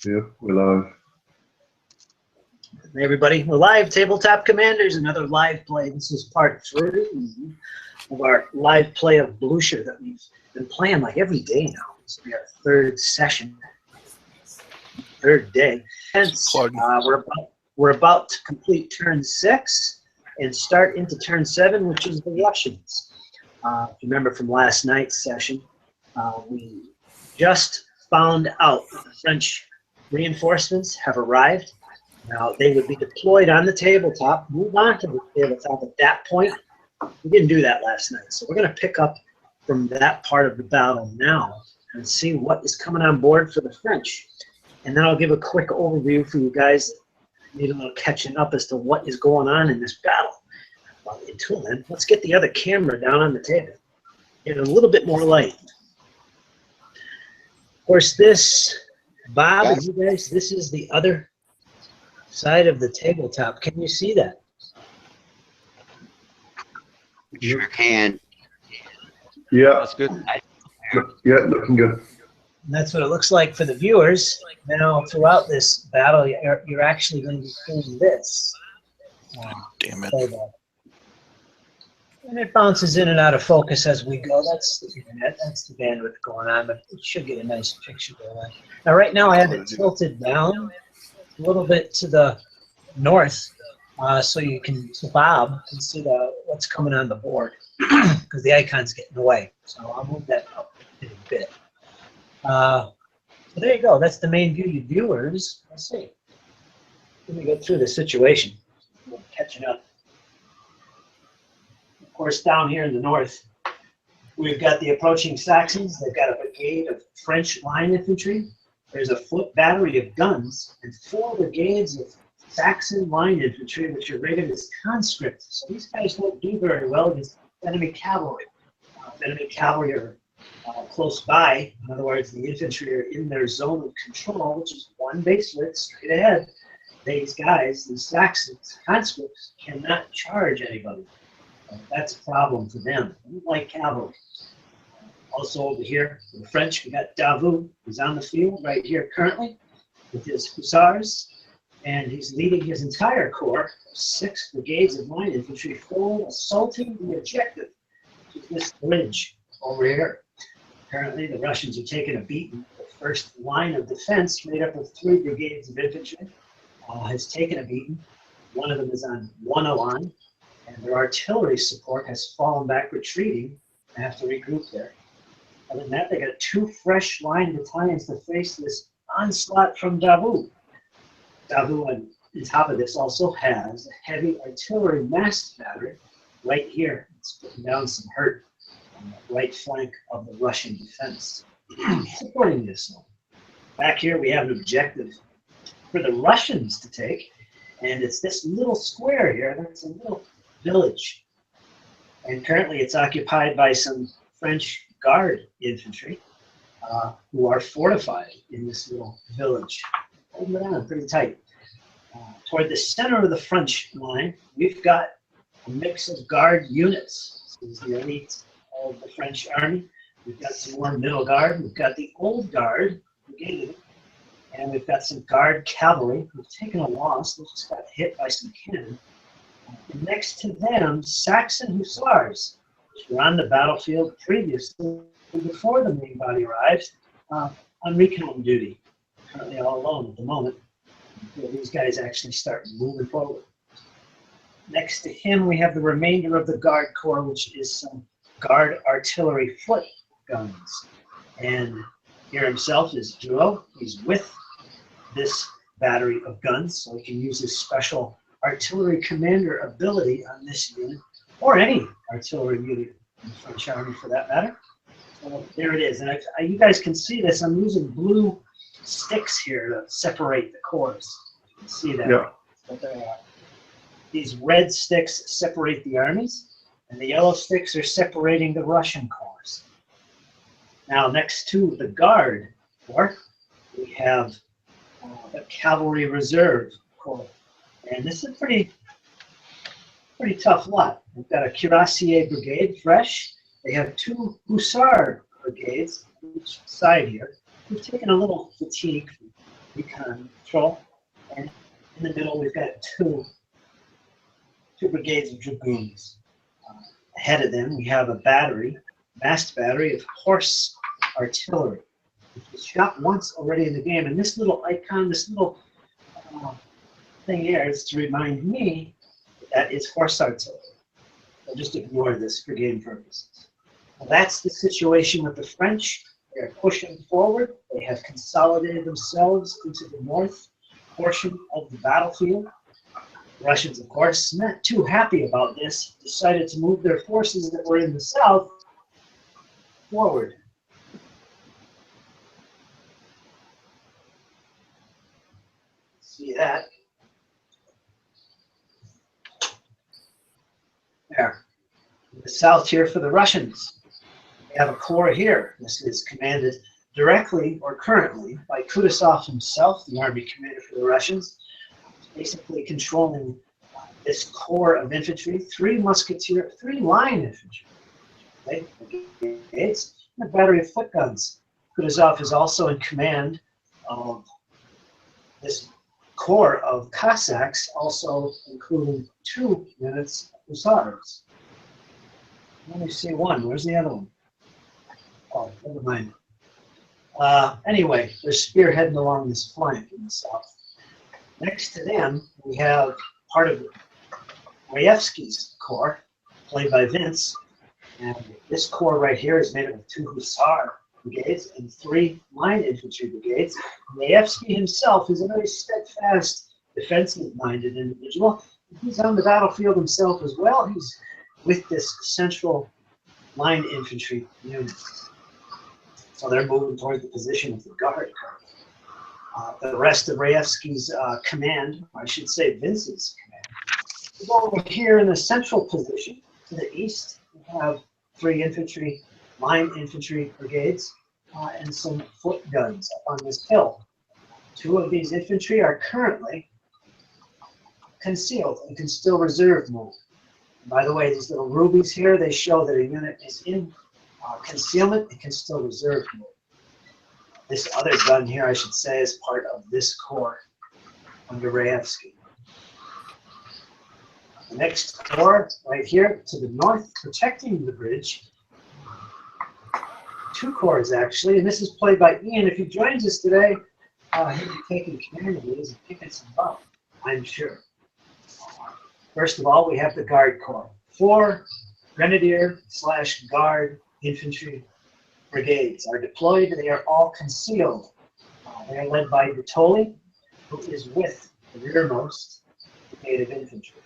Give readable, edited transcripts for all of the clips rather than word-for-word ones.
Yeah, we're live. Hey everybody, we're live, Tabletop Commanders, another live play. This is part 3 of our live play of Blucher that we've been playing like every day now. This will be our 3rd session, 3rd day. And we're about to complete turn 6 and start into turn 7, which is the Russians. If you remember from last night's session, we just found out that the French reinforcements have arrived. Now, they would be deployed on the tabletop, move on to the tabletop at that point. We didn't do that last night, so we're going to pick up from that part of the battle now and see what is coming on board for the French. And then I'll give a quick overview for you guys that need a little catching up as to what is going on in this battle. Well, until then, let's get the other camera down on the table. Get a little bit more light. Of course, this, Bob, you guys, this is the other side of the tabletop. Can you see that? Sure can. Yeah, That's good. yeah, looking good. And that's what it looks like for the viewers. Now, throughout this battle, you're actually going to be seeing this. Damn it. And it bounces in and out of focus as we go. That's the internet. That's the bandwidth going on, but it should get a nice picture going. Now, right now, I have it tilted down a little bit to the north, so you can, so Bob can see what's coming on the board, because the icon's getting away. So I'll move that up in a bit. So there you go. That's the main view, you viewers. Let's see. Let me go through the situation. We're catching up. Of course, down here in the north, we've got the approaching Saxons. They've got a brigade of French line infantry. There's a foot battery of guns and 4 brigades of Saxon line infantry, which are rated as conscripts. So these guys don't do very well against enemy cavalry. Enemy cavalry are close by. In other words, the infantry are in their zone of control, which is one base width straight ahead. These guys, these Saxons, conscripts, cannot charge anybody. That's a problem for them. They don't like cavalry. Also over here, for the French, we got Davout, who's on the field right here currently with his hussars, and he's leading his entire corps, 6 brigades of line infantry, forward, assaulting the objective, which is this bridge over here. Apparently, the Russians are taking a beating. The first line of defense, made up of 3 brigades of infantry, has taken a beating. One of them is on one line, and their artillery support has fallen back, retreating. They have to regroup there. Other than that, they got 2 fresh line battalions to face this onslaught from Davout. Davout, on top of this, also has a heavy artillery massed battery right here. It's putting down some hurt on the right flank of the Russian defense, supporting this. Back here, we have an objective for the Russians to take, and it's this little square here. That's a little village, and currently it's occupied by some French Guard infantry who are fortified in this little village. Holding it on pretty tight. Toward the center of the French line, we've got a mix of Guard units. This is the elite of the French army. We've got some more middle Guard. We've got the old Guard brigade, and we've got some Guard cavalry who've taken a loss. They just got hit by some cannon. And next to them, Saxon hussars, which were on the battlefield previously, before the main body arrives, on recon duty. Currently all alone at the moment, until these guys actually start moving forward. Next to him, we have the remainder of the Guard Corps, which is some Guard artillery foot guns. And here himself is Duo. He's with this battery of guns, so he can use his special artillery commander ability on this unit, or any artillery unit in the French army for that matter. So there it is. And you guys can see this. I'm using blue sticks here to separate the corps. You can see that. Yeah. But there are. These red sticks separate the armies, and the yellow sticks are separating the Russian corps. Now, next to the Guard Corps, we have the Cavalry Reserve Corps. And this is a pretty tough lot. We've got a Cuirassier Brigade, fresh. They have 2 Hussar Brigades on each side here. We've taken a little fatigue from recon patrol. And in the middle, we've got two brigades of dragoons. Ahead of them, we have a battery, masked battery of horse artillery, which was shot once already in the game. And this little icon, this little thing here is to remind me that is horse artillery. So just ignore this for game purposes. Well, that's the situation with the French. They are pushing forward. They have consolidated themselves into the north portion of the battlefield. The Russians, of course, not too happy about this, decided to move their forces that were in the south forward. See that? There. In the south here for the Russians. We have a corps here. This is commanded directly or currently by Kutuzov himself, the army commander for the Russians, basically controlling this corps of infantry, three line infantry, and a battery of foot guns. Kutuzov is also in command of this corps of Cossacks, also including 2 units of hussars. Let me see one. Where's the other one? Oh, never mind. Anyway, they're spearheading along this flank in the south. Next to them, we have part of Rayevsky's corps, played by Vince. And this corps right here is made up of 2 hussar brigades and 3 line infantry brigades. Rayevsky himself is a very steadfast, defensive-minded individual. He's on the battlefield himself as well. He's with this central line infantry unit. So they're moving toward the position of the guard. The rest of Rayevsky's command, I should say Vince's command, is over here in the central position. To the east, we have 3 infantry, line infantry brigades, and some foot guns up on this hill. 2 of these infantry are currently concealed and can still reserve move. By the way, these little rubies here, they show that a unit is in concealment and can still reserve move. This other gun here, I should say, is part of this corps under Rayevsky. The next corps, right here to the north, protecting the bridge. 2 corps, actually, and this is played by Ian. If he joins us today, he'll be taking command of these and picking some up, I'm sure. First of all, we have the Guard Corps. 4 Grenadier/Guard infantry brigades are deployed. They are all concealed. They are led by Bertoli, who is with the rearmost brigade of infantry.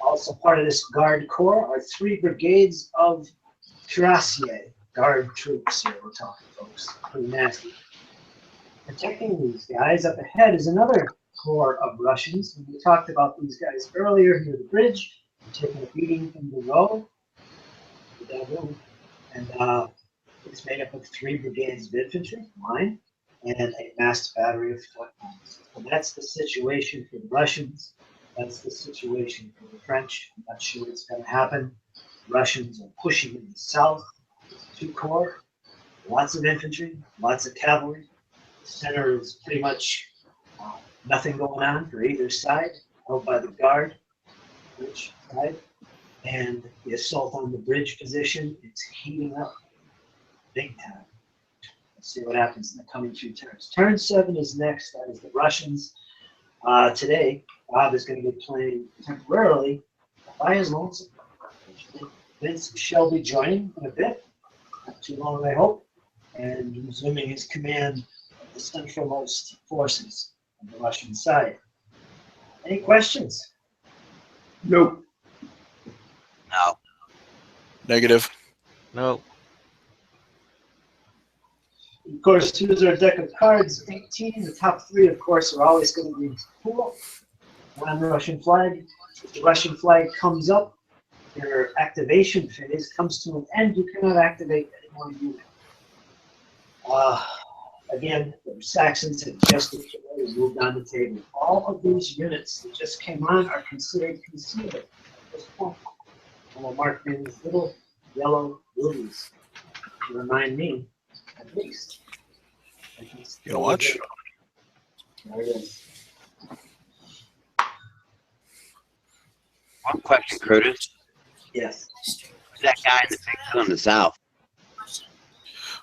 Also part of this Guard Corps are 3 brigades of cuirassiers, guard troops here we're talking, folks. Pretty nasty. Protecting these guys up ahead is another corps of Russians. And we talked about these guys earlier near the bridge, taking a beating from the road, the Davout, and it's made up of 3 brigades of infantry, line, and a masked battery of foot guns. And that's the situation for the Russians. That's the situation for the French. I'm not sure what's going to happen. The Russians are pushing in the south. 2 corps, lots of infantry, lots of cavalry. The center is pretty much nothing going on for either side, held by the guard, bridge side. And the assault on the bridge position, it's heating up big time. Let's see what happens in the coming few turns. Turn 7 is next. That is the Russians. Today, Bob is going to be playing temporarily by his lonesome. Vince shall be joining in a bit. Not too long, I hope. And resuming his command of the centralmost forces on the Russian side. Any questions? Nope. No. Negative. No. Of course, here's our deck of cards, 18. The top 3, of course, are always going to be cool. One Russian flag. If the Russian flag comes up, your activation phase comes to an end. You cannot activate any more unit. Again, the Saxons have just moved on the table. All of these units that just came on are considered concealed at this point. And we'll mark in these little yellow rubies to remind me, at least. You gonna watch? There it is. One question, Curtis. Yes. Who's that guy in the big hill in the south?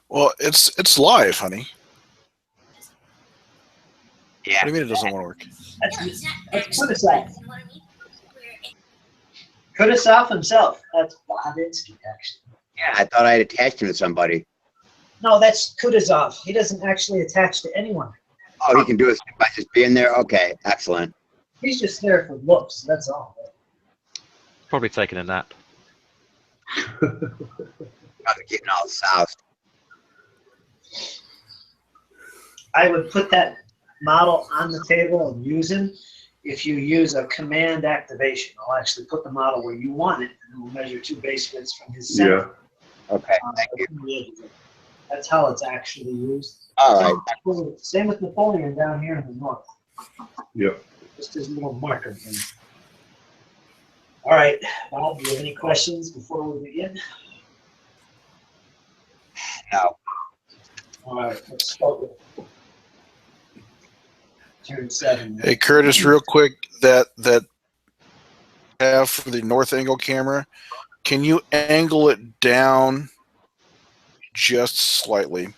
Well, it's live, honey. Yeah. What do you mean it doesn't want to work? That's Kudasov. Kudasov himself. That's Bobinsky, actually. Yeah, I thought I had attached him to somebody. No, that's Kudasov. He doesn't actually attach to anyone. Oh, he can do it by just being there? Okay, excellent. He's just there for looks, that's all. Probably taking a nap. Probably getting all south. I would put that model on the table and use him. If you use a command activation, I'll actually put the model where you want it, and we'll measure 2 base widths from his center. Yeah. Okay, thank you. That's how it's actually used. All right. Same with Napoleon down here in the north. Yep. Just his little marker thing. All right, Bob, do you have any questions before we begin? No. All right, let's start with turn 7. Hey, Curtis, real quick, that have for the north angle camera, can you angle it down just slightly?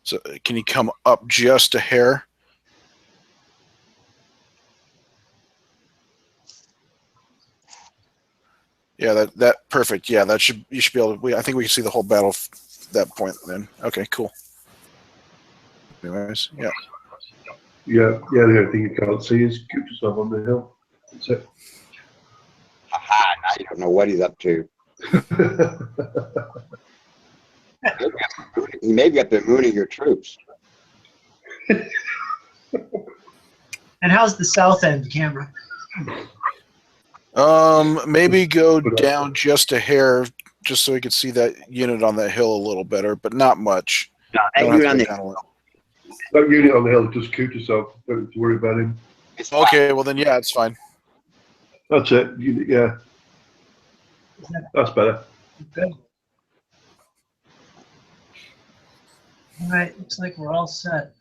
So can you come up just a hair? Yeah, that perfect. Yeah, that you should be able to. I think we can see the whole battle that point then. Okay, cool. Anyways, yeah. Yeah, the only thing you can't see is Kutuzov on the hill. That's it. Aha, now you don't know what he's up to. He may be up there mooning your troops. And how's the south end camera? Maybe go down just a hair, just so we could see that unit on that hill a little better, but not much. No, that Don't unit have on to the go down a lot. That unit on the hill is just Kutuzov. Don't have to worry about him. Okay, well then, yeah, it's fine. That's it. Unit, yeah. That's better. Okay. All right, looks like we're all set.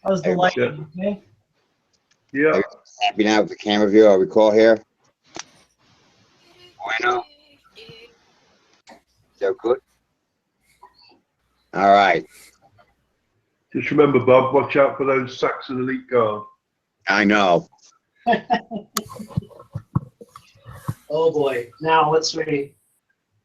How's the light? Yeah. Okay. Yeah. Happy now with the camera view. Are we cool here? Bueno. So good. All right. Just remember, Bob, watch out for those Saxon elite guard. I know. Oh boy. Now let's read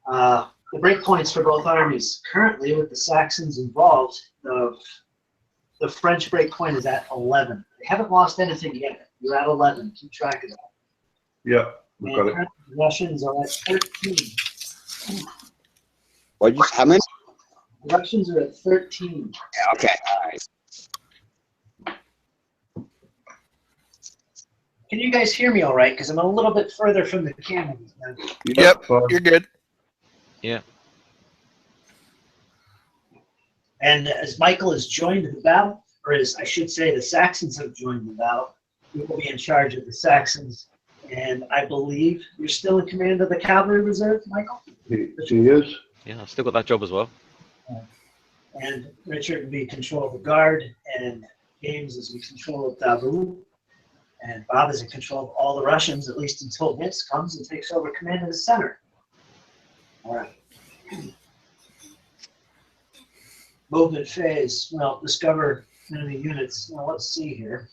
the breakpoints for both armies. Currently, with the Saxons involved, the French breakpoint is at 11. They haven't lost anything yet. You're at 11. Keep track of that. Yeah, we've got it. And the Russians are at 13. What you? How many? The Russians are at 13. Okay. All right. Can you guys hear me all right? Because I'm a little bit further from the camera. Yep, fine. you're good. Yeah. And as Michael has joined the battle, or as I should say, the Saxons have joined the battle, we will be in charge of the Saxons. And I believe you're still in command of the cavalry reserve, Michael? He is. Yeah, I've still got that job as well. And Richard will be in control of the guard, and James is in control of Davout, and Bob is in control of all the Russians, at least until Vince comes and takes over command of the center. All right. Movement phase. Well, discover enemy units. Now let's see here.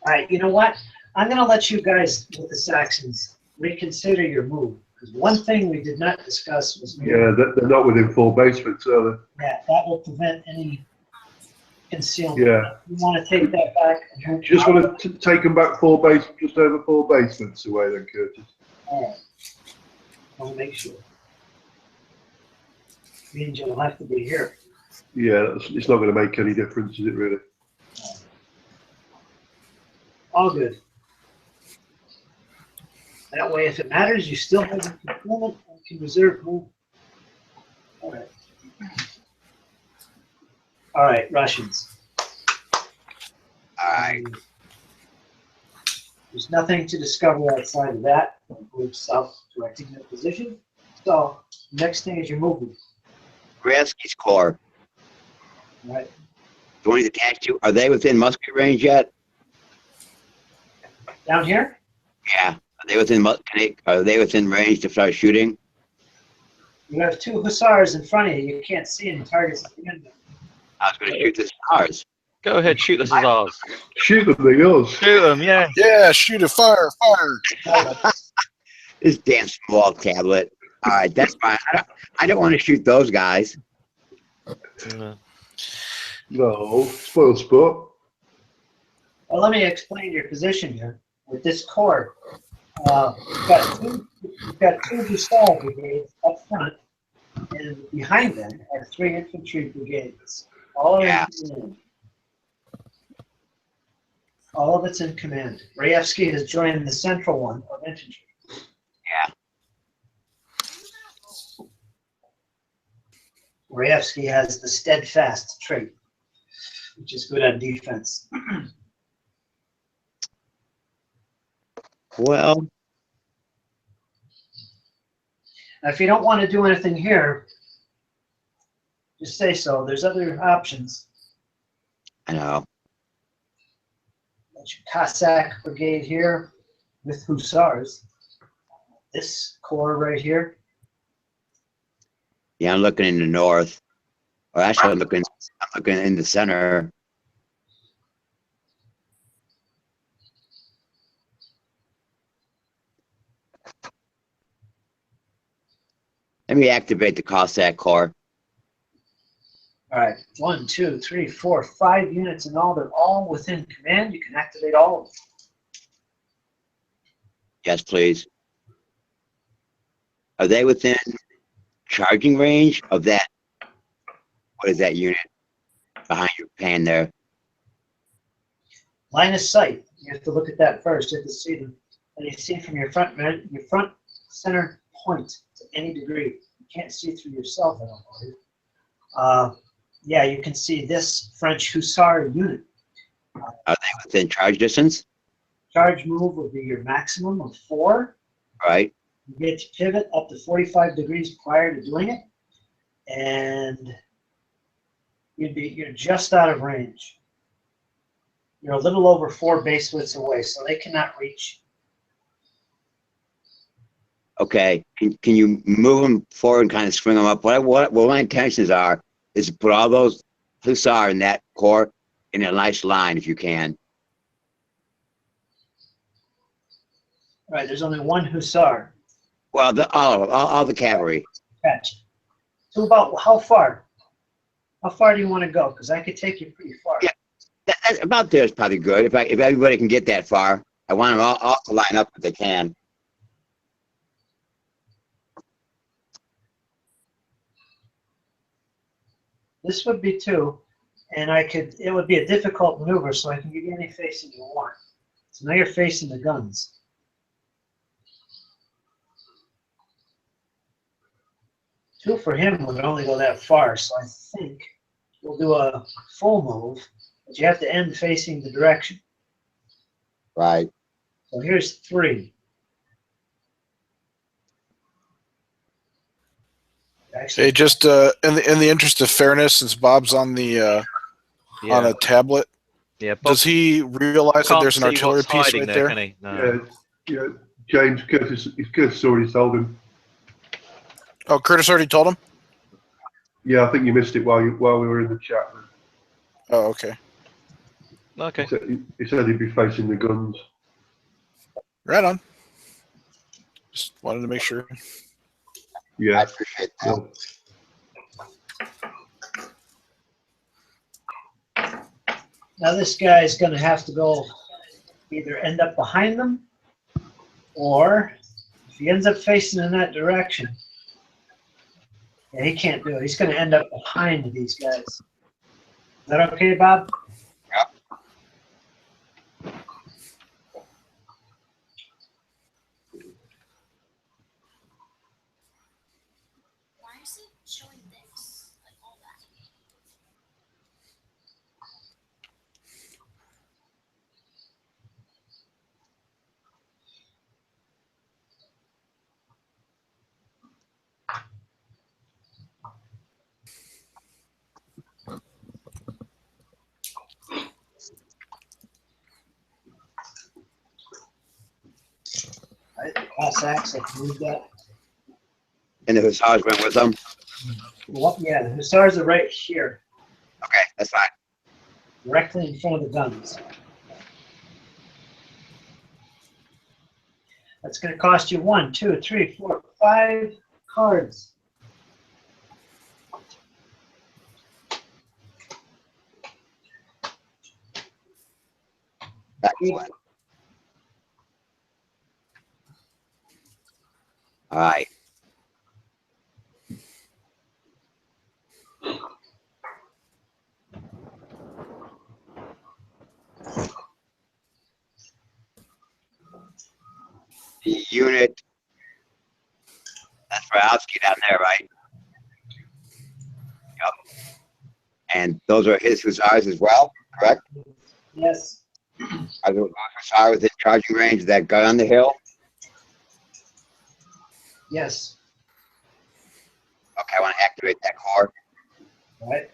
All right, you know what? I'm going to let you guys with the Saxons reconsider your move. Because one thing we did not discuss was Yeah, they're not within 4 basements, are that will prevent any concealment. Yeah. You want to take that back? they? You just want to take them back 4 base, just over 4 basements away then, Curtis. All right. I want to make sure. Means you'll have to be here. Yeah, it's not going to make any difference, is it really? All good. That way, if it matters, you still have the component and can reserve more. All right. All right, Russians. All right. There's nothing to discover outside of that. Move south, directing their position. So, next thing is your movement. Gransky's Corps. All right. Going to attack you. Are they within musket range yet? Down here, Yeah. Are they within Are they within range to start shooting? you have two hussars in front of you. You can't see any targets at the end of it. I was going to shoot the stars. Go ahead, shoot the Hussars. Shoot them, they goes. Shoot them, yeah. Yeah, shoot it, fire, fire. This damn small tablet. All right, that's fine. I don't want to shoot those guys. No, spoil sport. Well, let me explain your position here. With this corps, you've got two hussar brigades up front, and behind them are 3 infantry brigades. All are Yeah. in command. All of it's in command. Rayevsky has joined the central one of infantry. Yeah. Rayevsky has the steadfast trait, which is good on defense. Well, Now, if you don't want to do anything here, just say so. There's other options. I know. That's your Cossack brigade here with hussars. This corps right here. Yeah, I'm looking in the north. Or actually, I'm looking in the center. Let me activate the Cossack Corps. All right, 1, 2, 3, 4, 5 units in all. They're all within command. You can activate all of them. Yes, please. Are they within charging range of that? What is that unit behind your pan there? Line of sight. You have to look at that first. You have to see them. And you see from your front center point to any degree. You can't see through yourself, I don't believe. Yeah, you can see this French hussar unit. Are they within charge distance? Charge move will be your maximum of 4. Right. You get to pivot up to 45 degrees prior to doing it, and you're just out of range. You're a little over 4 base widths away, so they cannot reach. Okay. Can you move them forward and kind of swing them up? What my intentions are is to put all those hussar in that corps in a nice line if you can. All right, there's only 1 hussar. Well, all the cavalry. Catch. So about how far? How far do you want to go? Because I could take you pretty far. Yeah. That's about there is probably good. If everybody can get that far, I want them all to line up if they can. This would be 2, and it would be a difficult maneuver, so I can give you any facing you want. So now you're facing the guns. 2 for him would only go that far, so I think we'll do a full move, but you have to end facing the direction. Right. So here's 3. Actually, Hey, just in the interest of fairness, since Bob's on the on a tablet, Yeah, Bob does he realize that can't there's an see artillery what's piece hiding right there, there? can he? No. Yeah, James, Curtis already told him. Oh, Curtis already told him. Yeah, I think you missed it while we were in the chat. Oh, okay. Okay. He said he'd be facing the guns. Right on. Just wanted to make sure. I Yeah. appreciate that. Yeah. now this guy's going to have to go either end up behind them, or if he ends up facing in that direction, yeah, he can't do it. He's going to end up behind these guys. Is that okay, Bob? Right, the Cossacks have moved that. And the Hussars went with them? Well, yeah, the Hussars are right here, Okay, that's fine. directly in front of the guns. That's going to cost you 1, 2, 3, 4, 5 cards. Excellent. All right. The unit, that's Rowski down there, right? Yep. And those are his Hussars as well, correct? Yes. Are those Hussars within charging range of that gun on the hill? Yes. Okay, I want to activate that core. All right.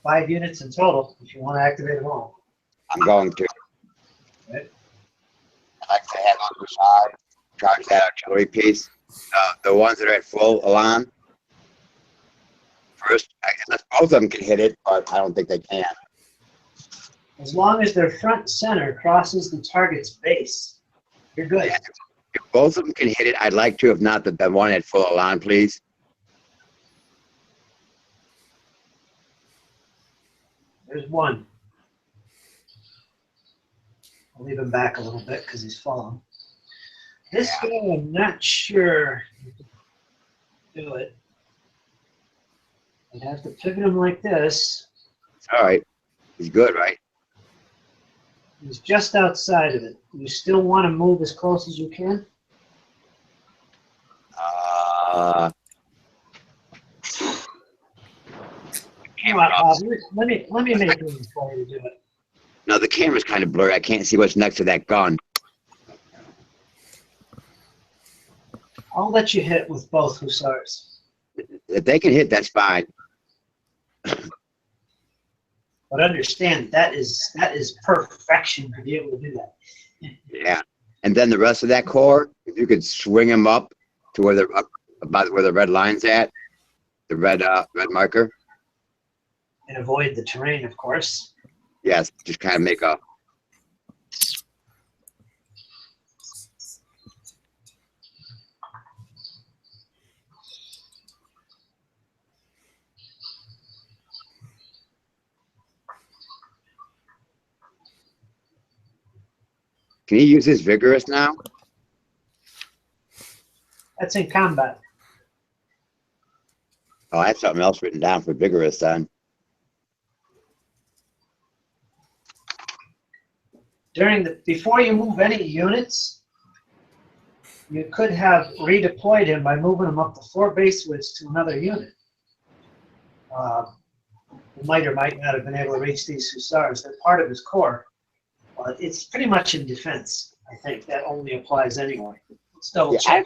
5 units in total if you want to activate them all. I'm going to. Right. I'd like to have those Hussars charge that artillery piece. The ones that are at full alarm. First, unless both of them can hit it, but I don't think they can. As long as their front center crosses the target's base, you're good. Yeah. If both of them can hit it, I'd like to. If not, the one at full alarm, please. There's one. I'll leave him back a little bit because he's fallen. This guy, I'm not sure you can do it. I'd have to pivot him like this. All right. He's good, right? He's just outside of it. You still want to move as close as you can? Come on, Bob. Let me make room for you to do it. No, the camera's kind of blurry. I can't see what's next to that gun. I'll let you hit with both Hussars. If they can hit, that's fine. But understand, that is perfection to be able to do that. Yeah. And then the rest of that core, if you could swing them up to where they're up, about where the red line's at, the red marker. And avoid the terrain, of course. Yes, just kind of make a. Can you use this vigorous now? That's in combat. Oh, I have something else written down for vigorous then. Before you move any units, you could have redeployed him by moving him up the 4 base widths to another unit. You might or might not have been able to reach these Hussars. They're part of his core. But it's pretty much in defense. I think that only applies anyway. Let's double check.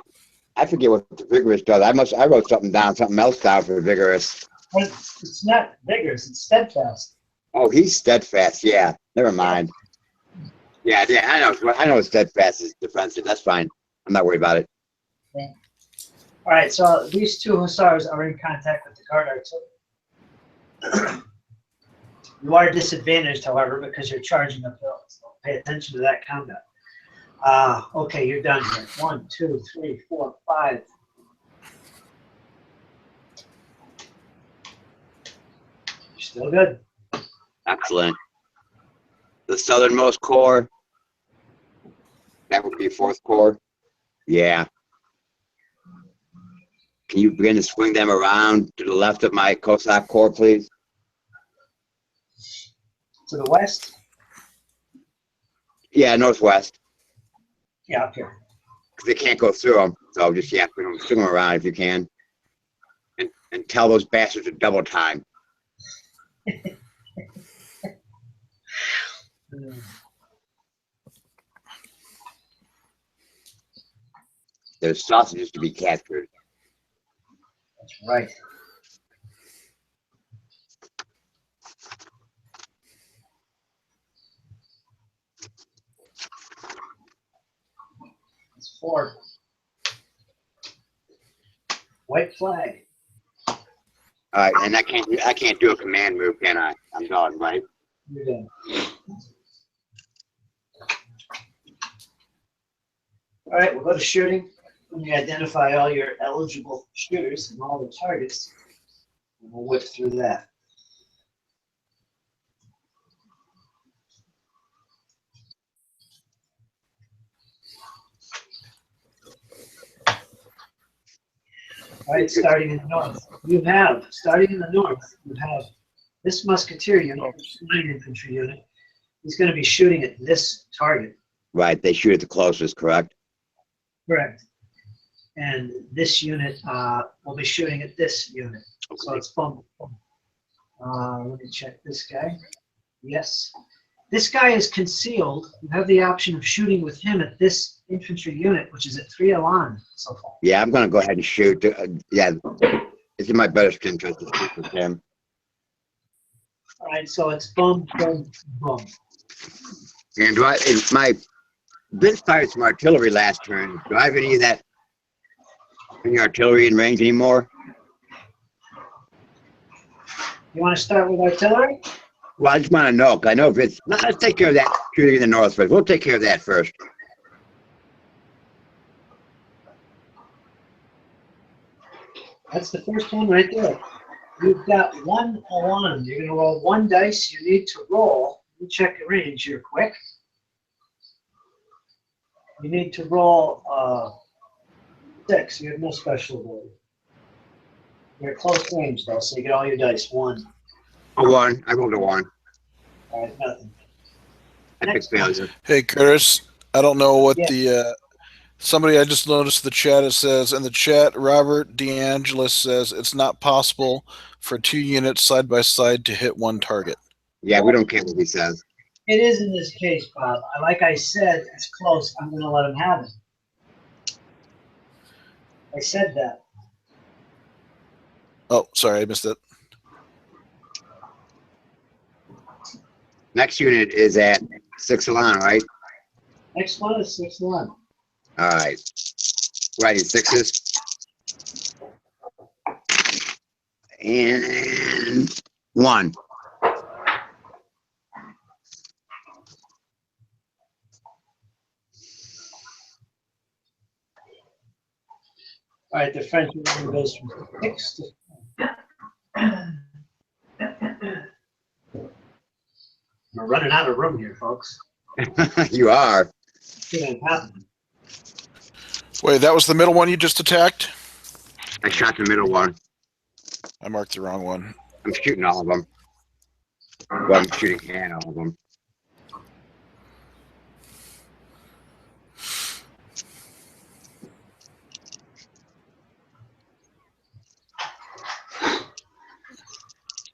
I forget what the vigorous does. I wrote something else down for vigorous. It's not vigorous, it's steadfast. Oh, he's steadfast. Yeah, never mind. Yeah, I know steadfast is defensive. That's fine. I'm not worried about it. Okay. All right, so these 2 Hussars are in contact with the guard artillery. You are disadvantaged, however, because you're charging uphill. So pay attention to that combat. Okay, you're done here. 1, 2, 3, 4, 5. You're still good. Excellent. The southernmost core. That would be 4th Corps. Yeah. Can you begin to swing them around to the left of my Cossack Corps, please? To the west? Yeah, northwest. Yeah, up here. Because they can't go through them. So just, yeah, swing them around if you can. and tell those bastards to double time. There's sausages to be captured. That's right. That's 4. White flag. All right, and I can't do a command move, can I? I'm done, right? You're done. All right, we'll go to shooting. When you identify all your eligible shooters and all the targets, and we'll whip through that. All right, starting in the north. Starting in the north, you have this musketeer unit, this line infantry unit. He's going to be shooting at this target. Right, they shoot at the closest, correct? Correct. And this unit will be shooting at this unit. So it's boom. Let me check this guy. Yes. This guy is concealed. You have the option of shooting with him at this infantry unit, which is at 3 alarm so far. Yeah, I'm going to go ahead and shoot. Yeah, it's in my best interest to shoot with him. All right, so it's boom, boom, boom. And Vince fired some artillery last turn. Do I have any of that? Any artillery in range anymore? You want to start with artillery? Well, I just want to know, because I know Vince. Let's take care of that shooting in the north first. We'll take care of that first. That's the first one right there. You've got 1 alarm. You're going to roll 1 dice. You need to roll. Let me check your range here quick. You need to roll 6. You have no special ability. You're at close range, though, so you get all your dice. 1. A 1. I rolled a 1. All right, nothing. Epic failure. Hey, Curtis, I don't know what Yeah. somebody I just noticed the chat, it says, in the chat, Robert DeAngelis says it's not possible for 2 units side by side to hit 1 target. Yeah, we don't care what he says. It is in this case, Bob. Like I said, it's close. I'm going to let him have it. I said that. Oh, sorry, I missed it. Next unit is at 6 alarm, right? Next one is 6 1. All right. Writing 6s. And 1. All right, the French one goes from 6 to. We're running out of room here, folks. You are. It ain't happening. Wait, that was the middle one you just attacked? I shot the middle one. I marked the wrong one. I'm shooting all of them. Well, I'm shooting at all of them.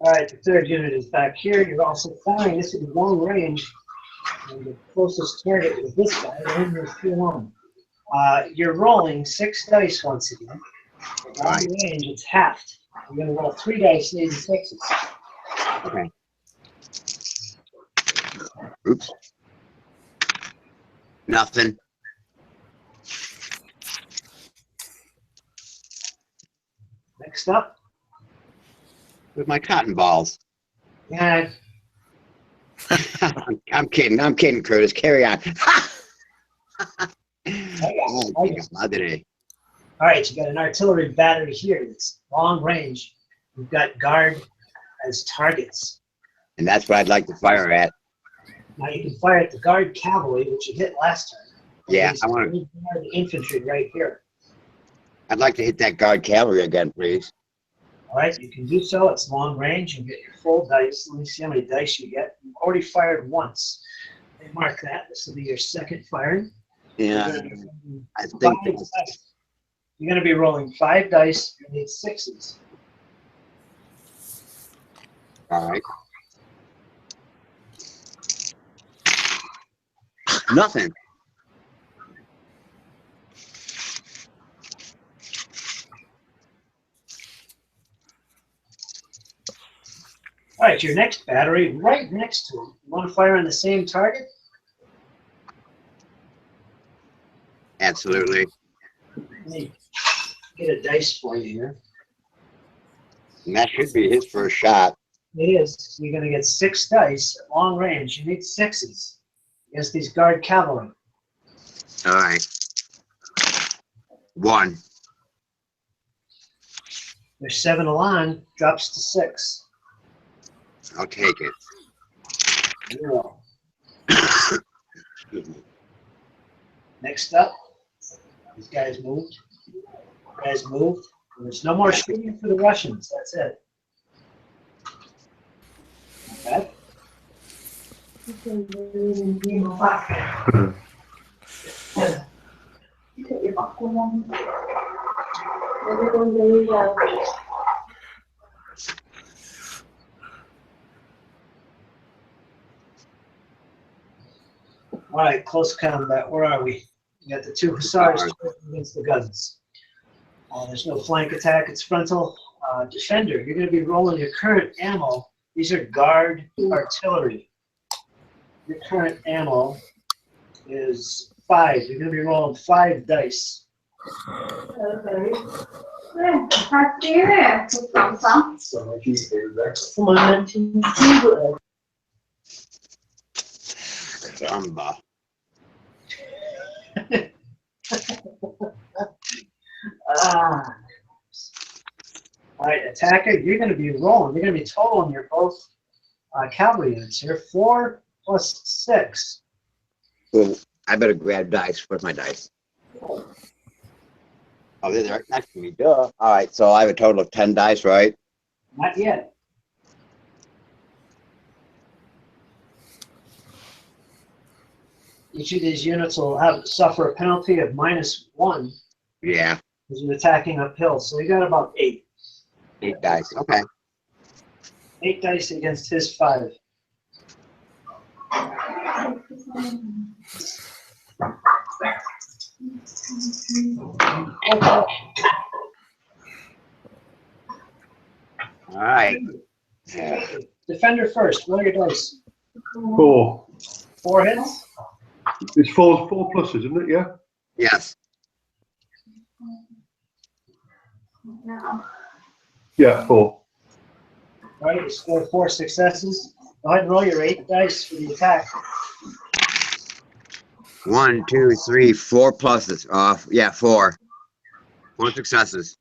All right, the third unit is back here. You're also firing. This is long range. And the closest target is this guy. And there's 2 on. You're rolling 6 dice once again. On range, it's halved. You're going to roll 3 dice needing 6s. Okay. Oops. Nothing. Next up. With my cotton balls. Yeah. I'm kidding. I'm kidding, Curtis. Carry on. All right, you got an artillery battery here. It's long range. You've got guard as targets. And that's what I'd like to fire at. Now you can fire at the guard cavalry, which you hit last time. Yeah, I want to. The infantry right here. I'd like to hit that guard cavalry again, please. All right, you can do so. It's long range. You get your full dice. Let me see how many dice you get. You've already fired once. Mark that. This will be your second firing. Yeah, I think You're going to be rolling 5 dice. You need 6s. All right. Nothing. All right, your next battery, right next to it. You want to fire on the same target? Absolutely. Let me get a dice for you here. And that should be his first shot. It is. You're going to get 6 dice at long range. You need 6s against these guard cavalry. All right. 1. There's 7 along, drops to 6. I'll take it. 0. Next up, these guys moved. Guys moved. And there's no more shooting for the Russians. That's it. Okay. All right, close combat. Where are we? You got the 2 hussars against the guns. There's no flank attack. It's frontal. Defender, you're going to be rolling your current ammo. These are guard artillery. Your current ammo is 5. You're going to be rolling 5 dice. Come on. Caramba. All right, attacker, you're going to be rolling. You're going to be totaling your both cavalry units here. 4 plus 6. Well, I better grab dice. Where's my dice? Oh, they're right next to me. Duh. All right, so I have a total of 10 dice, right? Not yet. Each of these units will suffer a penalty of -1 Yeah, because you're attacking uphill. So you got about 8. 8 dice. Okay. 8 dice against his 5. Okay. All right. Yeah. Defender first. Roll your dice. 4. 4 hits. It's 4 pluses, isn't it? Yeah. Yes. Yeah, 4. All right, you score 4 successes. Go ahead and roll your 8 dice for the attack. 1, 2, 3, 4 pluses. Yeah, 4. 4 successes.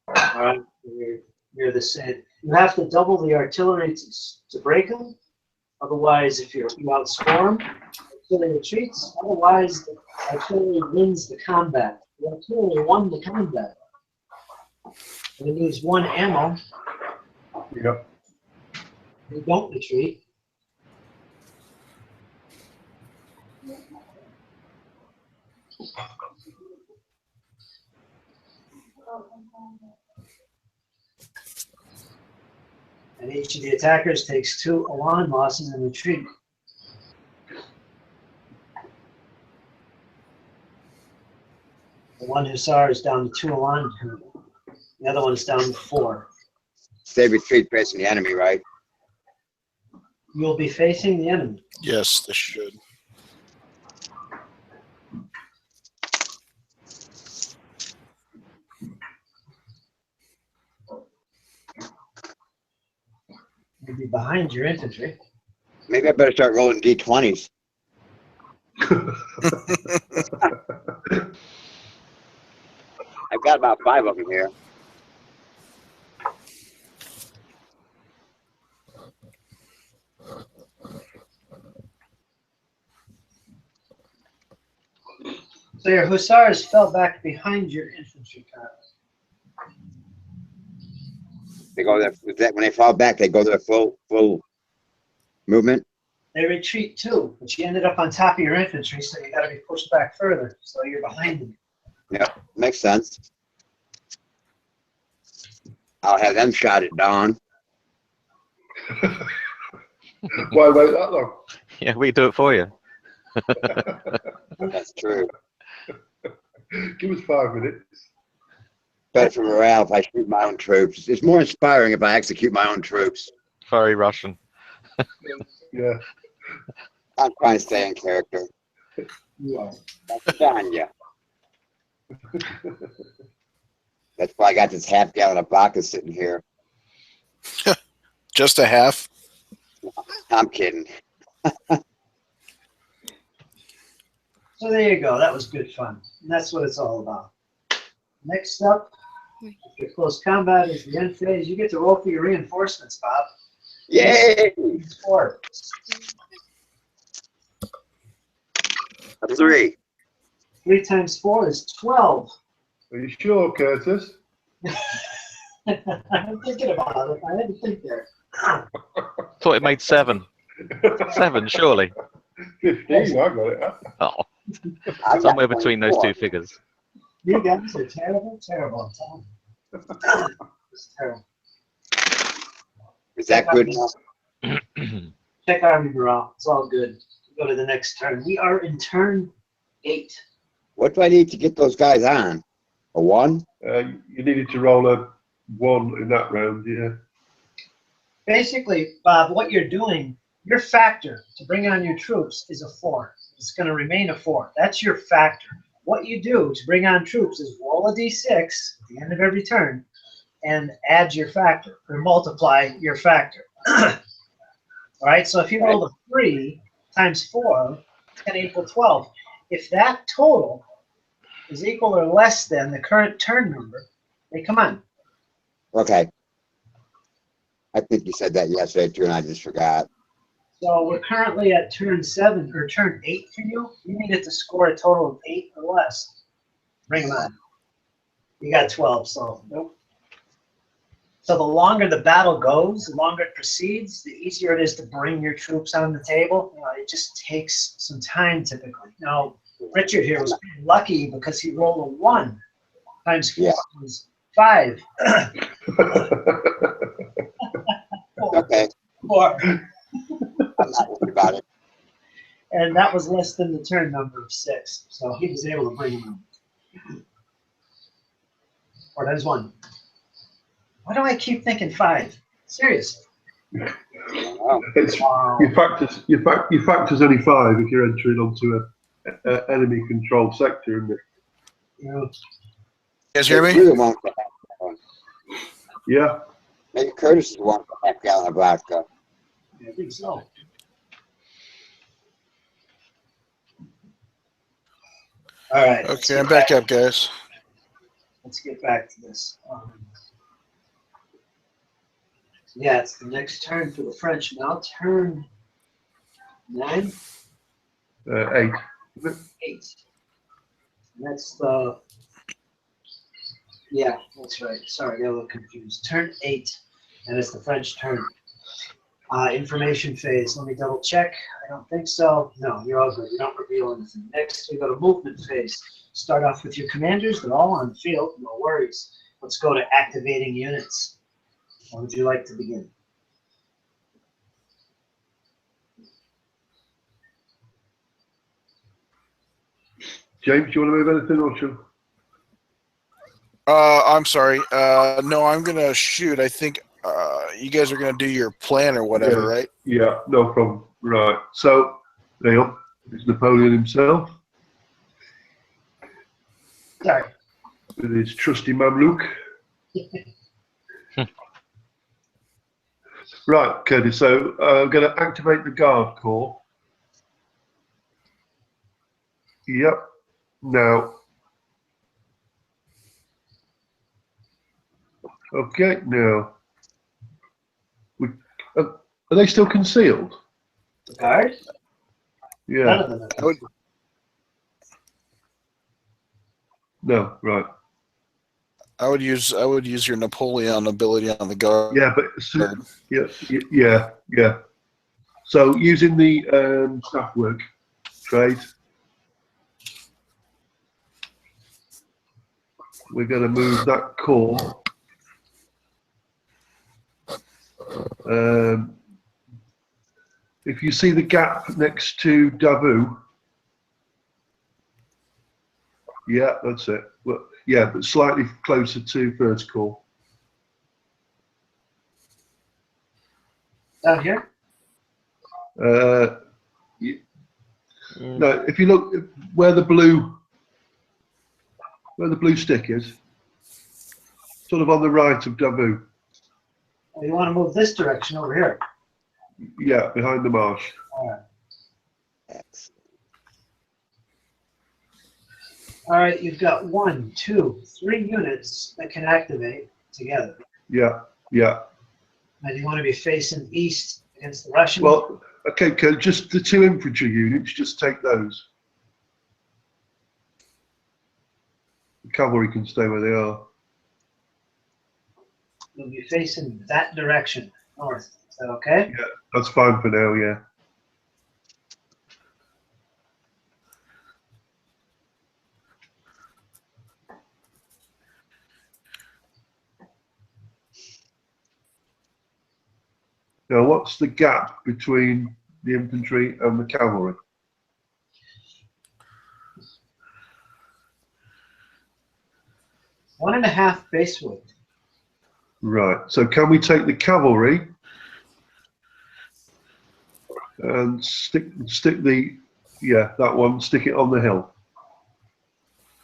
All right, you're the same. You have to double the artillery to break them. Otherwise, if you outscore them, artillery retreats. Otherwise, the artillery wins the combat. The artillery won the combat. They lose 1 ammo. Yep. They don't retreat. And each of the attackers takes 2 alarm losses and retreat. The 1 hussar is down to 2 alarm. The other one is down to 4. They retreat facing the enemy, right? You'll be facing the enemy. Yes, they should. You'll be behind your infantry. Maybe I better start rolling D20s. I've got about 5 of them here. So your hussars fell back behind your infantry, Kyle. They go there when they fall back. They go their full movement. They retreat too, but you ended up on top of your infantry, so you got to be pushed back further, so you're behind them. Yeah, makes sense. I'll have them shot at dawn. Why wait that long? Yeah, we do it for you. That's true. Give us 5 minutes. Better for morale if I shoot my own troops. It's more inspiring if I execute my own troops. Very Russian. Yeah. I'm trying to stay in character. Yeah. That's on ya. That's why I got this half-gallon of vodka sitting here. Just a half. I'm kidding. So there you go. That was good fun. And that's what it's all about. Next up, after close combat is the end phase. You get to roll for your reinforcements, Bob. Yay! 4. A 3. 3 times 4 is 12. Are you sure, Curtis? I'm thinking about it. I had to think there. Thought it made 7. 7, surely. 15, I got it. Huh? Oh, I got somewhere between those 24. two figures. You guys are terrible, terrible. I'm telling you. It's terrible. Is that good enough? Check army morale. It's all good. Go to the next turn. We are in turn 8. What do I need to get those guys on? A 1? You needed to roll a 1 in that round, yeah. Basically, Bob, what you're doing, your factor to bring on your troops is a 4. It's going to remain a 4. That's your factor. What you do to bring on troops is roll a d6 at the end of every turn and add your factor or multiply your factor. All right, so if you roll a 3 times 4, it's going to equal 12. If that total is equal or less than the current turn number, they come on. Okay. I think you said that yesterday too, and I just forgot. So we're currently at turn 7 or turn 8 for you. You needed to score a total of 8 or less. Bring them on. You got 12, so nope. So the longer the battle goes, the longer it proceeds, the easier it is to bring your troops on the table. You know, it just takes some time typically. Now, Richard here was lucky because he rolled a 1 times 4 was 5. Okay. 4. I'm not worried about it. And that was less than the turn number of 6. So he was able to bring him in. Or that is 1. Why do I keep thinking 5? Seriously. Oh, It's, your factor's only 5 if you're entering onto a enemy controlled sector, isn't it? You know, You guys hear me? Really won't for half-gallon. Yeah. Maybe Curtis is one for half-gallon of vodka. I think so. All right. Okay, I'm back up, guys. Let's get back to this. Yeah, it's the next turn for the French. Now turn 9, 8. 8. And that's the. Yeah, that's right. Sorry, I got a little confused. Turn 8, and it's the French turn. Information phase. Let me double check. I don't think so. No, you're all good. You don't reveal anything. Next, we go to movement phase. Start off with your commanders. They're all on the field. No worries. Let's go to activating units. How would you like to begin? James, do you want to move anything or should? I'm sorry. No, I'm gonna shoot. I think you guys are gonna do your plan or whatever, right? Yeah, no problem. Right. So, Neil, it's Napoleon himself Sorry. with his trusty Mamluk. Right, Curtis. So, I'm going to activate the Guard Corps. Yep. Now. Okay, now. Are they still concealed? The guard? None Yeah. of them I would, No, right. I would use your Napoleon ability on the guard. Yeah, but yeah. So using the staff work trade, we're going to move that corps. If you see the gap next to Davout, yeah, that's it. Well, yeah, but slightly closer to First Corps. Down here? No, if you look where the blue stick is, sort of on the right of Davout. Oh, you want to move this direction over here? Yeah, behind the marsh. All right. All right, you've got 1, 2, 3 units that can activate together. Yeah, yeah. And you want to be facing east against the Russians? Well, okay, just the 2 infantry units, just take those. The cavalry can stay where they are. You'll be facing that direction, north. Is that okay? Yeah, that's fine for now, yeah. Now, what's the gap between the infantry and the cavalry? One and a half base weight. Right, so can we take the cavalry and stick the, yeah, that one, stick it on the hill?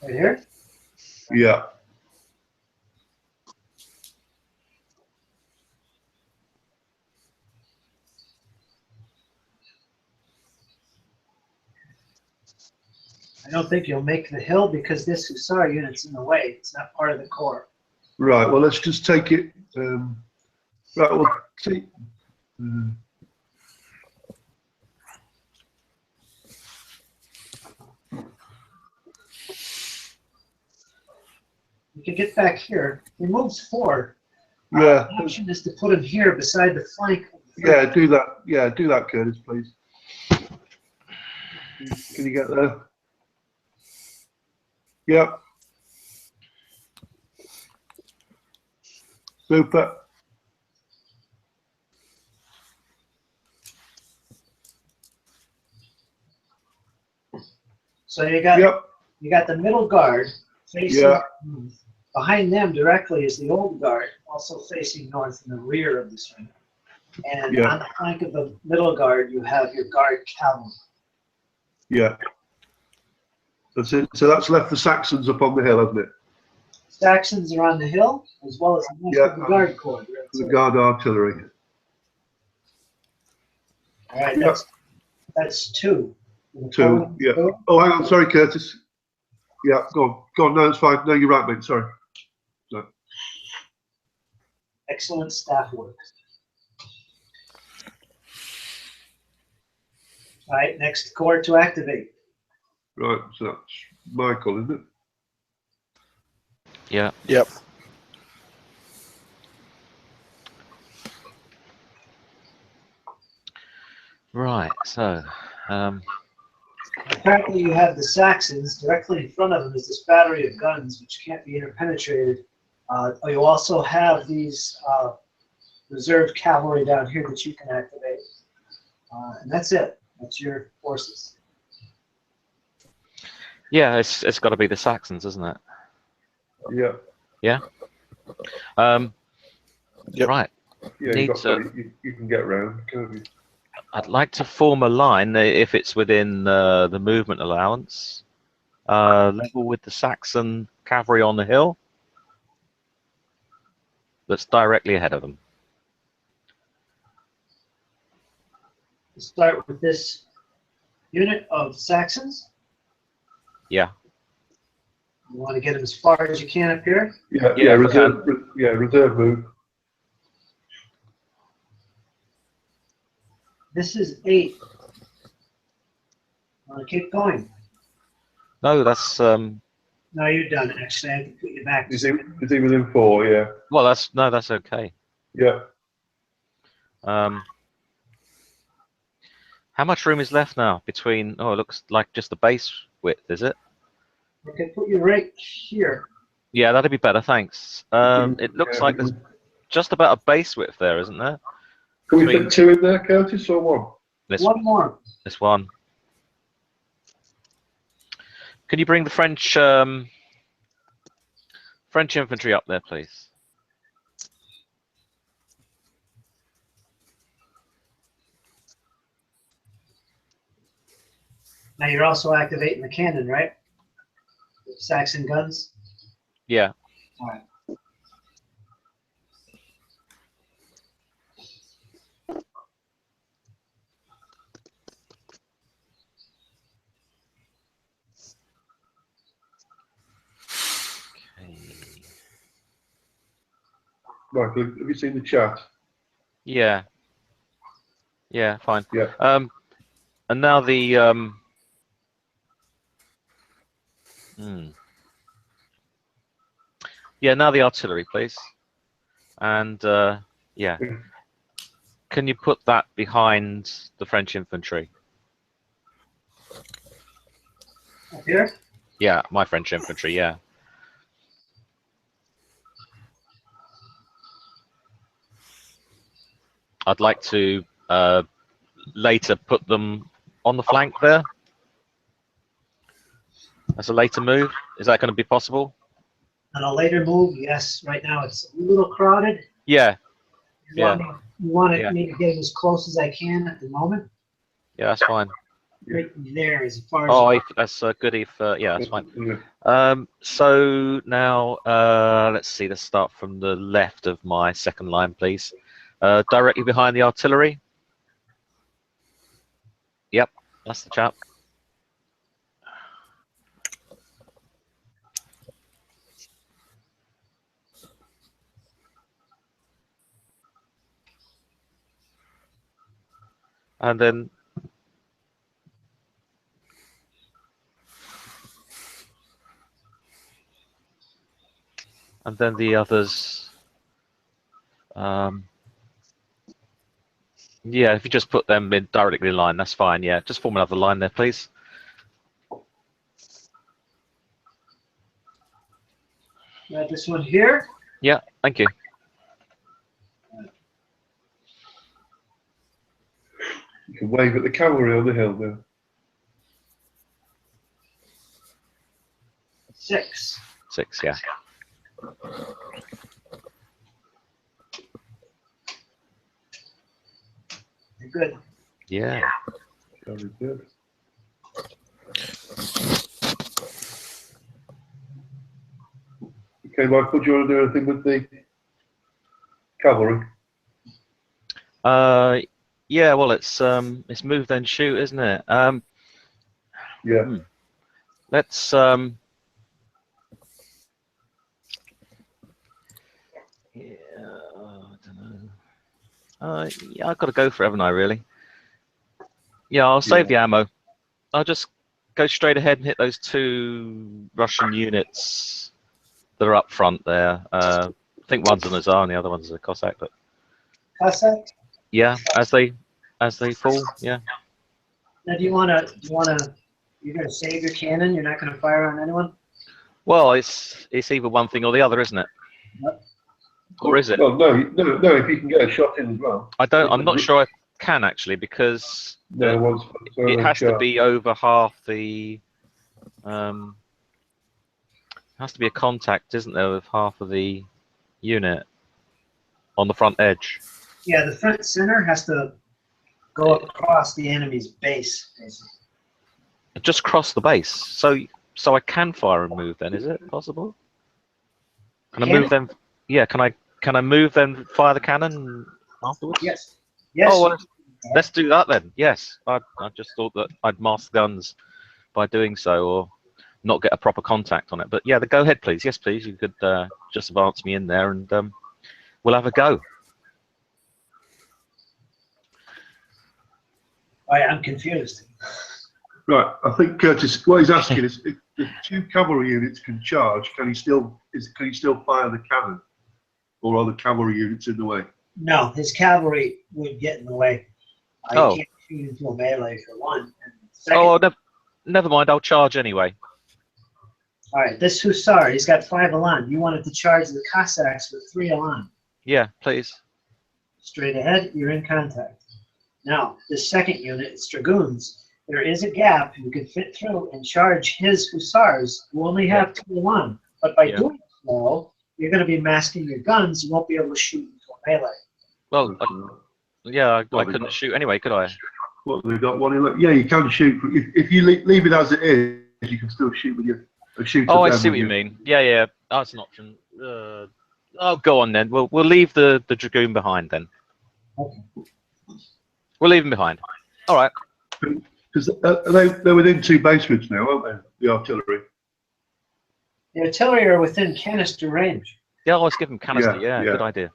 Right here? Yeah. I don't think you'll make the hill because this Hussar unit's in the way. It's not part of the corps. Right, well, let's just take it, right, we'll take, You can get back here. He moves forward. yeah, The option is to put him here beside the flank. Of the yeah, do that, yeah, do that, Curtis, please. Can you get there? Yeah. Super. So you got the middle guard facing north. Behind them directly is the old guard, also facing north in the rear of this ring. And on the flank of the middle guard, you have your guard cavalry. Yeah. That's it. So that's left the Saxons up on the hill, hasn't it? Saxons are on the hill, as well as the rest of the guard corps. The guard artillery. All right, that's 2. 2, yeah. Oh, hang on, sorry, Curtis. Yeah, go on, no, it's fine. No, you're right, mate, sorry. No. Excellent staff work. All right, next corps to activate. Right, so that's Michael, isn't it? Yeah. Yep. Right. So, apparently you have the Saxons. Directly in front of them is this battery of guns, which can't be interpenetrated. You also have these reserve cavalry down here that you can activate. And that's it. That's your forces. yeah, it's got to be the Saxons, isn't it? Yeah. Yeah. Yep. Right. Yeah, you can get round, can't you? I'd like to form a line if it's within the movement allowance, level with the Saxon cavalry on the hill. That's directly ahead of them. Let's start with this unit of Saxons. Yeah. You want to get them as far as you can up here. Yeah, reserve move. This is 8. Want to keep going? No, that's No, you're done. Actually, I have to put you back. Is he within 4? Yeah. well. That's okay. Yeah. How much room is left now between? Oh, it looks like just the base width, is it? Okay, put you right here. Yeah, that'd be better. Thanks. It looks like there's just about a base width there, isn't there? Can we Between fit 2 in there, Curtis, or 1? this One more. this one. Can you bring the French French infantry up there, please? Now you're also activating the cannon, right? Saxon guns. Yeah. All right. Michael, have you seen the chat? Yeah. Yeah. Fine. Yeah. And now the Yeah, now the artillery, please. And yeah, can you put that behind the French infantry? Up here. Yeah, my French infantry. Yeah. I'd like to later put them on the flank there as a later move. Is that going to be possible? On a later move, yes. Right now it's a little crowded. Yeah. You want Yeah. me to get as close as I can at the moment. Yeah, that's fine. Right there, as far as. Oh, that's good. Yeah, that's fine. So now let's see. Let's start from the left of my second line, please. Directly behind the artillery. Yep, that's the chap. And then the others. Yeah, if you just put them in directly in line, that's fine. Yeah, just form another line there, please. Got this one here. Yeah, thank you. You can wave at the cavalry on the hill now. 6. 6, yeah. You're good. Yeah. Very good. Okay, Michael, do you want to do anything with the cavalry? Yeah. Well, it's move then shoot, isn't it? Yeah. Let's yeah. I don't know. Yeah, I've got to go for it, haven't I? Really? Yeah, I'll save the ammo. I'll just go straight ahead and hit those 2 Russian units that are up front there. I think one's an Azar and the other one's a Cossack. But Cossack. yeah, as they fall. Yeah. Now, you're gonna save your cannon. You're not gonna fire on anyone. Well, it's either one thing or the other, isn't it? Yep. Or is it? Well, no. If you can get a shot in as well. I'm not sure I can actually, because it has to be over half the. Has to be a contact, isn't there, with half of the unit on the front edge? Yeah, the front center has to go across the enemy's base, basically. Just cross the base, so I can fire and move. Then is it possible? Can I move them? Yeah, can I move then? Fire the cannon afterwards? Yes. Yes. Oh, well, let's do that then. Yes, I just thought that I'd mask guns by doing so, or not get a proper contact on it. But yeah, go ahead, please. Yes, please. You could just advance me in there, and we'll have a go. I'm confused. Right, I think Curtis. What he's asking is, if the 2 cavalry units can charge, can he still fire the cannon, or are the cavalry units in the way? No, his cavalry would get in the way. Oh. shoot into a melee for one. And second, Oh, never mind. I'll charge anyway. all right, this Hussar, he's got 5 elan. You wanted to charge the Cossacks with 3 elan. Yeah, please. Straight ahead, you're in contact. Now, this second unit, it's Dragoons. There is a gap you can fit through and charge his Hussars, who only have 2 elan. But by doing so, you're going to be masking your guns. You won't be able to shoot into a melee. Well, I couldn't shoot anyway, could I? What, they've got one in, yeah, you can shoot. If you leave it as it is, you can still shoot with your shooter. Oh, I see what you mean. Yeah. That's an option. Oh, go on then. We'll leave the Dragoon behind then. Okay. We'll leave him behind. All right. Because they're within 2 basements now, aren't they? The artillery. The artillery are within canister range. Yeah, let's give him canister. Yeah, Yeah. good idea.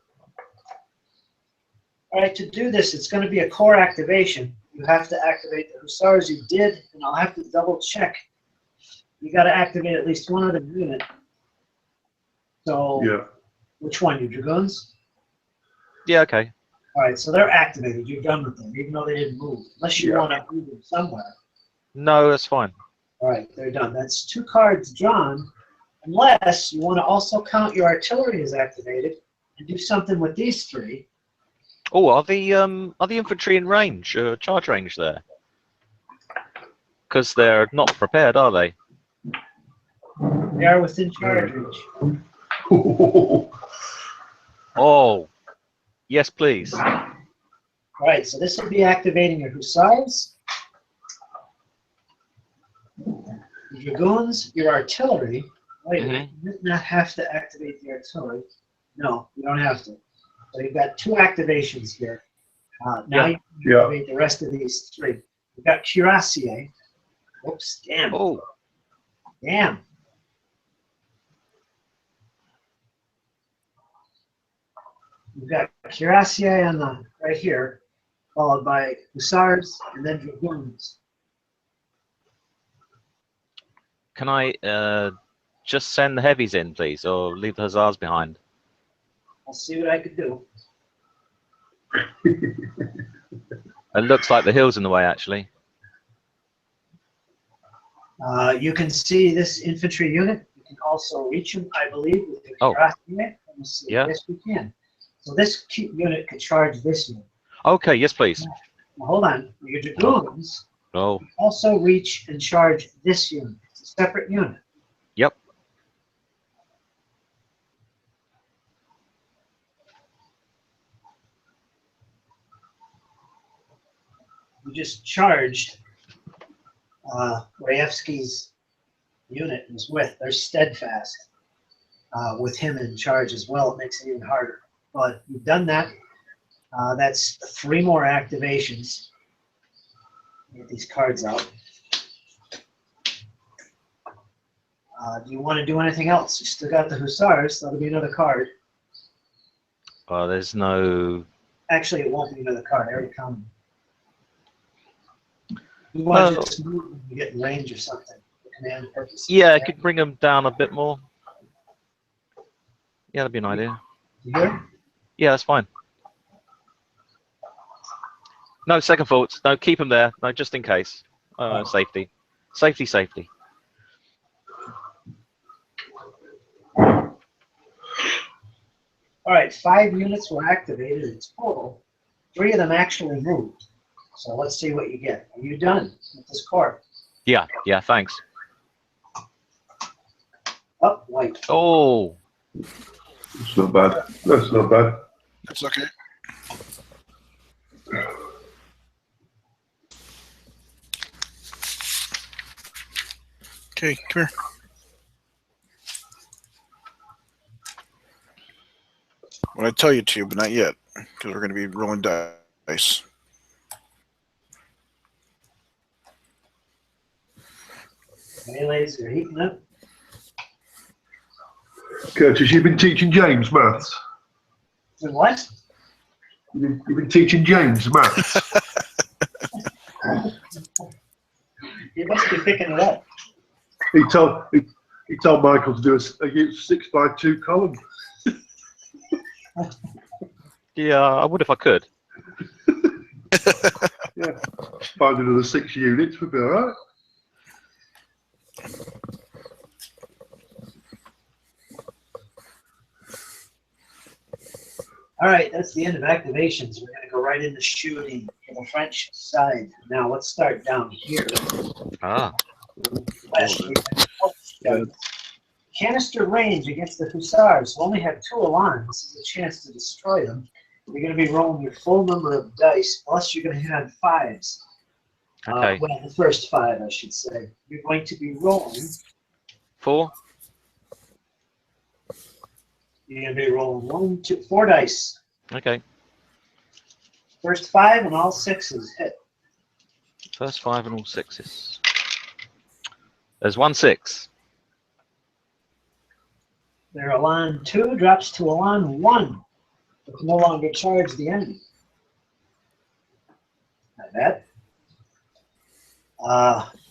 All right, to do this, it's going to be a core activation. You have to activate the Hussars you did, and I'll have to double check. You got to activate at least one other unit. So, Yeah. which one? Your Dragoons? Yeah, okay. All right, so they're activated. You're done with them, even though they didn't move. Unless you want to move them somewhere. No, that's fine. All right, they're done. That's 2 cards drawn. Unless you want to also count your artillery as activated and do something with these 3. Oh, are the infantry in range, charge range there? Because they're not prepared, are they? They are within charge range. Oh, yes, please. All right, so this will be activating your Hussars, your Dragoons, your artillery. Wait, you did not have to activate the artillery. No, you don't have to. So you've got 2 activations here. Now you can activate the rest of these 3. You've got Cuirassier. Oops, damn. Oh, Damn. You've got Cuirassier on the right here, followed by Hussars and then Dragoons. can I just send the heavies in, please, or leave the hussars behind? I'll see what I could do. It looks like the hill's in the way, actually. You can see this infantry unit. You can also reach them, I believe, with the Oh. Cuirassier. Yeah. Yes, we can. So this unit could charge this unit. Okay, yes, please. Now, hold on. Your Dragoons Oh, also reach and charge this unit. It's a separate unit. yep. You just charged Rayevsky's unit was with. They're steadfast with him in charge as well. It makes it even harder. But you've done that. That's 3 more activations. Get these cards out. Do you want to do anything else? You still got the Hussars. That'll be another card. Oh, there's no... Actually, it won't be another card. I already counted. You want to just move when you get in range or something for command purposes. Yeah, I could bring them down a bit more. Yeah, that'd be an idea. You hear? Yeah, that's fine. No, second thoughts. No, keep them there. No, just in case. Safety. Safety, safety. All right, 5 units were activated in total. 3 of them actually moved. So let's see what you get. Are you done with this core? Yeah, thanks. Oh, white. Oh, That's not bad. That's not bad. That's okay. Okay, come here. Well, I tell you to, but not yet, because we're going to be rolling dice. Melees are heating up. Curtis, you've been teaching James maths. And what? You've been teaching James maths. You must be picking it up. he told Michael to do a 6x2 column. yeah, I would if I could. Yeah. find another 6 units, we'll be all right. All right, that's the end of activations. We're going to go right into shooting for the French side. Now let's start down here. Ah. West, we have canister range against the Hussars. We only have 2 alarms. This is a chance to destroy them. You're going to be rolling your full number of dice, plus you're going to hit on 5s. Okay. Well, the first 5, I should say. You're going to be rolling. 4. You're going to be rolling 1, 2, 4 dice. Okay. First 5 and all 6s hit. First 5 and all 6s. There's 1 6. Their Elan 2 drops to Elan 1. It can no longer charge the enemy. Not bad.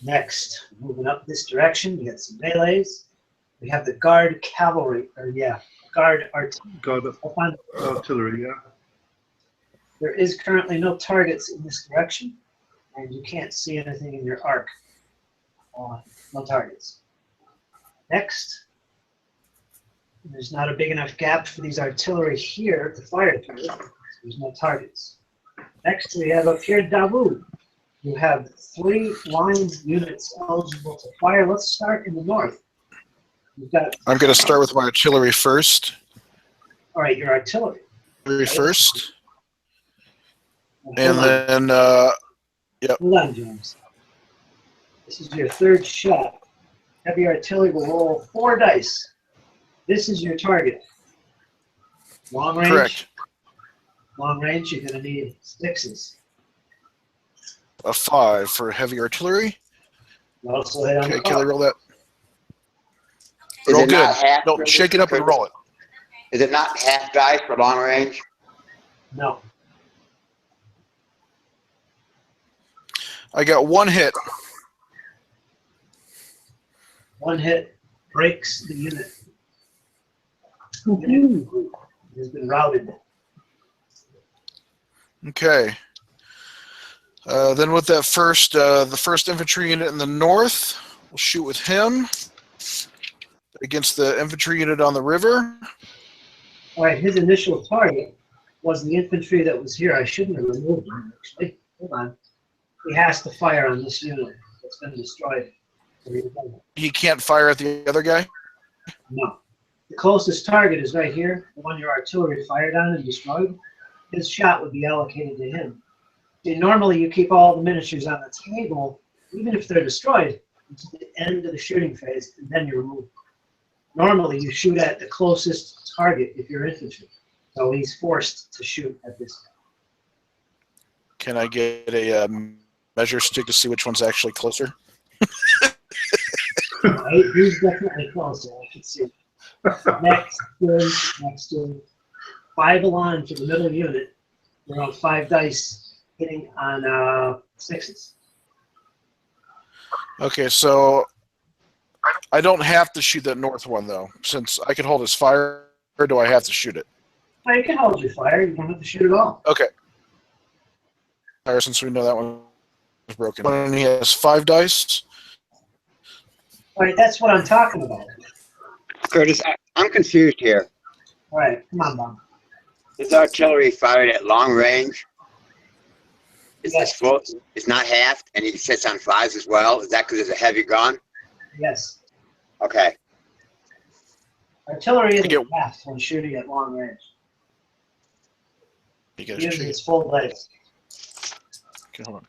Next, moving up this direction, we got some melees. We have the guard cavalry, guard artillery. Guard artillery, yeah. There is currently no targets in this direction, and you can't see anything in your arc. No targets. Next, there's not a big enough gap for these artillery here to fire through. So there's no targets. Next, we have up here Davout. You have 3 line units eligible to fire. Let's start in the north. You've got. I'm going to start with my artillery first. All right, your artillery. First. Hold And on. then, yep. Hold on, James. This is your 3rd shot. Heavy artillery will roll 4 dice. This is your target. Long range. Correct. Long range, you're going to need 6s. A 5 for heavy artillery. You also hit on Okay, the can I car. roll that? Is Roll it good. not half? No, shake it up and roll it. Is it not half dice for long range? No. I got 1 hit. 1 hit breaks the unit. Unit has been routed. Okay. Then with that first, the first infantry unit in the north, we'll shoot with him against the infantry unit on the river. All right, his initial target was the infantry that was here. I shouldn't have removed him, actually. Hold on. He has to fire on this unit that's been destroyed. So he doesn't. He can't fire at the other guy. No. The closest target is right here, the one your artillery fired on and destroyed. His shot would be allocated to him. See, normally you keep all the miniatures on the table, even if they're destroyed, until the end of the shooting phase, and then you remove them. Normally you shoot at the closest target if you're infantry. So he's forced to shoot at this guy. Can I get a measure stick to see which one's actually closer? Right? He's definitely closer, I can see. Next to 5 Elan for the middle unit. We're on 5 dice hitting on 6s. Okay, so I don't have to shoot that north one though, since I can hold his fire. Or do I have to shoot it? Oh, you can hold your fire. You don't have to shoot at all. Okay. Fire, since we know that one is broken. And he has 5 dice. All right, that's what I'm talking about. Curtis, I'm confused here. All right, come on, Bob. This artillery fired at long range. Is Yes. this full? It's not halved, and he sits on 5s as well. Is that because it's a heavy gun? Yes. Okay. Artillery isn't get- fast when shooting at long range. You guys Uses check it. its full dice. Okay, hold on.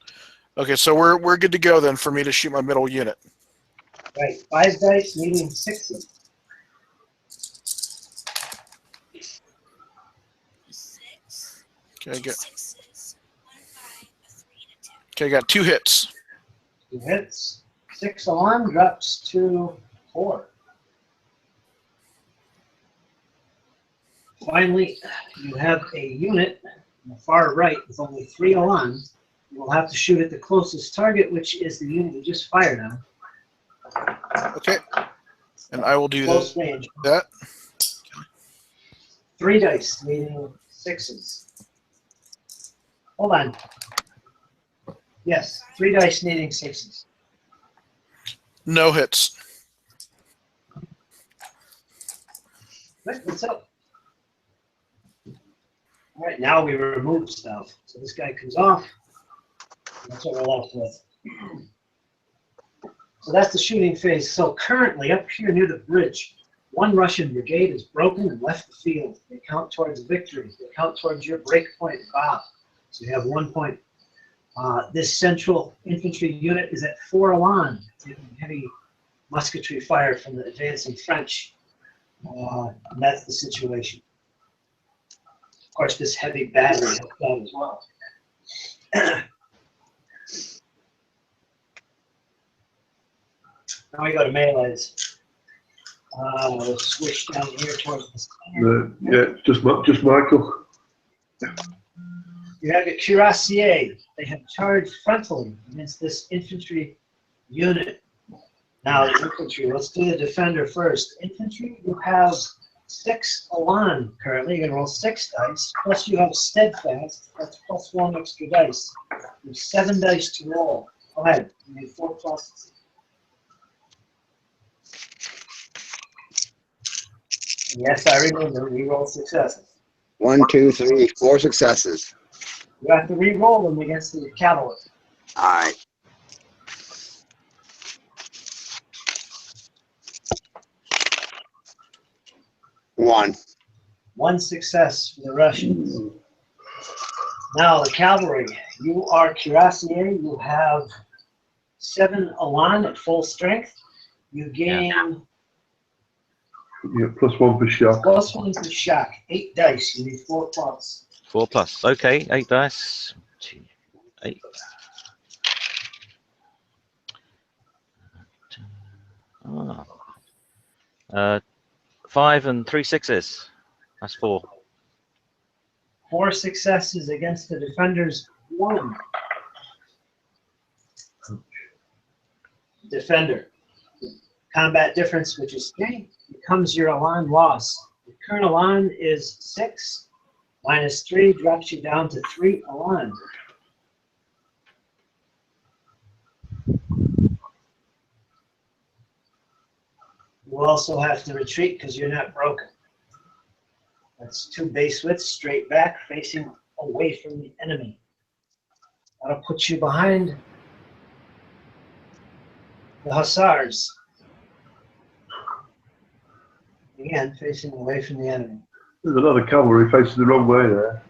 Okay, so we're good to go then for me to shoot my middle unit. Right, 5 dice needing 6s. Okay, I got 2 hits. 2 hits. 6 Elan drops to 4. Finally, you have a unit on the far right with only 3 Elan. You will have to shoot at the closest target, which is the unit you just fired on. Okay. And I will do Close range. that. 3 dice needing 6s. Hold on. Yes, 3 dice needing 6s. No hits. What's up? All right, now we remove stuff. So this guy comes off. That's what we're left with. So that's the shooting phase. So currently, up here near the bridge, 1 Russian brigade is broken and left the field. They count towards victory. They count towards your break point, Bob. So you have 1 point. This central infantry unit is at 4 alarm, taking heavy musketry fire from the advancing French. And that's the situation. Of course, this heavy battery has done as well. Now we go to melees. We'll switch down here towards the center. Yeah, just Michael. You have a cuirassier. They have charged frontally against this infantry unit. Now the infantry, let's do the defender first. Infantry, you have 6 Elan currently. You're going to roll 6 dice. Plus you have steadfast. That's plus 1 extra dice. You have 7 dice to roll. Go ahead. You need 4 pluses. Yes, I remember. We roll successes. 1, 2, 3, 4 successes. You have to re-roll them against the cavalry. All right. One success for the Russians. Now the cavalry. You are cuirassier. You have 7 Elan at full strength. You gain Plus 1 for shock. plus 1 for shock. 8 dice. You need 4 plus. 4 plus. Okay, 8 dice. 2, 8. Ah. 5 and 3 6s. That's 4. 4 successes against the defenders. 1. Defender. Combat difference, which is 3, becomes your Elan loss. The current Elan is 6. Minus 3 drops you down to 3 Elan. You also have to retreat because you're not broken. That's 2 base widths straight back, facing away from the enemy. That'll put you behind the Hussars. Again, facing away from the enemy. There's another cavalry facing the wrong way there.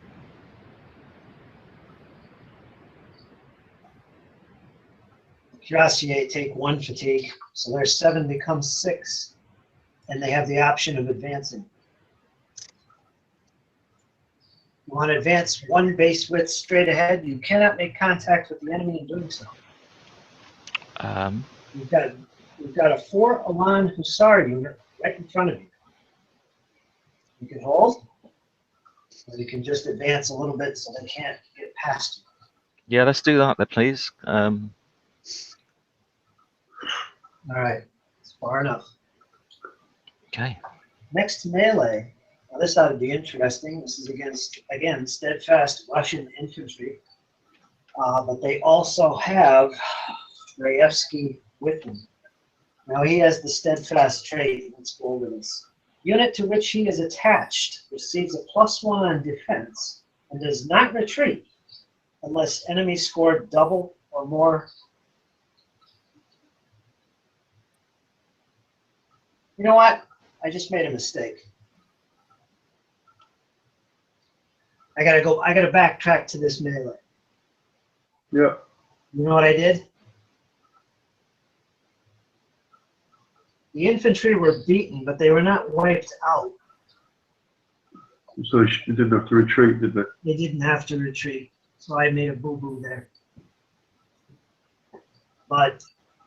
Cuirassier take 1 fatigue, so their 7 becomes 6, and they have the option of advancing. You want to advance 1 base width straight ahead. You cannot make contact with the enemy in doing so. You've got a 4 Elan Hussar unit right in front of you. You can hold, or you can just advance a little bit so they can't get past you. Yeah, let's do that then, please. All right, it's far enough. Okay. Next to melee, now this ought to be interesting. This is against, again, steadfast Russian infantry. But they also have Rayevsky with them. Now he has the steadfast trait. Let's go over this. Unit to which he is attached receives a +1 on defense and does not retreat unless enemies score double or more. You know what? I just made a mistake. I gotta backtrack to this melee. Yeah. You know what I did? The infantry were beaten, but they were not wiped out. So they didn't have to retreat, did they? They didn't have to retreat, so I made a boo-boo there. But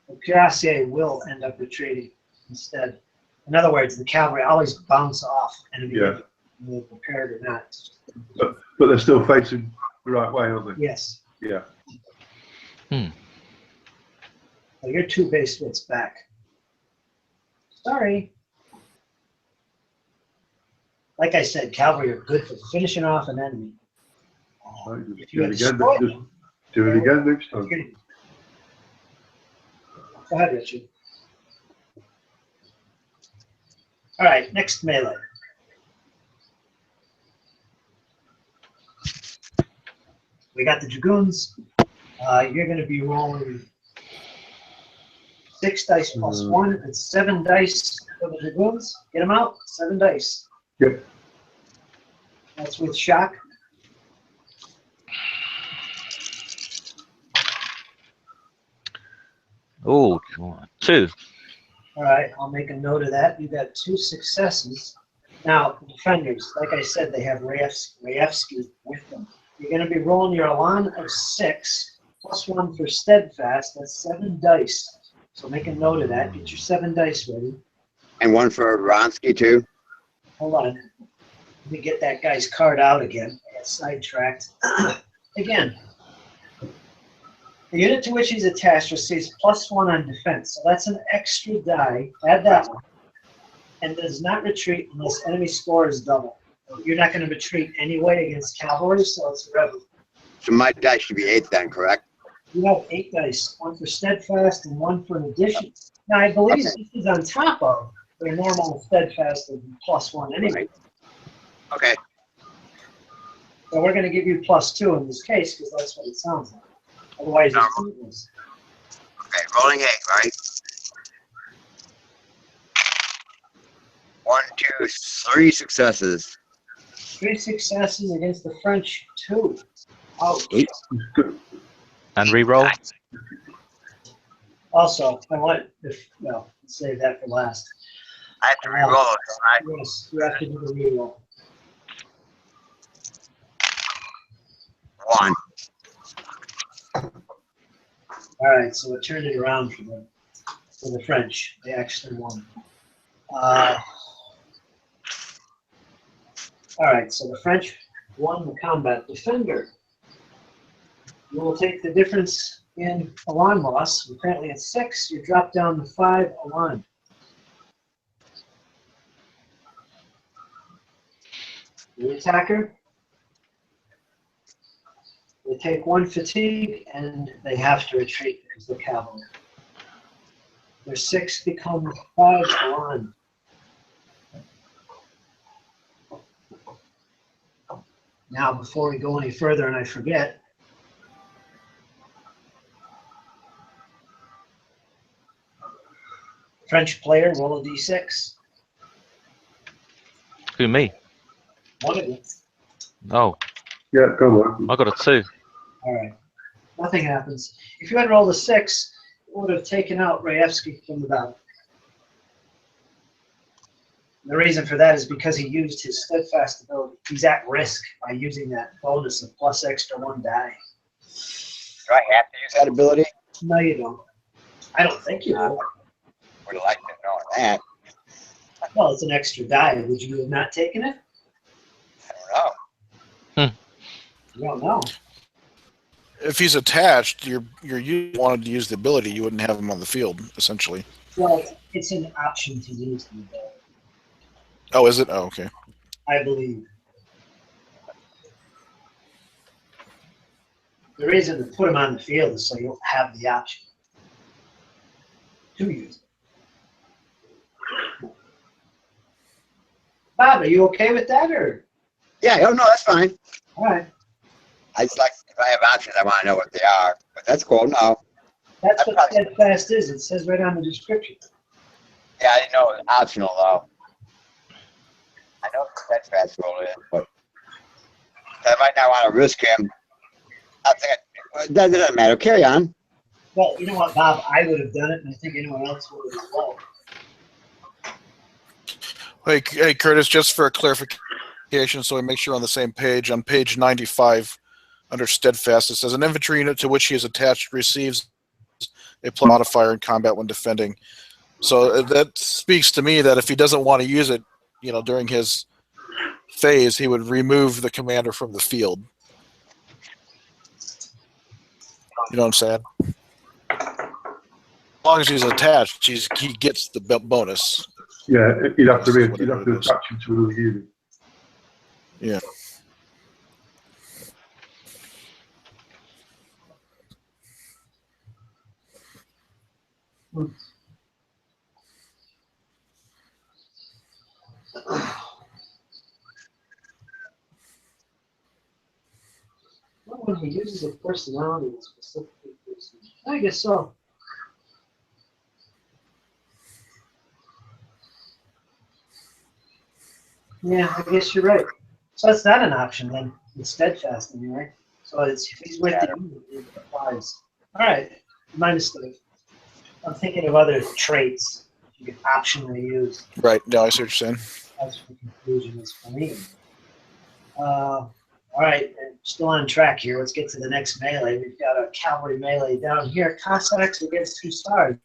the cuirassier will end up retreating instead. In other words, the cavalry always bounce off enemy, Yeah. whether prepared or not. But they're still facing the right way, aren't they? Yes. Yeah. So you're 2 base widths back. Sorry. Like I said, cavalry are good for finishing off an enemy. If you Again, destroy just them, Do it again next time. Go ahead, Richard. All right, next melee. We got the dragoons. You're going to be rolling 6 dice plus 1. It's 7 dice for the dragoons. Get them out. 7 dice. Yep. That's with shock. Oh, 2. All right, I'll make a note of that. You got 2 successes. Now, defenders, like I said, they have Rayevsky with them. You're going to be rolling your Elan of 6 plus 1 for steadfast. That's 7 dice. So make a note of that. Get your 7 dice ready. And one for Ronsky too. Hold on. Let me get that guy's card out again. I got sidetracked. Again, the unit to which he's attached receives +1 on defense. So that's an extra die. Add that one. And does not retreat unless enemy score is double. You're not going to retreat anyway against cavalry, so it's irrelevant. So my dice should be 8 then, correct? You have 8 dice, 1 for steadfast and 1 for an addition. Now, I believe this is on top of their normal steadfast of +1 anyway. Okay. So we're going to give you +2 in this case because that's what it sounds like. Otherwise, it's pointless. Okay, rolling 8, right? 1, 2, 3 successes. 3 successes against the French, 2. Ouch. And re-roll. Also, I want well, save that for last. I have to re-roll those, right? Yes, you have to do the reroll. 1. All right, so it turned it around for the French. They actually won. All right, so the French won the combat. Defender, you will take the difference in Elan loss. Apparently at 6, you drop down to 5 Elan. The attacker, they take 1 fatigue and they have to retreat because they're cavalry. Their 6 become 5 Elan. Now, before we go any further and I forget, French player, roll a d6. Who, me? One of you. Oh, Yeah, go on. I got a 2. All right. Nothing happens. If you had rolled a 6, it would have taken out Rayevsky from the battle. The reason for that is because he used his steadfast ability. He's at risk by using that bonus of plus extra 1 die. Do I have to use that ability? No, you don't. I don't think you do. Would have liked to know that. Well, it's an extra die. Would you have not taken it? I don't know. You don't know. If he's attached, you wanted to use the ability, you wouldn't have him on the field, essentially. Well, it's an option to use the ability, Oh, is it? Oh, okay. I believe. The reason to put him on the field is so you'll have the option to use it. Bob, are you okay with that, or? Yeah, oh no, that's fine. All right. I just like, if I have options, I want to know what they are. But that's cool, no. That's what steadfast is. It says right on the description. Yeah, I didn't know it was optional, though. I know that's fast roll in, but I might not want to risk him. I think it doesn't matter. Carry on. Well, you know what, Bob? I would have done it, and I think anyone else would have as well. Hey, Curtis, just for a clarification, so we make sure we're on the same page, on page 95, under Steadfast, it says an infantry unit to which he is attached receives a plus modifier in combat when defending. So that speaks to me that if he doesn't want to use it, during his phase, he would remove the commander from the field. You know what I'm saying? As long as he's attached, he gets the bonus. Yeah, you'd have to attach him to another unit. Yeah. Well, when he uses a personality, it's specifically person. I guess so. Yeah, I guess you're right. So that's not an option then. It's steadfasting, right? So it's if he's with you, it applies. All right, my mistake. I'm thinking of other traits you can optionally use. Right. No, I see what you're saying. That's the conclusion is for me. All right, and still on track here. Let's get to the next melee. We've got a cavalry melee down here. Cossacks against Hussars.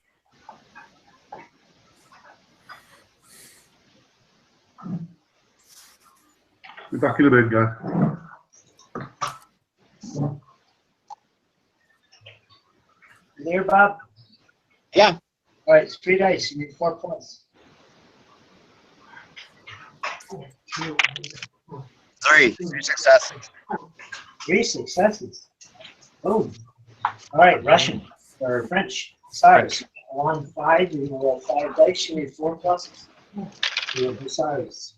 Be back in a minute, guys. You there, Bob? Yeah. All right, it's 3 dice. You need 4 points. 3 successes. 3 successes. Boom. All right, Russian or French. Hussars. 1, 5. You roll 5 dice. You need 4 pluses. You have Hussars.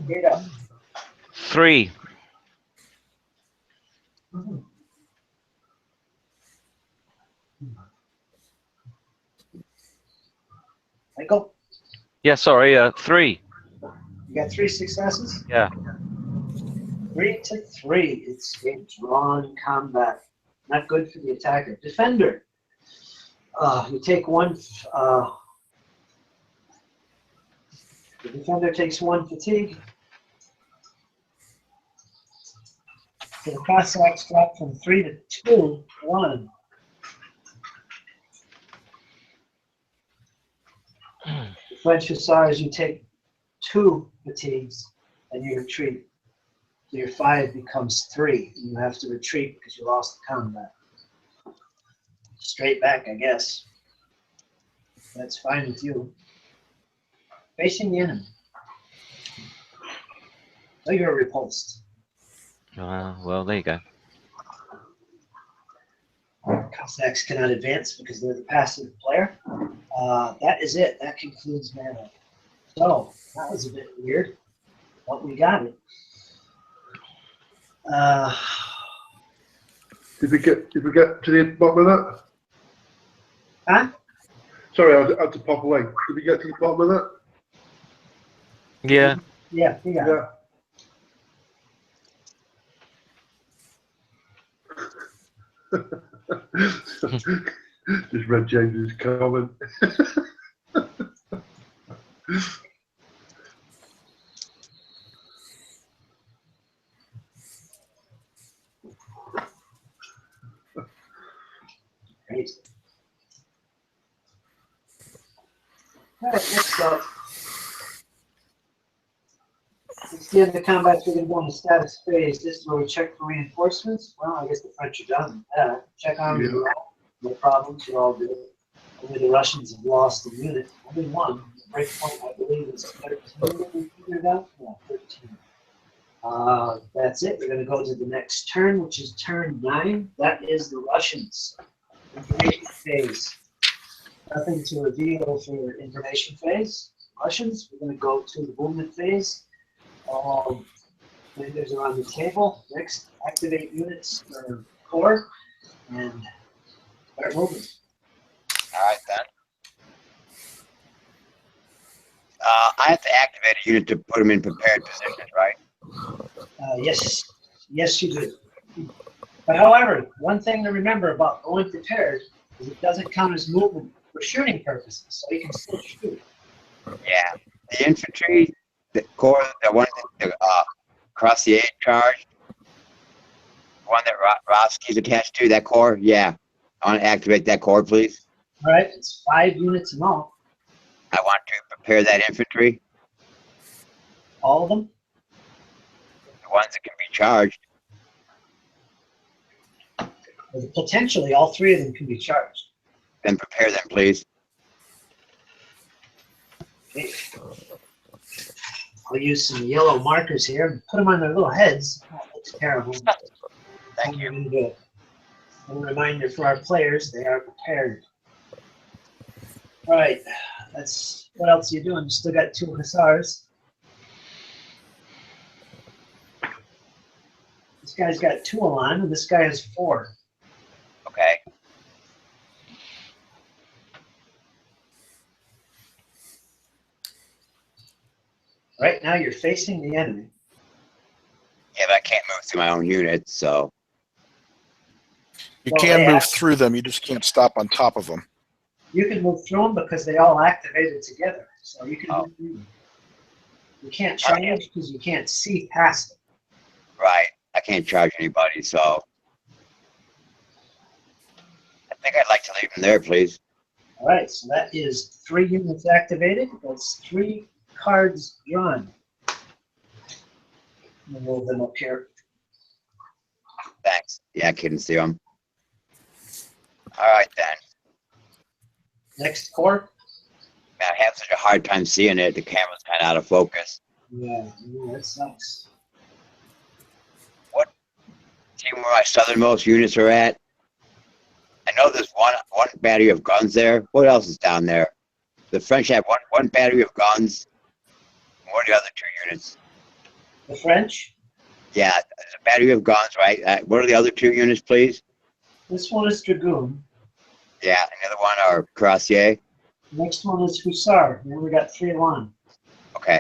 Straight up. 3. Michael, Yeah, sorry, 3. you got 3 successes? Yeah. 3 to 3. It's a drawn combat. Not good for the attacker. Defender. You take 1. The defender takes 1 fatigue. So the Cossacks drop from 3 to 2, 1. The French Hussars, you take 2 fatigues and you retreat. So your 5 becomes 3. And you have to retreat because you lost the combat. Straight back, I guess. That's fine with you. Facing the enemy. So you're repulsed. Well, there you go. Cossacks cannot advance because they're the passive player. That is it. That concludes mana. So that was a bit weird, but we got it. Did we get to the bottom of that? Huh? Sorry, I had to pop away. Did we get to the bottom of that? Yeah. Yeah, we got it. Yeah. Just read James's comment. Great. All right, next up. It's the end of the combat. We're going to go on the status phase. This is where we check for reinforcements. Well, I guess the French are done with that. Check on Yeah. no problems. You're all good. Only the Russians have lost a unit. Only one. The break point, I believe, is 13. We figured out? Yeah, 13. That's it. We're going to go to the next turn, which is turn 9. That is the Russians. Information phase. Nothing to reveal for information phase. Russians. We're going to go to the movement phase. Vendors are on the table. Next, activate units for core and start moving. All right, then. I have to activate a unit to put them in prepared positions, right? Yes, yes, you do. But however, one thing to remember about going prepared is it doesn't count as movement for shooting purposes, so you can still shoot. Yeah. The infantry, the corps, the one that across the 8 charge, the one that Roski's attached to, that corps, yeah. I want to activate that corps, please. All right, it's 5 units in all. I want to prepare that infantry, All of them. the ones that can be charged. Potentially, all 3 of them can be charged. Then prepare them, please. Okay. I'll use some yellow markers here and put them on their little heads. Oh, that looks terrible. Thank you. And a reminder for our players, they are prepared. Right. That's what else are you doing? You still got 2 hussars. This guy's got 2 Elan, and this guy has 4. Okay. Right now, you're facing the enemy. Yeah, but I can't move through my own units, so. You Well, can yeah. move through them. You just can't stop on top of them. You can move through them because they all activated together. So you can Oh. move through them. You can't charge because you can't see past them. Right. I can't charge anybody, so. I think I'd like to leave them there, please. All right, so that is 3 units activated. That's 3 cards drawn. We'll move them up here. Thanks. Yeah, I couldn't see them. All right, then. Next core. Man, I have such a hard time seeing it. The camera's kind of out of focus. Yeah, that sucks. See where my southernmost units are at? I know there's one battery of guns there. What else is down there? The French have one battery of guns. What are the other 2 units? The French. Yeah, there's a battery of guns, right? What are the other 2 units, please? This one is Dragoon. Yeah, and the other one are Cuirassier. Next one is Hussar. Then we got 3 Elan. Okay.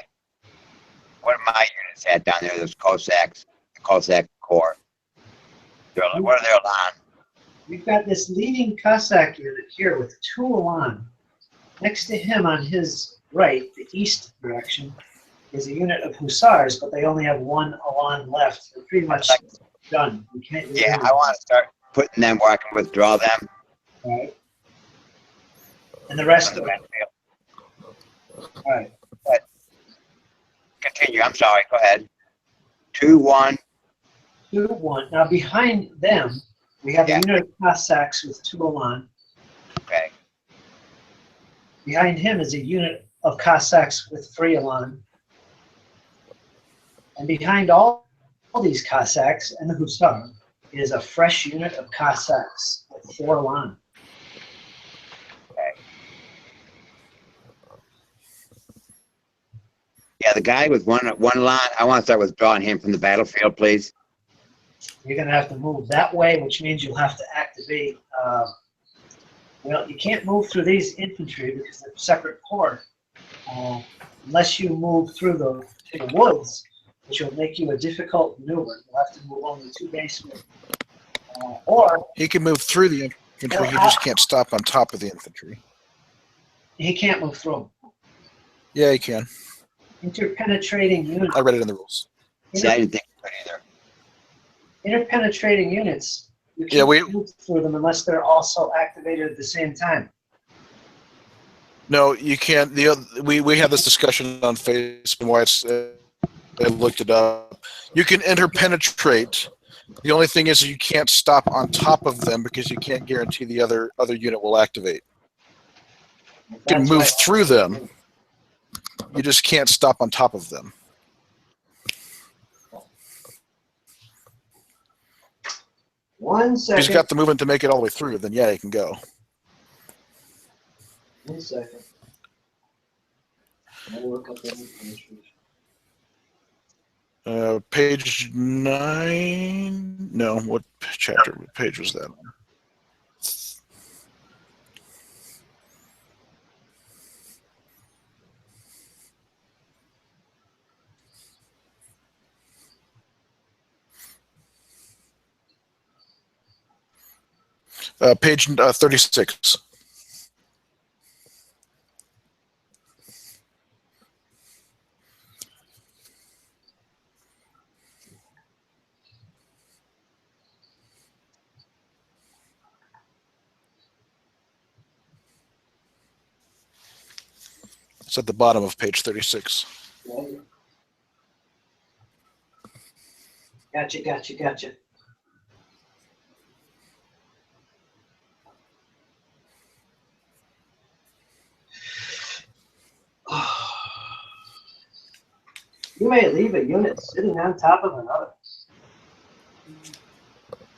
What are my units at down there? There's Cossacks, the Cossack Corps. What are they on? We've got this leading Cossack unit here with 2 Elan. Next to him on his right, the east direction, is a unit of Hussars, but they only have 1 Elan left. They're pretty much done. We can't. Yeah, I want to start putting them where I can withdraw them. All right. And the rest of them. All right. Continue. I'm sorry. Go ahead. 2, 1. 2, 1. Now behind them, we have a unit of Cossacks with 2 Elan. Okay. Behind him is a unit of Cossacks with 3 Elan. And behind all these Cossacks and the Hussar is a fresh unit of Cossacks with 4 Elan. Okay. Yeah, the guy with one line, I want to start withdrawing him from the battlefield, please. You're going to have to move that way, which means you'll have to activate. Well, you can't move through these infantry because they're separate corps. Unless you move through the woods, which will make you a difficult maneuver. You'll have to move only 2 basemen. Or He can move through the infantry. He just can't stop on top of the infantry. he can't move through them. Yeah, he can. Interpenetrating units. I read it in the rules. See, I didn't think you could either. Interpenetrating units. You Yeah, can't move through them unless they're also activated at the same time. No, you can't. We had this discussion on Facebook. Why it's I looked it up. You can interpenetrate. The only thing is you can't stop on top of them because you can't guarantee the other unit will activate. You can That's move right. through them. You just can't stop on top of them. One If second. he's got the movement to make it all the way through, then yeah, he can go. 1 second. I'll look up that information. Page 9. No, what chapter? What page was that? Page 36. It's at the bottom of page 36. Gotcha. You may leave a unit sitting on top of another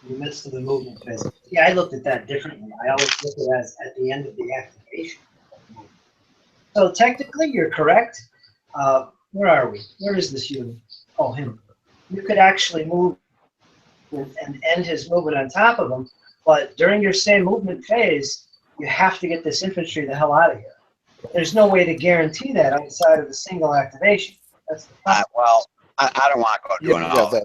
in the midst of the movement phase. Yeah, I looked at that differently. I always look at it as at the end of the activation. So technically, you're correct. Where are we? Where is this unit? Oh, him. You could actually move and end his movement on top of him, but during your same movement phase, you have to get this infantry the hell out of here. There's no way to guarantee that outside of the single activation. That's the problem. Well, I don't want to go doing all that.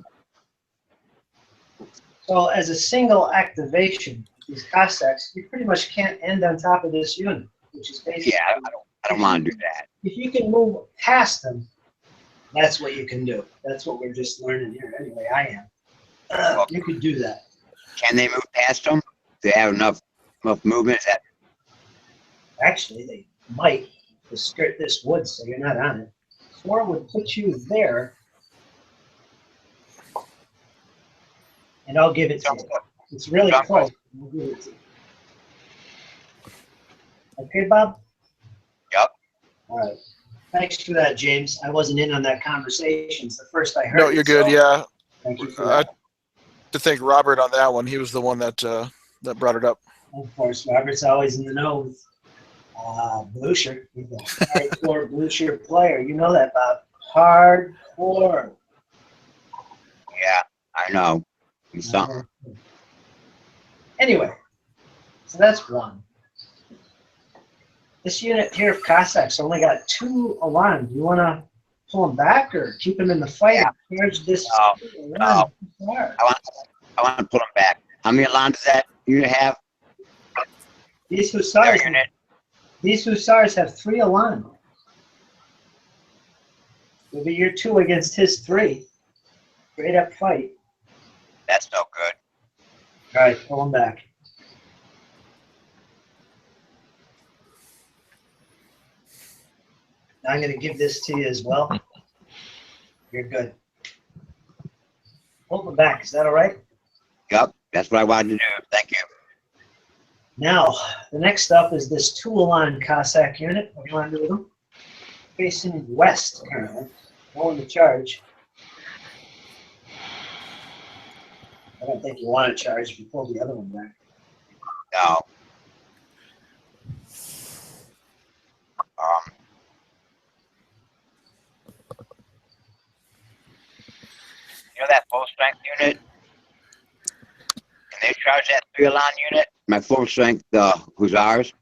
So as a single activation, these Cossacks, you pretty much can't end on top of this unit, which is basically. Yeah, I don't want to do that. If you can move past them, that's what you can do. That's what we're just learning here. Anyway, I am. You could do that. Can they move past them? Do they have enough movement? Is that Actually, they might to skirt this wood so you're not on it. 4 would put you there, and I'll give it to you. It's really close. I'll give it to you. Okay, Bob? Yep. All right. Thanks for that, James. I wasn't in on that conversation. It's the first I heard. No, you're good. So Yeah. thank you for that. To thank Robert on that one. He was the one that that brought it up. Of course, Robert's always in the know with Blucher. He's a hardcore Blucher player. You know that, Bob. Hardcore. Yeah, I know. It's something. Anyway, so that's one. This unit here of Cossacks only got 2 alarms. Do you want to pull them back or keep them in the fight? Yeah. And charge this No. I want to put them back. How many alarms does that unit have? These Their Hussars. unit? These Hussars have 3 alarms. It'll be your 2 against his 3. Straight up fight. That's no good. All right, pull them back. I'm going to give this to you as well. You're good. Pull them back. Is that all right? Yep, that's what I wanted to do. Thank you. Now, the next up is this 2-alarm Cossack unit. What do you want to do with them? Facing west currently. Going to charge. I don't think you want to charge if you pull the other one back. No. You know that full strength unit? Can they charge that 3-alarm unit? My full strength Hussars?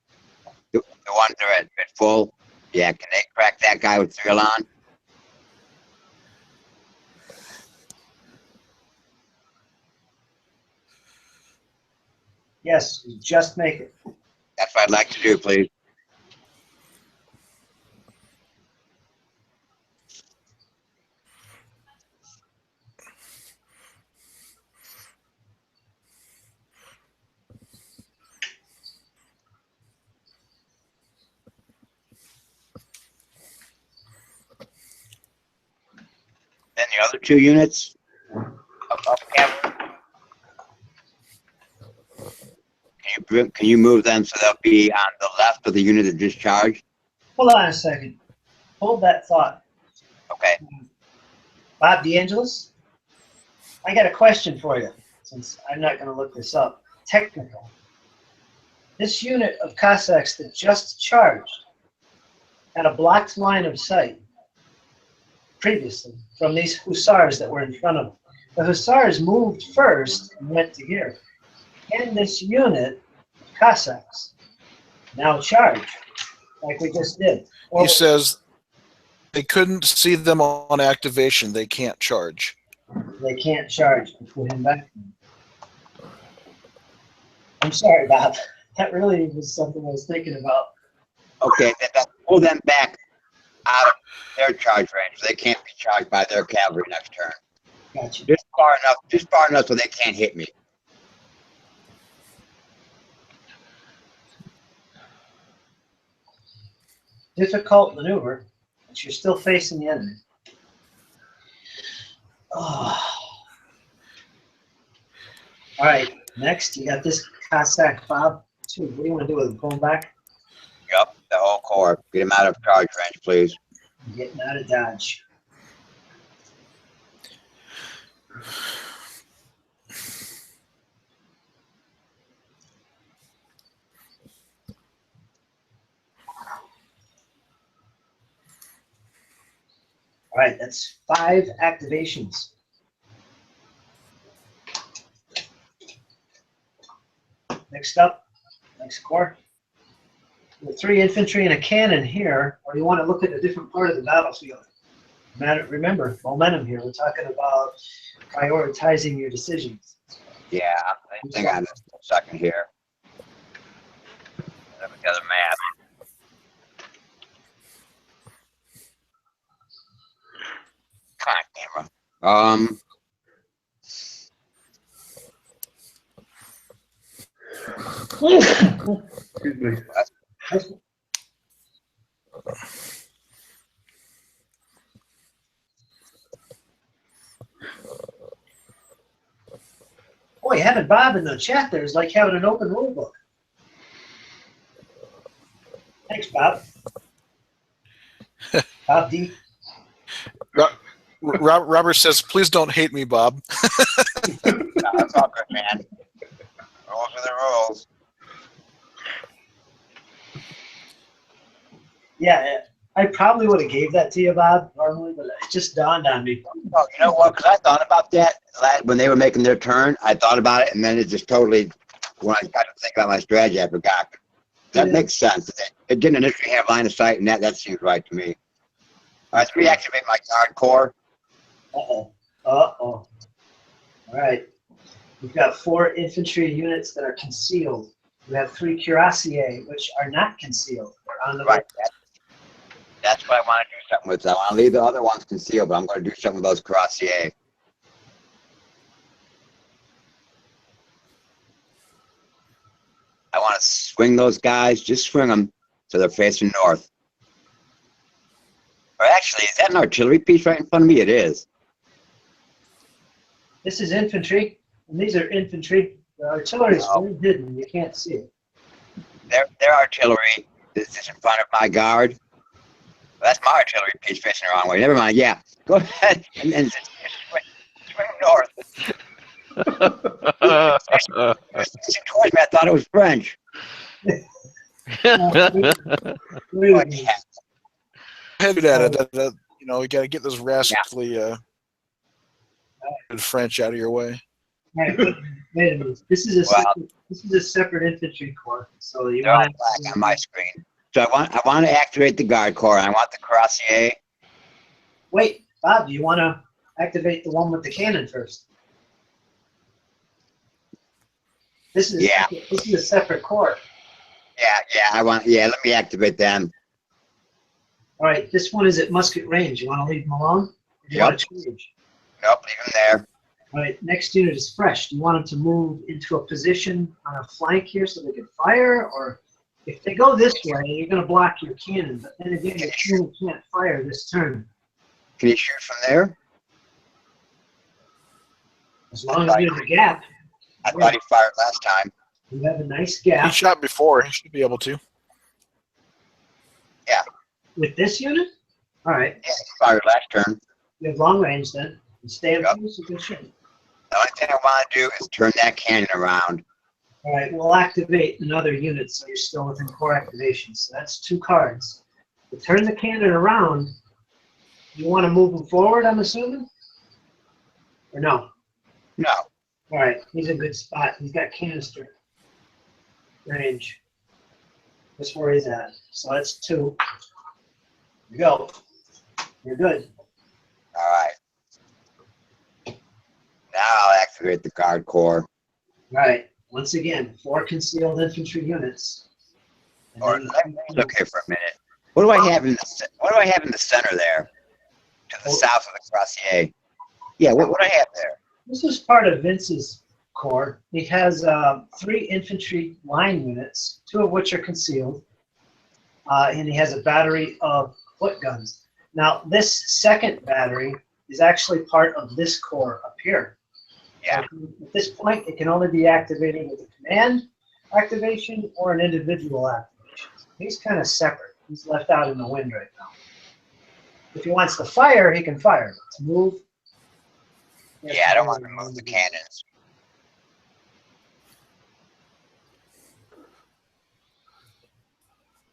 The ones that are at full? Yeah, can they crack that guy with 3-alarm? Yes, you just make it. That's what I'd like to do, please. Then the other 2 units of cavalry. Can you move them so they'll be on the left of the unit that just charged? Hold on a second. Hold that thought. Okay. Bob DeAngelis, I got a question for you, since I'm not going to look this up. Technical. This unit of Cossacks that just charged had a blocked line of sight previously from these Hussars that were in front of them. The Hussars moved first and went to here. Can this unit of Cossacks now charge like we just did? Or He says they couldn't see them on activation. They can't charge. they can't charge and put him back. I'm sorry, Bob. That really was something I was thinking about. Okay, then pull them back out of their charge range. They can't be charged by their cavalry next turn. Gotcha. Just far enough so they can't hit me. Difficult maneuver, but you're still facing the enemy. Oh. All right, next you got this Cossack Bob. What do you want to do with him? Pull him back? Yup, the whole corps. Get him out of charge range, please. Getting out of dodge. right, that's 5 activations. Next up, next corps. With 3 infantry and a cannon here, or you want to look at a different part of the battlefield. Remember, momentum here. We're talking about prioritizing your decisions. Yeah, I think I missed a second here. Let me get a map. Come on, camera. Excuse me. Boy, having Bob in the chat there is like having an open rule book. Thanks, Bob. Bob D. Robert says, "Please don't hate me, Bob." No, it's all good, man. Rules are the rules. Yeah, I probably would have gave that to you, Bob, normally, but it just dawned on me. Oh, you know what? Because I thought about that when they were making their turn. I thought about it, and then it just totally, when I got to think about my strategy, I forgot. That makes sense. It didn't initially have line of sight, and that seems right to me. All right, let's reactivate my guard corps. Uh-oh. Uh-oh. All right. We've got 4 infantry units that are concealed. We have 3 cuirassiers, which are not concealed. They're on the Right. That's what I want to do something with. I want to leave the other ones concealed, but I'm going to do something with those cuirassiers. I want to swing those guys, just swing them so they're facing north. Or actually, is that an artillery piece right in front of me? It is. This is infantry, and these are infantry. The artillery is very hidden. You can't see it. Their artillery is just in front of my guard. Well, that's my artillery piece facing the wrong way. Never mind. Yeah, go ahead and swing north. Facing towards me, I thought it was French. Really? Yeah. Headed at it. You know, we got to get this rascally French out of your way. Right, but wait a minute. This is a separate infantry corps. So you They're all want black on my screen. So I want to activate the guard corps. And I want the cuirassier. wait, Bob, do you want to activate the one with the cannon first? This is a separate corps. Yeah. Let me activate them. All right, this one is at musket range. You want to leave them alone? Or do you want to change? Nope, leave them there. All right, next unit is fresh. Do you want them to move into a position on a flank here so they can fire? Or if they go this way, you're going to block your cannon. But then again, your cannon can't fire this turn. Can you shoot from there? As long as you have a gap. I thought he fired last time. You have a nice He gap. shot before. He should be able to. Yeah. With this unit? All right. Yeah, he fired last turn. You have long range then. You stay in place, you can shoot. The only thing I want to do is turn that cannon around. All right, we'll activate another unit so you're still within core activation. So that's 2 cards. To turn the cannon around, you want to move him forward, I'm assuming? Or no? No. All right, he's in a good spot. He's got canister range. That's where he's at. So that's 2. Here we go. You're good. All right. Now I'll activate the guard corps. All right. Once again, 4 concealed infantry units. And Or then- let me look here for a minute. What do I have in the center there? To the south of the cuirassier. Yeah, what do I have there? This is part of Vince's corps. He has 3 infantry line units, 2 of which are concealed, and he has a battery of foot guns. Now, this second battery is actually part of this corps up here. Yeah. At this point, it can only be activated with a command activation or an individual activation. He's kind of separate. He's left out in the wind right now. If he wants to fire, he can fire. To move. Yeah, I don't want to move the cannons.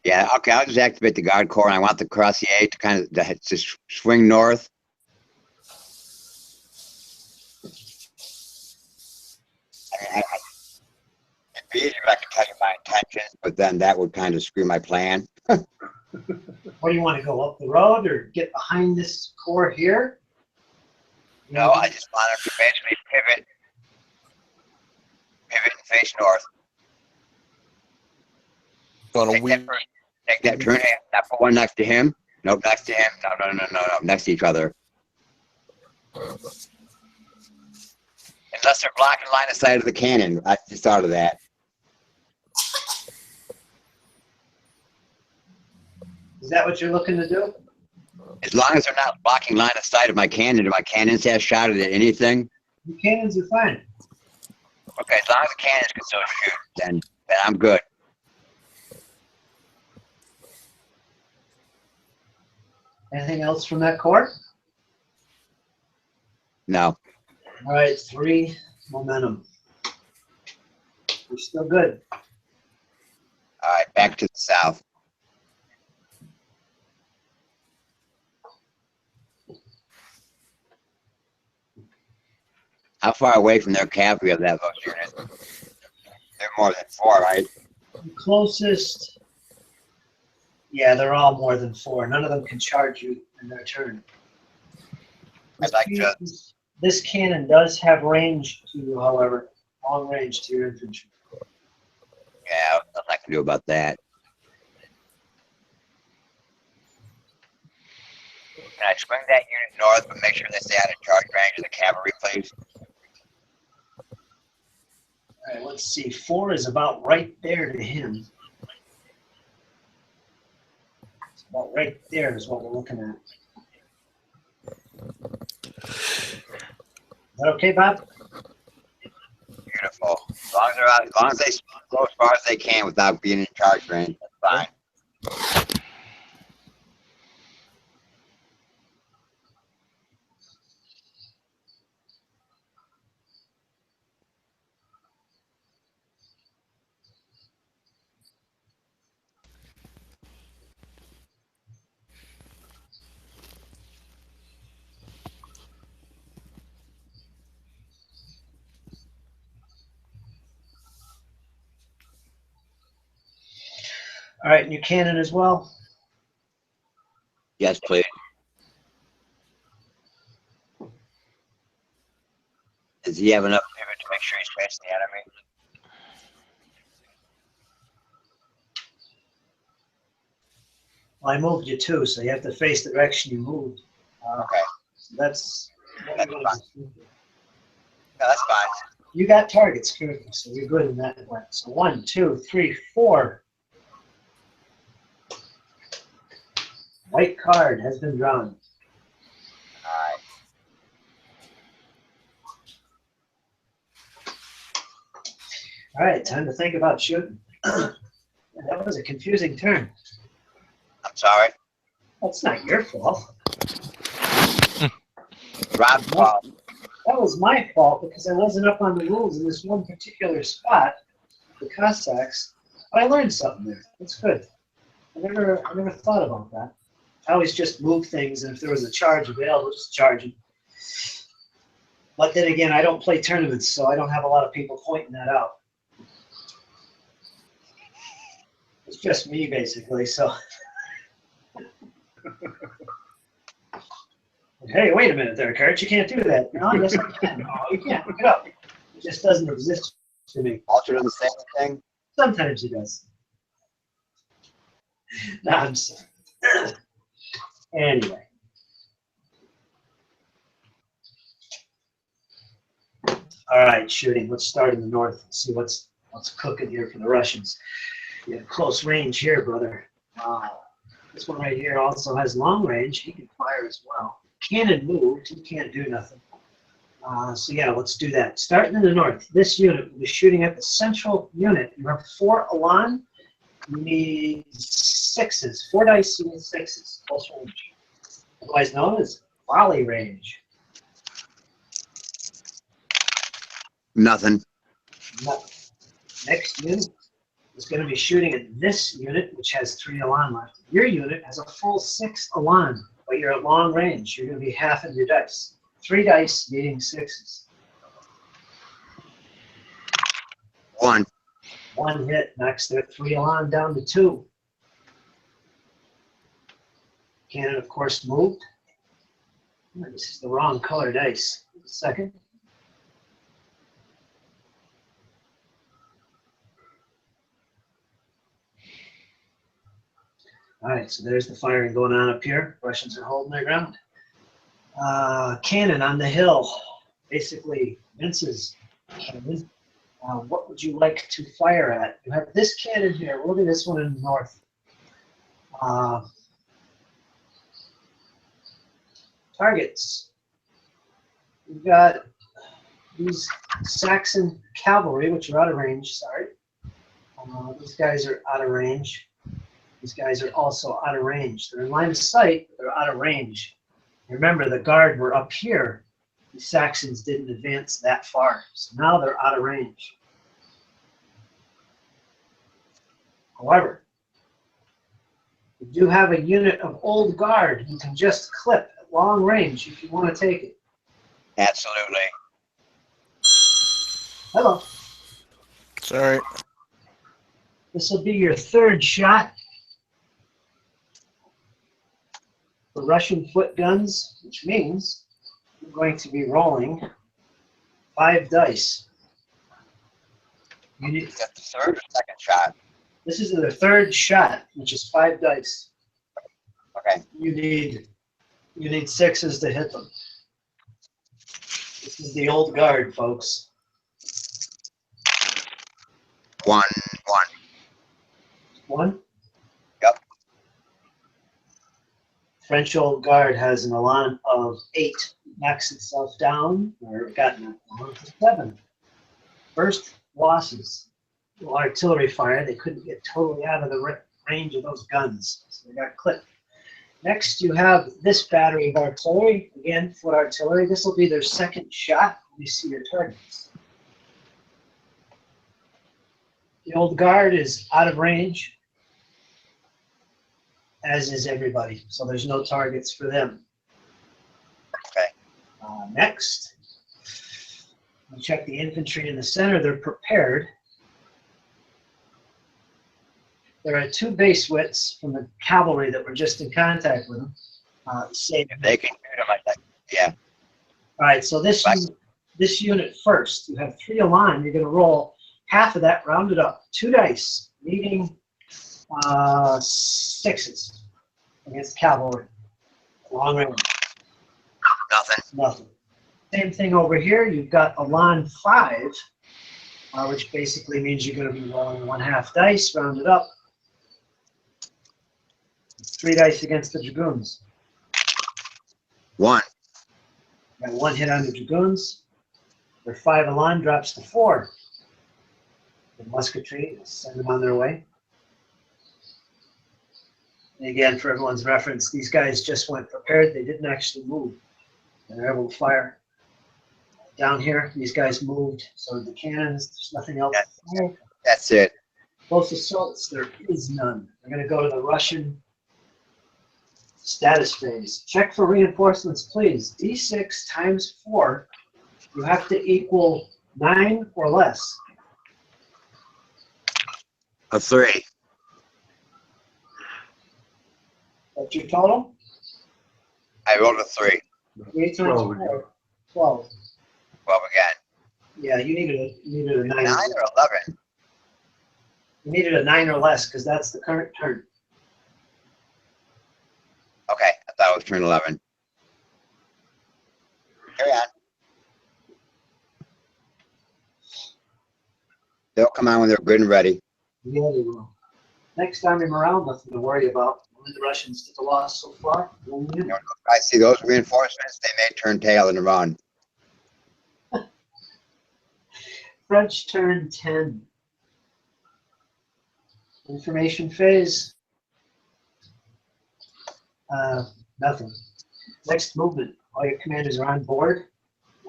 Yeah, okay, I'll just activate the guard corps, and I want the cuirassier to kind of to swing north It'd be easier if I could tell you my intentions, but then that would kind of screw my plan. What do you want to go up the road or get behind this core here? No, I just want to basically pivot and face north. On a Take week. that turn, not put one next to him. Nope, next to him. No, next to each other. Unless they're blocking line of sight of the cannon. I just thought of that. Is that what you're looking to do? As long as they're not blocking line of sight of my cannon, do my cannons have shot at anything? The cannons are fine. Okay, as long as the cannons can still shoot, then I'm good. Anything else from that core? No. All right, 3 momentum. We're still good. All right, back to the south. How far away from their cavalry of those units? They're more than 4, right? The closest, yeah, they're all more than 4. None of them can charge you in their turn. I'd like to. This cannon does have range to you, however, long range to your infantry. Yeah, nothing I can do about that. Can I swing that unit north, but make sure they stay out of charge range of the cavalry, please? All right, let's see. 4 is about right there to him. It's about right there is what we're looking at. Is that okay, Bob? Beautiful. As long as they're out, as long as they go as far as they can without being in charge range, that's fine. All right, and your cannon as well. Yes, please. Does he have enough pivot to make sure he's facing the enemy? Well, I moved you too, so you have to face the direction you moved. Okay. So that's what That's we're fine. gonna do. No, that's fine. You got targets, currently, so you're good in that way. So 1, 2, 3, 4. White card has been drawn. All right. All right, time to think about shooting. That was a confusing turn. I'm sorry. That's not your fault. Rob's fault. That was my fault because I wasn't up on the rules in this one particular spot, the Cossacks. But I learned something there. That's good. I never thought about that. I always just move things, and if there was a charge available, just charge it. But then again, I don't play tournaments, so I don't have a lot of people pointing that out. It's just me, basically, so. Hey, wait a minute there, Kurt. You can't do that. No, yes, I can. No, you can't. Look it up. It just doesn't exist to me. Walter does the same thing. Sometimes he does. No, I'm sorry. Anyway. All right, shooting. Let's start in the north and see what's cooking here for the Russians. You have close range here, brother. This one right here also has long range. He can fire as well. Cannon moved. He can't do nothing. So yeah, let's do that. Starting in the north, this unit will be shooting at the central unit. You have 4 Elan. You need 6s. 4 dice, you need 6s. Close range. Otherwise known as volley range. Nothing. Nothing. Next unit is going to be shooting at this unit, which has 3 Elan left. Your unit has a full 6 Elan, but you're at long range. You're going to be half of your dice. 3 dice needing 6s. 1. One hit, knocks their 3 alarm down to 2. Cannon, of course, moved. Oh, this is the wrong color dice. A second. All right, so there's the firing going on up here. Russians are holding their ground. Cannon on the hill, basically Vince's cannon. What would you like to fire at? You have this cannon here. We'll do this one in the north. Targets. We've got these Saxon cavalry, which are out of range. Sorry. These guys are out of range. These guys are also out of range. They're in line of sight, but they're out of range. Remember, the guard were up here. The Saxons didn't advance that far, so now they're out of range. However, you do have a unit of old guard you can just clip at long range if you want to take it. Absolutely. Hello. Sorry. This will be your 3rd shot. The Russian foot guns, which means you're going to be rolling 5 dice. You need, Is that the 3rd or 2nd shot? this is their 3rd shot, which is 5 dice. Okay. You need 6s to hit them. This is the old guard, folks. 1. 1. Yep. French old guard has an elan of 8. Knocks itself down, or got knocked down to 7. First losses. Well, artillery fire. They couldn't get totally out of the range of those guns, so they got clipped. Next, you have this battery of artillery. Again, foot artillery. This will be their 2nd shot. You see your targets. The old guard is out of range, as is everybody. So there's no targets for them. Okay. Next, we check the infantry in the center. They're prepared. There are 2 base widths from the cavalry that were just in contact with them. If they can shoot them, I think. Yeah. All right, so this unit first, you have 3 align. You're going to roll half of that, rounded up. 2 dice, needing 6s against cavalry. Long range. Nothing. Same thing over here. You've got align 5, which basically means you're going to be rolling 1/2 dice, rounded up. 3 dice against the dragoons. 1. Got 1 hit on the dragoons. Their 5 align drops to 4. The musketry, send them on their way. And again, for everyone's reference, these guys just went prepared. They didn't actually move. They're able to fire. Down here, these guys moved. So the cannons, there's nothing else. That's it. Close assaults, there is none. We're going to go to the Russian status phase. Check for reinforcements, please. D6 times 4. You have to equal 9 or less. A 3. That's your total? I rolled a 3. 3 times 12. 4. 12. 12 again. Yeah, you needed a 9. 9 or 11? You needed a 9 or less because that's the current turn. Okay, I thought it was turn 11. Carry on. They'll come on when they're good and ready. Yeah, they will. Next time in morale, nothing to worry about. Only the Russians get the loss so far. I see those reinforcements, they may turn tail and run. French turn 10. Information phase. Nothing. Next movement. All your commanders are on board.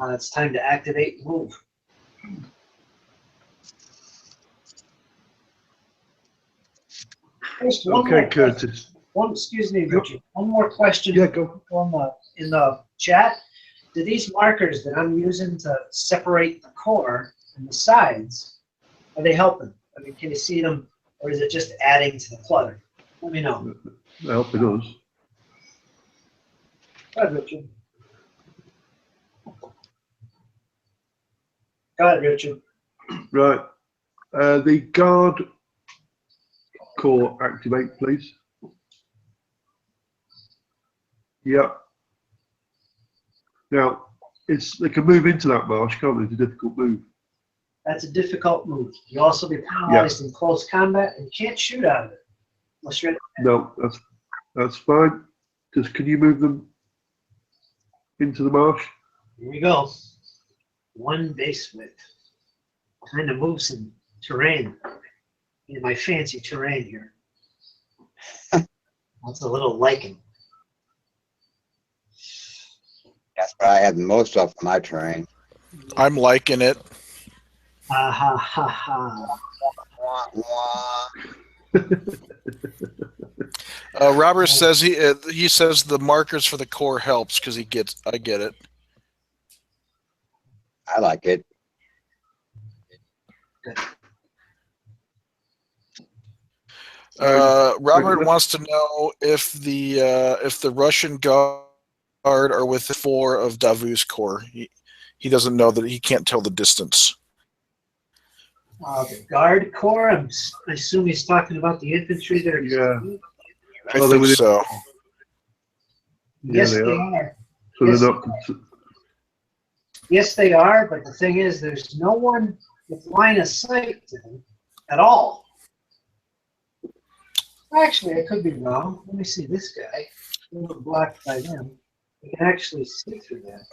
It's time to activate and move. First, Okay, Curtis. Excuse me, Richard. One more question. Yeah, go. In the chat. Do these markers that I'm using to separate the core and the sides, Are they helping? I mean, can you see them, or is it just adding to the clutter? Let me know. They're helping us. Go ahead, Richard. Go ahead, Richard. Right. The guard core activate, please. Yeah. Now, they can move into that marsh, can't they? It's a difficult move. That's a difficult move. You'll also be penalized in close combat, and you can't shoot out of it. Unless you're No, that's fine. Just can you move them into the marsh? Here we go. One base width. Trying to move some terrain in my fancy terrain here. That's a little lichen. That's what I have the most of for my terrain. I'm liking it. Ha ha ha ha. Wah, wah. Robert says he says the markers for the core helps because I get it. I like it. Robert wants to know if the Russian guard are within 4 of Davout's core. He doesn't know that he can't tell the distance. The guard corps, I assume he's talking about the infantry that are. Yeah. I Oh, think so. Yes, Yeah, they they are. are. So Yes. they're not. Yes, they are, but the thing is, there's no one with line of sight to them at all. Actually, I could be wrong. Let me see this guy. A little blocked by them. You can actually see through that.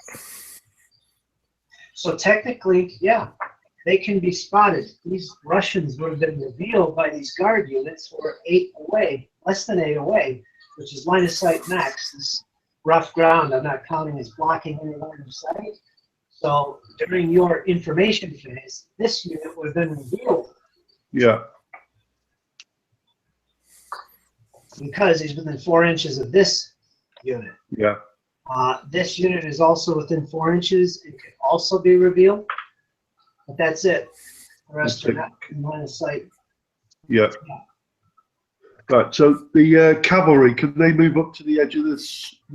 So technically, yeah, they can be spotted. These Russians would have been revealed by these guard units who are 8 away, less than 8 away, which is line of sight max. This rough ground I'm not counting as blocking any line of sight. So during your information phase, this unit would have been revealed Yeah. because he's within 4 inches of this unit. Yeah. This unit is also within 4 inches and can also be revealed, but that's it. The rest are not in line of sight. Yeah. Right. So the cavalry, can they move up to the edge of the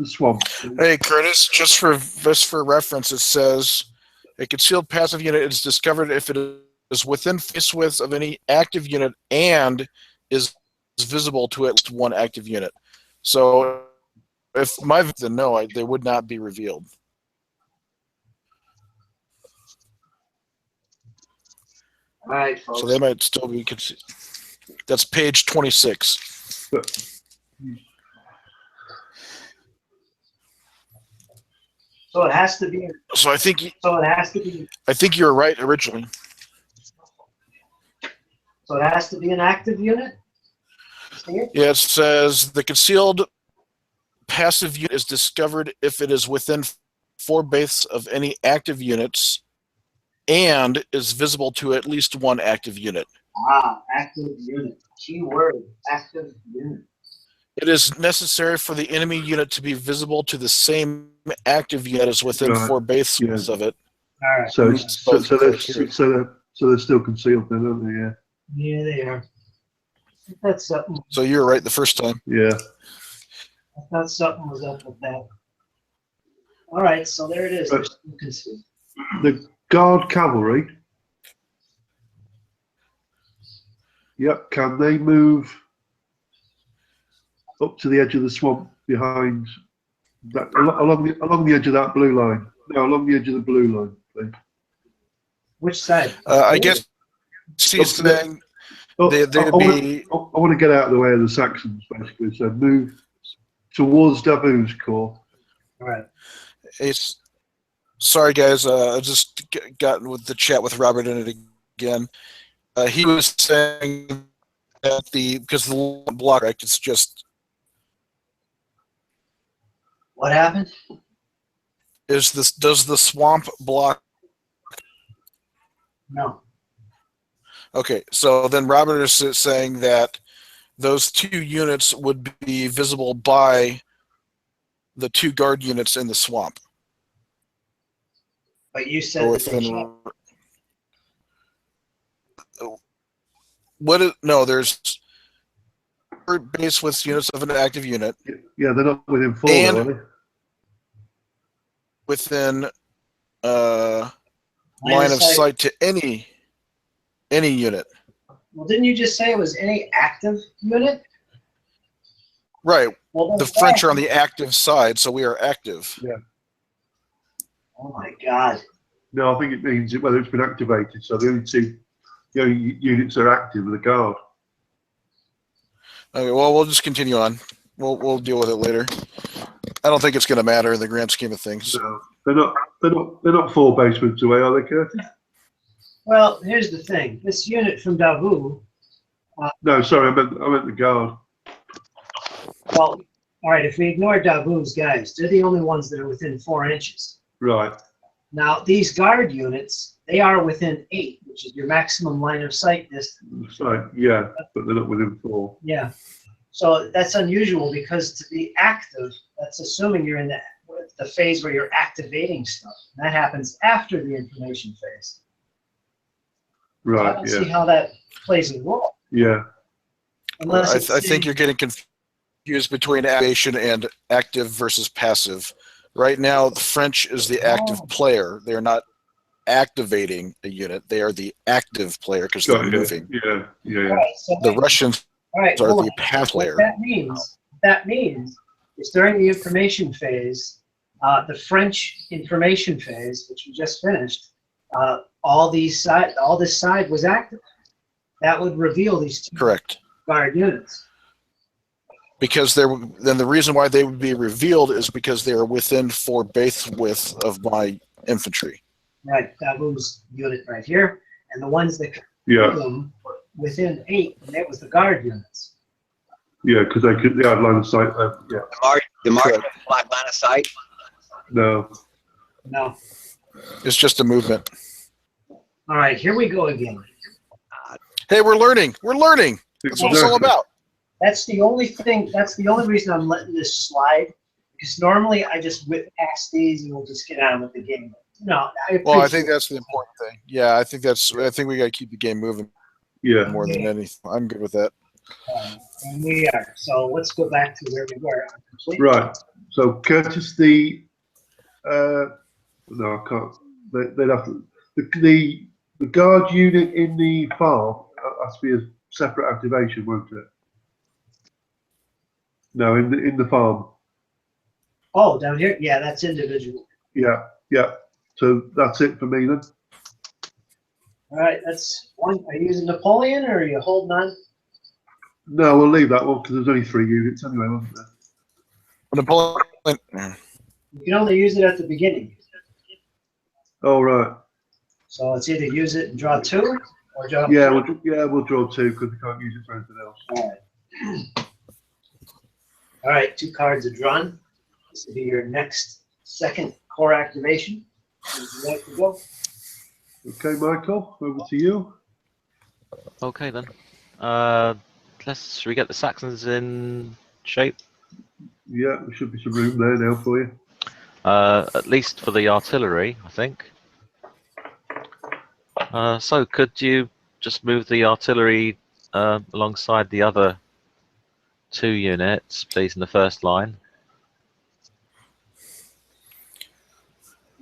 swamp? Hey, Curtis, just for reference, it says a concealed passive unit is discovered if it is within face width of any active unit and is visible to at least one active unit. So if my then no, they would not be revealed. All right, folks. So they might still be concealed. That's page 26. So it has to be. So I think So it has to be. you were right originally. So it has to be an active unit. See it? Yeah, it says the concealed passive unit is discovered if it is within 4 bases of any active units and is visible to at least one active unit. Active unit. Key word. Active unit. It is necessary for the enemy unit to be visible to the same active unit as within Right. 4 bases Yeah. of it. All right. So they're still concealed then, aren't they? Yeah. Yeah, they are. That's something. So you were right the first time. Yeah. I thought something was up with that. All right, so there it is. Right. You can see. The guard cavalry. Yep. Can they move up to the edge of the swamp behind that, along the edge of that blue line? No, along the edge of the blue line, please. Which side? I guess she's saying Oh, they'd I be. want to get out of the way of the Saxons, basically. So move towards Davout's core. All right. It's, sorry, guys. I just got with the chat with Robert in it again. He was saying that because the block, it's just. What happened? Does the swamp block? No. Okay, so then Robert is saying that those 2 units would be visible by the 2 guard units in the swamp. But you said Or that they within, can't. no, there's base with units of an active unit Yeah, they're not within 4, And- though, are they? within line of sight to any unit. Well, didn't you just say it was any active unit? Right. Well, The French are on the active side, so we are active. Oh my God. No, I think it means whether it's been activated. So the only units that are active are the guard. Okay, well, we'll just continue on. We'll deal with it later. I don't think it's going to matter in the grand scheme of things. No, they're not 4 basements away, are they, Curtis? Well, here's the thing. This unit from Davout. No, sorry, I meant the guard. Well, all right. If we ignore Davout's guys, they're the only ones that are within 4 inches. Right. Now, these guard units, they are within 8, which is your maximum line of sight distance. So yeah, but they're not within 4. Yeah. So that's unusual because to be active, that's assuming you're in the phase where you're activating stuff. And that happens after the information phase. I Right. don't see Yeah. how that plays a role. Yeah. Unless I think you're getting confused between activation and active versus passive. Right now, the French is the active player. They're not activating a unit. They are the active player because they're moving. Yeah. Yeah. All right, so The Russians all right, are hold the on. path What player. that means is during the information phase, the French information phase, which we just finished, all this side was active. That would reveal these 2 Correct. guard units. Because then the reason why they would be revealed is because they are within 4 base width of my infantry. Right, Davout's unit right here, and the ones that could Yeah. them were within 8, and that was the guard units. Yeah. Because they had line of sight. Yeah. The mark black line of sight. No. No. It's just a movement. All right, here we go again. Hey, we're learning. We're learning. That's what it's all about. That's the only thing. That's the only reason I'm letting this slide. Because normally I just whip past these and we'll just get on with the game. No, Well, I think that's the important thing. Yeah, I think we got to keep the game moving Yeah. more than anything. I'm good with that. And we are. So let's go back to where we were. Right. So Curtis, no, I can't. They'd have to. The guard unit in the farm has to be a separate activation, won't it? No, in the farm. Oh, down here? Yeah, that's individual. Yeah. Yeah. So that's it for me then. All right, that's one. Are you using Napoleon or are you holding on? No, we'll leave that one because there's only 3 units anyway, wasn't there? Napoleon. You can only use it at the beginning. Oh right. So it's either use it and draw 2 or draw. Yeah, we'll draw 2 because we can't use it for anything else. All right. All right, 2 cards are drawn. This will be your next second core activation. Would you like to go? Okay, Michael, over to you. Okay then. Should we get the Saxons in shape? Yeah, there should be some room there now for you. At least for the artillery, I think. So could you just move the artillery alongside the other 2 units, please, in the first line?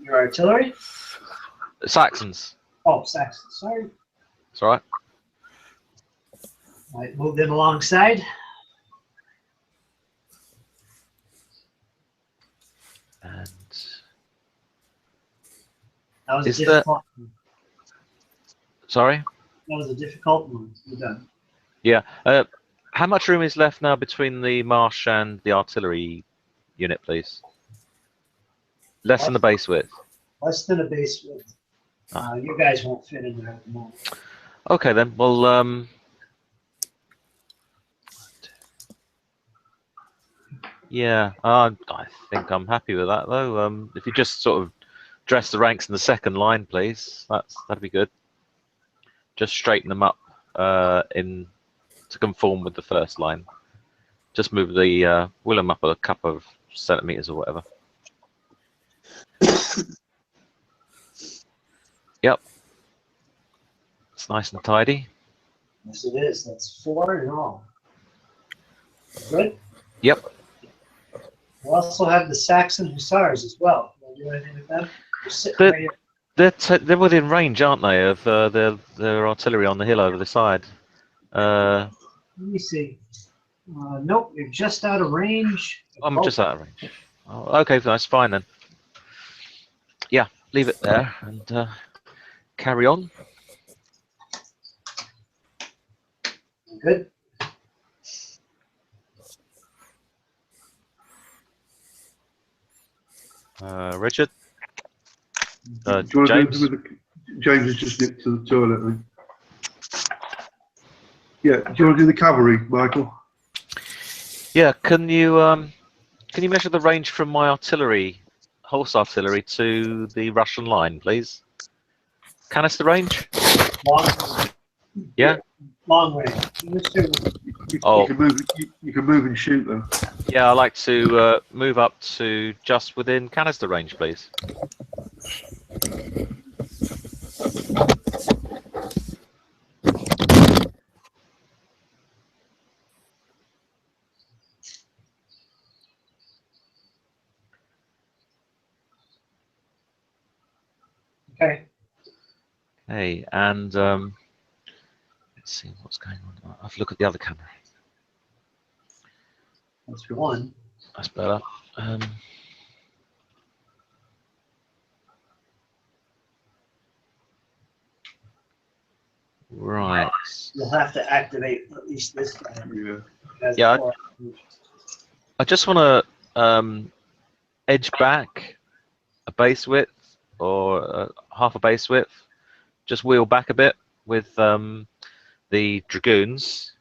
Your artillery? Saxons. Oh, Saxon. Sorry. It's all right. All right, move them alongside. And That was Is a that- difficult one. sorry. That was a difficult one. You're done. Yeah. How much room is left now between the marsh and the artillery unit, please? Less than the base width. Less than a base width. You guys won't fit in there at the moment. Okay then. Well, yeah. I think I'm happy with that though. If you just sort of dress the ranks in the second line, please, that'd be good. Just straighten them up in to conform with the first line. Just move the wheel them up a couple of centimeters or whatever. Yep. It's nice and tidy. Yes, it is. That's 4 in all. Good. Yep. We also have the Saxon Hussars as well. Want to do anything with them? They're sitting Good. right here. They're within range, aren't they, of their artillery on the hill over the side? Let me see. Nope, you're just out of range. I'm just out of range. Oh, okay, that's fine then. Yeah, leave it there and carry on. Good. Richard? Do you want to James? do James has just nipped to the toilet. I think. Yeah, do you want to do the cavalry, Michael? Yeah, can you measure the range from my artillery, horse artillery, to the Russian line, please? Canister range? Long, Yeah? long range. Oh. You can move and shoot them. Yeah, I'd like to move up to just within canister range, please. Okay. Hey, and let's see what's going on. I'll have a look at the other camera. That's 1. That's better. Right. You'll have to activate at least this guy. Yeah. Yeah. I just want to edge back a base width or half a base width. Just wheel back a bit with the dragoons.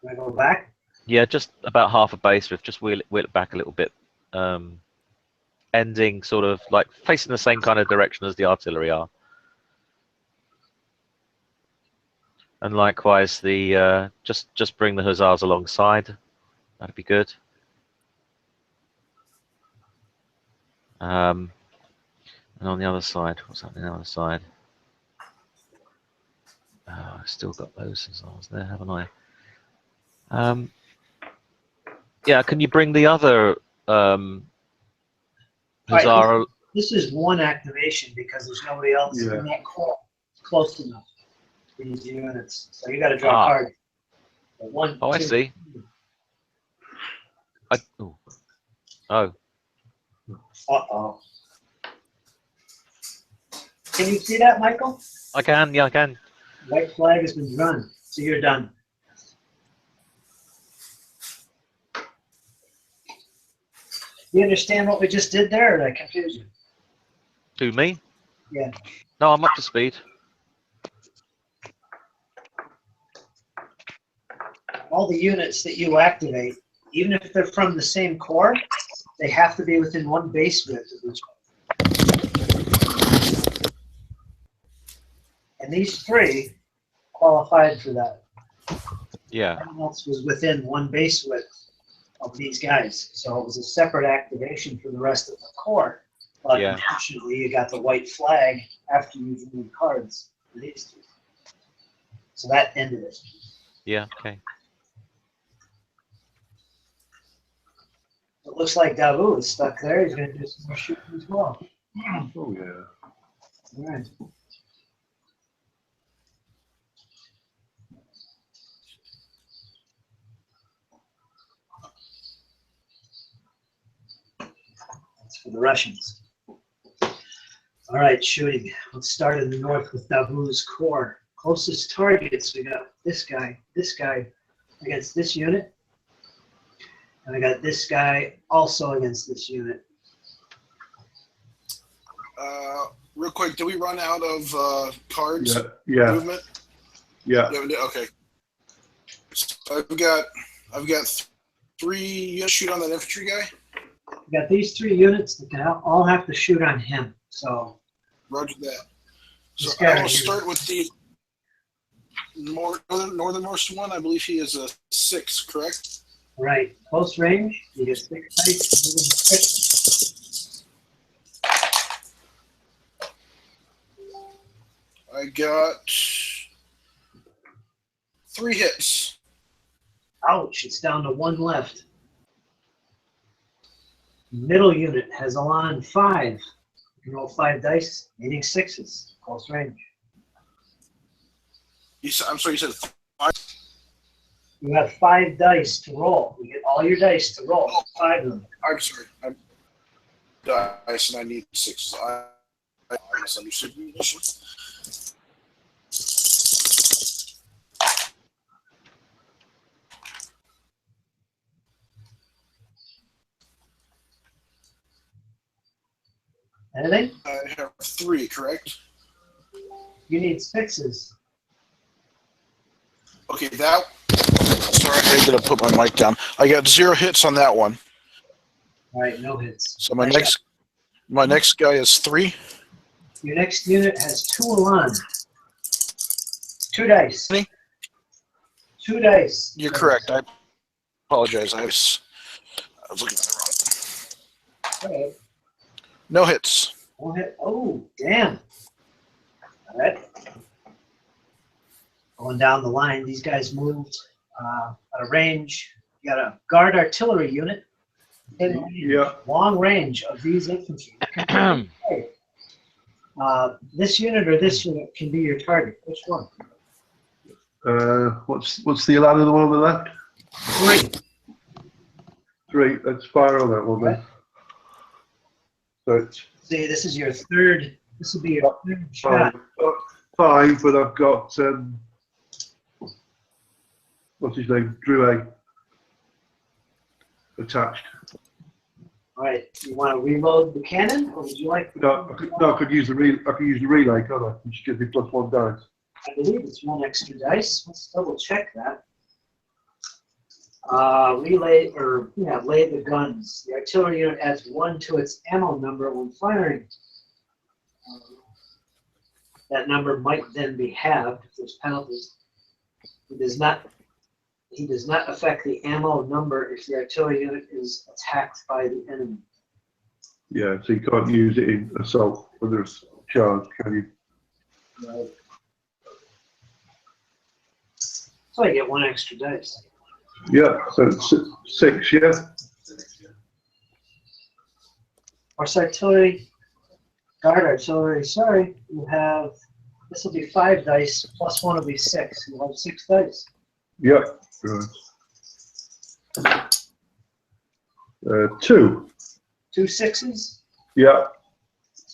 Can I go back? Yeah, just about half a base width. Just wheel it back a little bit. Ending sort of like facing the same kind of direction as the artillery are. And likewise, the just bring the hussars alongside. That'd be good. And on the other side, what's happening on the other side? Oh, I've still got those hussars there, haven't I? Yeah, can you bring the other hussar? Right, this is 1 activation because there's nobody else in that core close enough for these units. So you got to draw a card. But 1, Oh, 2. I see. Oh. Uh-oh. Can you see that, Michael? I can, yeah, I can. White flag has been drawn, so you're done. You understand what we just did there, or did I confuse you? To me? Yeah. No, I'm up to speed. All the units that you activate, even if they're from the same core, they have to be within 1 base width of each other. And these 3 qualified for that. Yeah. Everyone else was within 1 base width of these guys. So it was a separate activation for the rest of the core. But unfortunately, you got the white flag after you drew cards for these 2. So that ended it. Yeah, okay. It looks like Davout is stuck there. He's going to do some more shooting as well. Oh, yeah. All right. That's for the Russians. All right, shooting. Let's start in the north with Davout's core. Closest targets, we got this guy against this unit. And I got this guy also against this unit. Real quick, do we run out of cards? Yeah. Movement? Yeah. Okay. So I've got 3 units shoot on that infantry guy. We got these 3 units that can all have to shoot on him. So. Roger that. So This guy I will start with the northernmost one. I believe he is a 6, correct? Right. Close range. You get 6 dice. I got 3 hits. Ouch, it's down to 1 left. Middle unit has Elan 5. You roll 5 dice, needing 6s. Close range. I'm sorry, you said 5? You have 5 dice to roll. You get all your dice to roll. 5 of them. I'm sorry. I'm dice and I need 6. I misunderstood you initially. Anything? I have 3, correct? You need 6s. Okay, that. Sorry, I gotta put my mic down. I got 0 hits on that one. All right, no hits. So my next guy is 3. Your next unit has 2 Elan. 2 dice. Me? 2 dice. You're correct. I apologize. I was looking at the wrong. All right. No hits. 1 hit. Oh, damn. All right. Going down the line, these guys moved out of range. You got a guard artillery unit. In range, Yeah. long range of these infantry. This unit or this unit can be your target. Which one? What's the ladder, the one on the left? 3. 3. Let's fire on that one then. So it's See, this is your third. This will be your third shot. 5, but I've got what's his name? Drouet attached. All right. You want to reload the cannon, or would you like? No, I could use the relay, can't I? Which gives me +1 dice. I believe it's 1 extra dice. Let's double check that. Relay lay the guns. The artillery unit adds 1 to its ammo number when firing. That number might then be halved if there's penalties. He does not affect the ammo number if the artillery unit is attacked by the enemy. Yeah, so you can't use it in assault when there's charge, can you? Right. So I get 1 extra dice. Yeah, so it's 6, yeah? Horse artillery, guard artillery, sorry, you have, this will be 5 dice, +1 will be 6. You have 6 dice. Yeah. Right. 2. 2 6s, Yeah.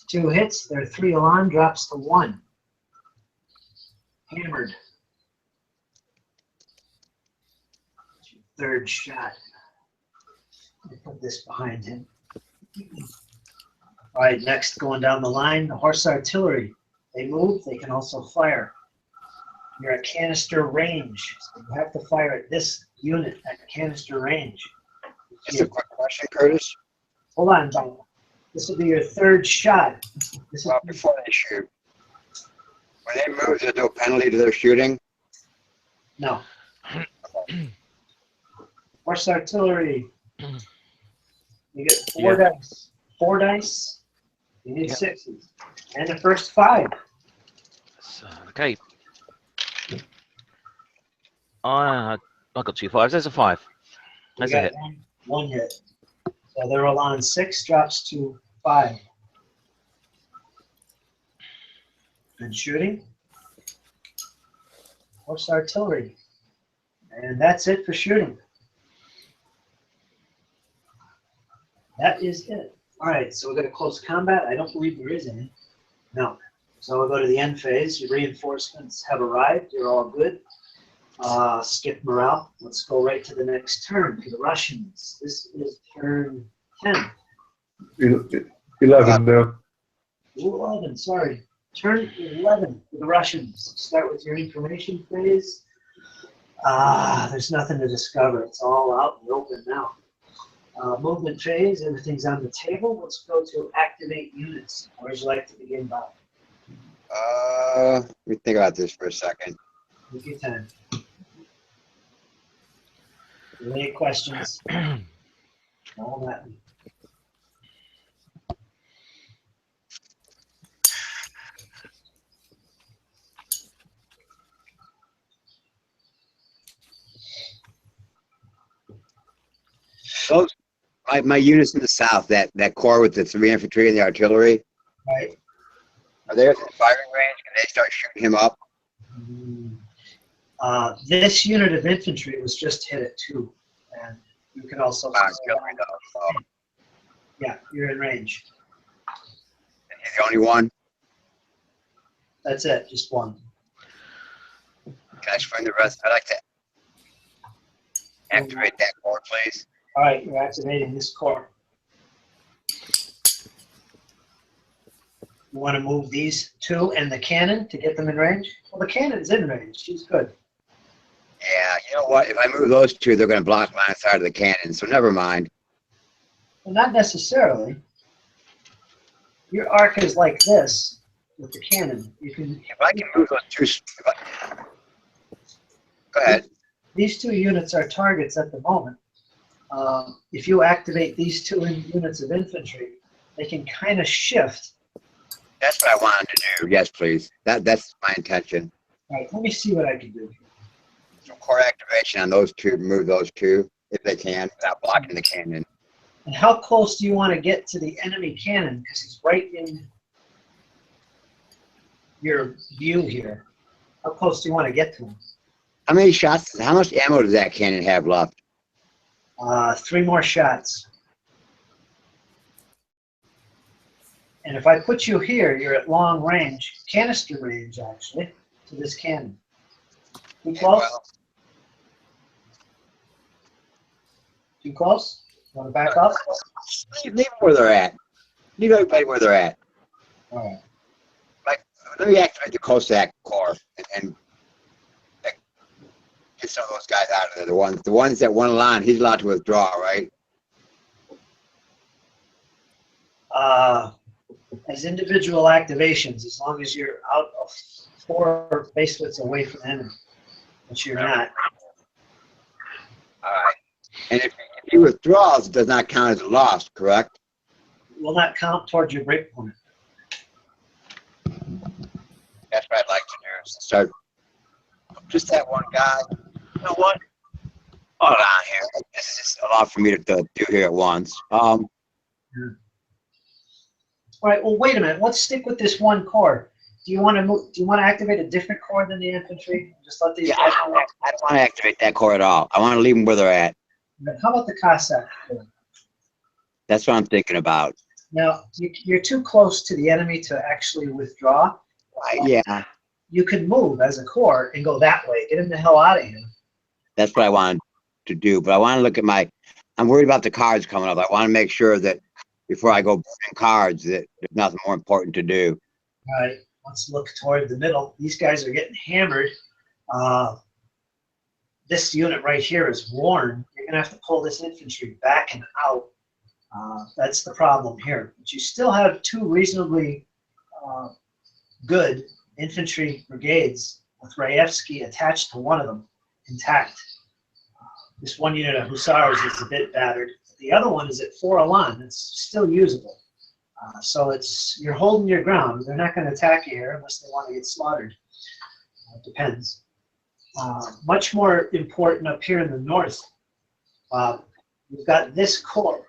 2 hits, there are 3 Elan, drops to 1. Hammered. Third shot. Let me put this behind him. All right, next, going down the line, the horse artillery. They move, they can also fire. You're at canister range, so you have to fire at this unit at canister range. Just a quick question, Curtis. Hold on, John. This will be your 3rd shot. This is Well, before they shoot, when they move, there's no penalty to their shooting. no. Horse artillery. You get 4 dice. 4 dice. You need 6s. And the first 5. So, okay. I got 2 5s. There's a 5. There's a hit. 1 hit. So they're all on 6, drops to 5. And shooting. Horse artillery. And that's it for shooting. That is it. All right, so we're going to close combat. I don't believe there is any. No. So we'll go to the end phase. Your reinforcements have arrived. You're all good. Skip morale. Let's go right to the next turn for the Russians. This is turn 10. 11 now. 11, sorry. Turn 11 for the Russians. Start with your information phase. There's nothing to discover. It's all out in the open now. Movement phase, everything's on the table. Let's go to activate units. Where would you like to begin, Bob? Let me think about this for a second. Take your time. Any questions? All that. those my units in the south, that corps with the 3 infantry and the artillery, Right. are they within firing range? Can they start shooting him up? This unit of infantry was just hit at 2, and you can also. Artillery, though. Oh, Yeah, you're in range. and he's the only one. That's it, just 1. Can I explain the rest? I'd like to activate that corps, please. All right, you're activating this corps. You want to move these 2 and the cannon to get them in range? Well, the cannon's in range. She's good. Yeah, you know what? If I move those 2, they're going to block line of sight of the cannon, so never mind. Well, not necessarily. Your arc is like this with the cannon. You can. If I can move those 2, go ahead. These 2 units are targets at the moment. If you activate these 2 units of infantry, they can kind of shift. That's what I wanted to do. Yes, please. That's my intention. All right, let me see what I can do. Some core activation on those 2, move those 2 if they can without blocking the cannon. And how close do you want to get to the enemy cannon? Because he's right in your view here. How close do you want to get to him? How many shots? How much ammo does that cannon have left? 3 more shots. And if I put you here, you're at long range, canister range actually, to this cannon. Too close? Well, Too close? Want to back up? leave them where they're at. Leave everybody where they're at. All right. Let me activate the Cossack corps and get some of those guys out of there. The ones that won a line, he's allowed to withdraw, right? As individual activations, as long as you're out of 4 base widths away from the enemy, which you're not. All right. And if he withdraws, it does not count as a loss, correct? Will not count towards your break point. That's what I'd like to do. Is start just that one guy. You know what? Hold on here. This is just a lot for me to do here at once. All right. Well, wait a minute. Let's stick with this 1 corps. Do you want to move? Do you want to activate a different corps than the infantry? Just let these. Yeah, I don't want to activate that corps at all. I want to leave them where they're at. How about the Cossack corps? That's what I'm thinking about. Now you're too close to the enemy to actually withdraw. Yeah, You can move as a corps and go that way. Get him the hell out of here. that's what I wanted to do. But I want to look at I'm worried about the cards coming up. I want to make sure that before I go burning cards, that there's nothing more important to do. All right. Let's look toward the middle. These guys are getting hammered. This unit right here is worn. You're going to have to pull this infantry back and out. That's the problem here. But you still have 2 reasonably good infantry brigades with Raevsky attached to one of them, intact. This 1 unit of Hussars is a bit battered. The other one is at 4 Elan. It's still usable. So you're holding your ground. They're not going to attack you here unless they want to get slaughtered. It depends. Much more important up here in the north, you've got this corps.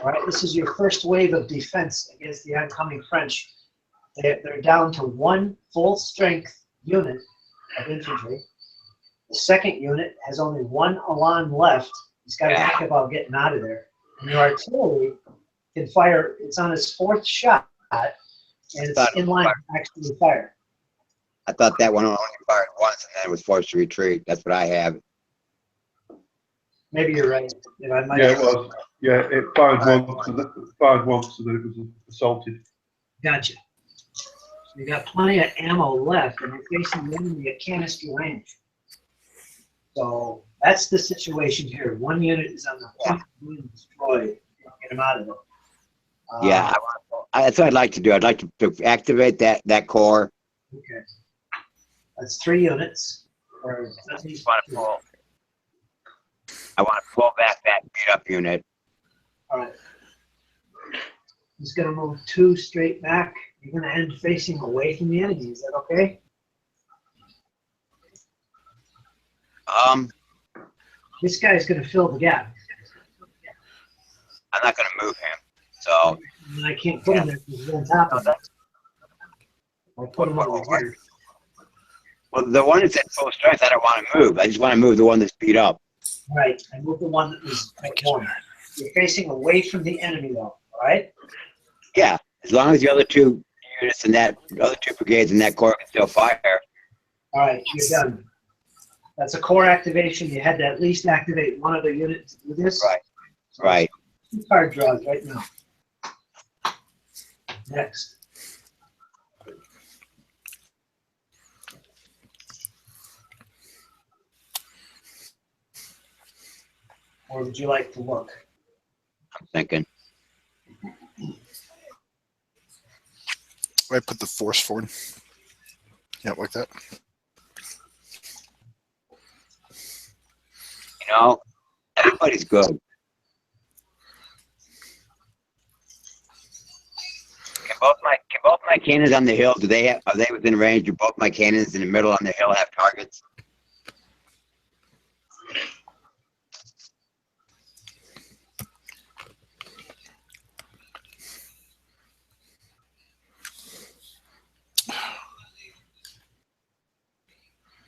All right, this is your first wave of defense against the oncoming French. They're down to 1 full-strength unit of infantry. The second unit has only 1 Elan left. He's got to think about getting out of there. And your artillery can fire. It's on its 4th shot, and it's in line to actually fire. I thought that one only fired once and then was forced to retreat. That's what I have. Maybe you're right. I might Yeah, it was. Yeah, it fired once, and then it was assaulted. Gotcha. So you got plenty of ammo left, and you're facing the enemy at canister range. So that's the situation here. 1 unit is on the point of being destroyed. Get him out of it. Yeah, that's what I'd like to do. I'd like to activate that corps. Okay. That's 3 units. I want to pull back that beat up unit. All right. He's going to move 2 straight back. You're going to end facing away from the enemy. Is that okay? This guy's going to fill the gap. I'm not going to move him. So And I can't put him there because he's on top of it. I'll put him over here. well, the one that's at full strength, I don't want to move. I just want to move the one that's beat up. Right, I moved the one that was at one. You're facing away from the enemy though, all right? Yeah, as long as the other two units and that other two brigades in that corps can still fire. All right, you're done. That's a core activation. You had to at least activate one other unit to do this. Right. Right. 2 card draws right now. Next. Or would you like to look? I'm thinking. I put the force forward. Yeah, like that. You know, everybody's good. Can both my cannons on the hill, are they within range? Do both my cannons in the middle on the hill have targets?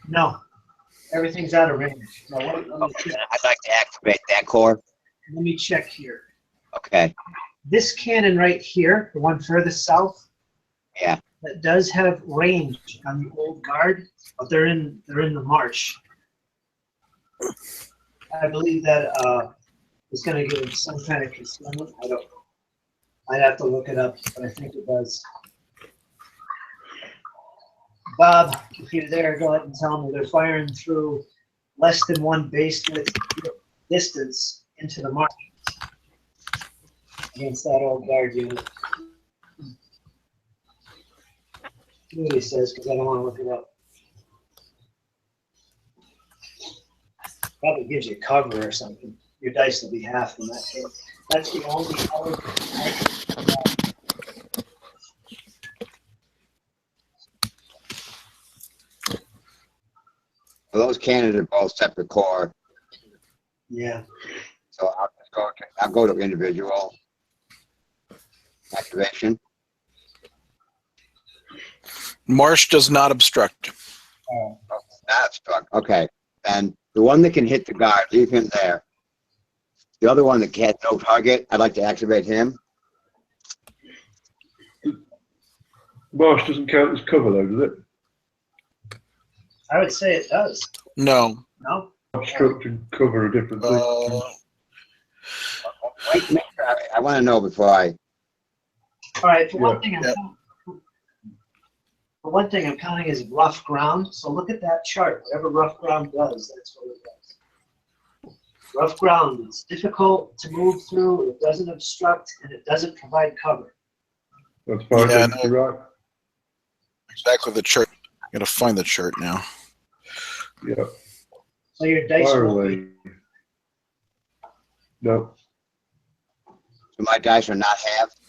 No. Everything's out of range. Now, let me check. I'd like to activate that core. Let me check here. Okay. This cannon right here, the one furthest south, Yeah. that does have range on the old guard, but they're in the marsh. I believe that is going to give it some kind of concealment. I don't know. I'd have to look it up, but I think it does. Bob, if you're there, go ahead and tell me they're firing through less than 1 base width distance into the marsh against that old guard unit. See what he says, because I don't want to look it up. Probably gives you cover or something. Your dice will be half in that case. That's the only other. Well, those cannons are both separate core, Yeah. so I'll go to individual activation. Marsh does not obstruct. Oh. That's struck. Okay. And the one that can hit the guard, leave him there. The other one that has no target, I'd like to activate him. Marsh doesn't count as cover though, does it? I would say it does. No. No? Obstruct and cover are different things. Wait, I want to know before I. All right, for Yeah. one thing I'm counting is rough ground. So look at that chart. Whatever rough ground does, that's what it does. Rough ground is difficult to move through, it doesn't obstruct, and it doesn't provide cover. That's fine. Yeah, You're right. Exactly the chart. Gotta find the chart now. Yeah. So your dice Fire will away. be, No. So my dice are not halved.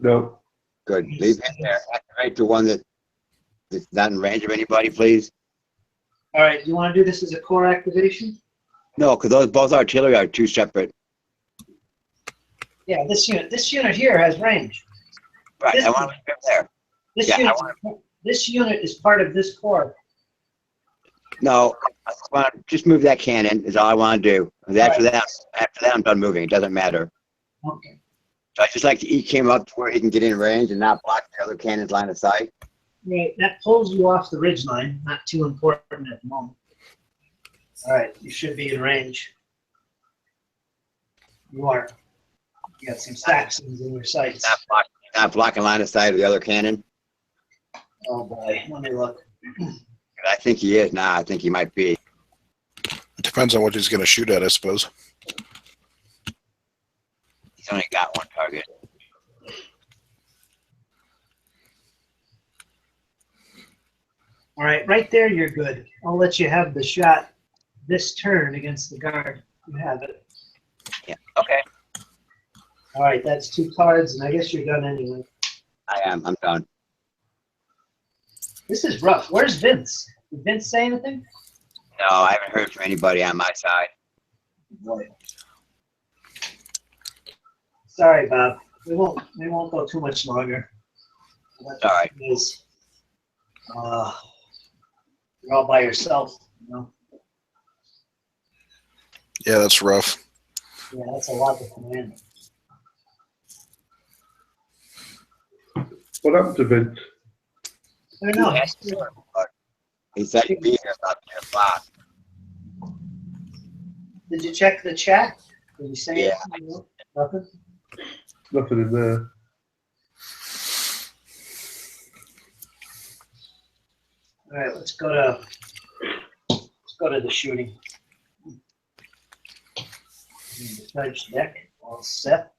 No. Good. Leave him there. Activate the one that's not in range of anybody, please. all right, do you want to do this as a core activation? No, because those both artillery are 2 separate. Yeah, this unit here has range. Right. This I want to leave him there. This, Yeah, this unit is part of this core. No, I want to just move that cannon. Is all I want to do. And after that, I'm done moving. It doesn't matter. Okay. So I just like to eke him up to where he can get in range and not block the other cannon's line of sight. Right, that pulls you off the ridge line. Not too important at the moment. All right, you should be in range. You are. You got some Saxons in your sights. Not blocking line of sight of the other cannon. Oh boy, let me look. I think he is now. I think he might be. It depends on what he's gonna shoot at, I suppose. He's only got 1 target. All right, right there, you're good. I'll let you have the shot this turn against the guard. You have it. Yeah. Okay. All right, that's 2 cards, and I guess you're done anyway. I am. I'm done. This is rough. Where's Vince? Did Vince say anything? No, I haven't heard from anybody on my side. Boy. Sorry, Bob. We won't go too much longer. All right. Is, you're all by yourself, you know? Yeah, that's rough. Yeah, that's a lot to command. What happened to Vince? I don't know. He said he'd be here about 10 o'clock. Did you check the chat? Did you say Yeah. anything? Nothing? Nothing in there. All right, let's go to the shooting. The French deck, all set.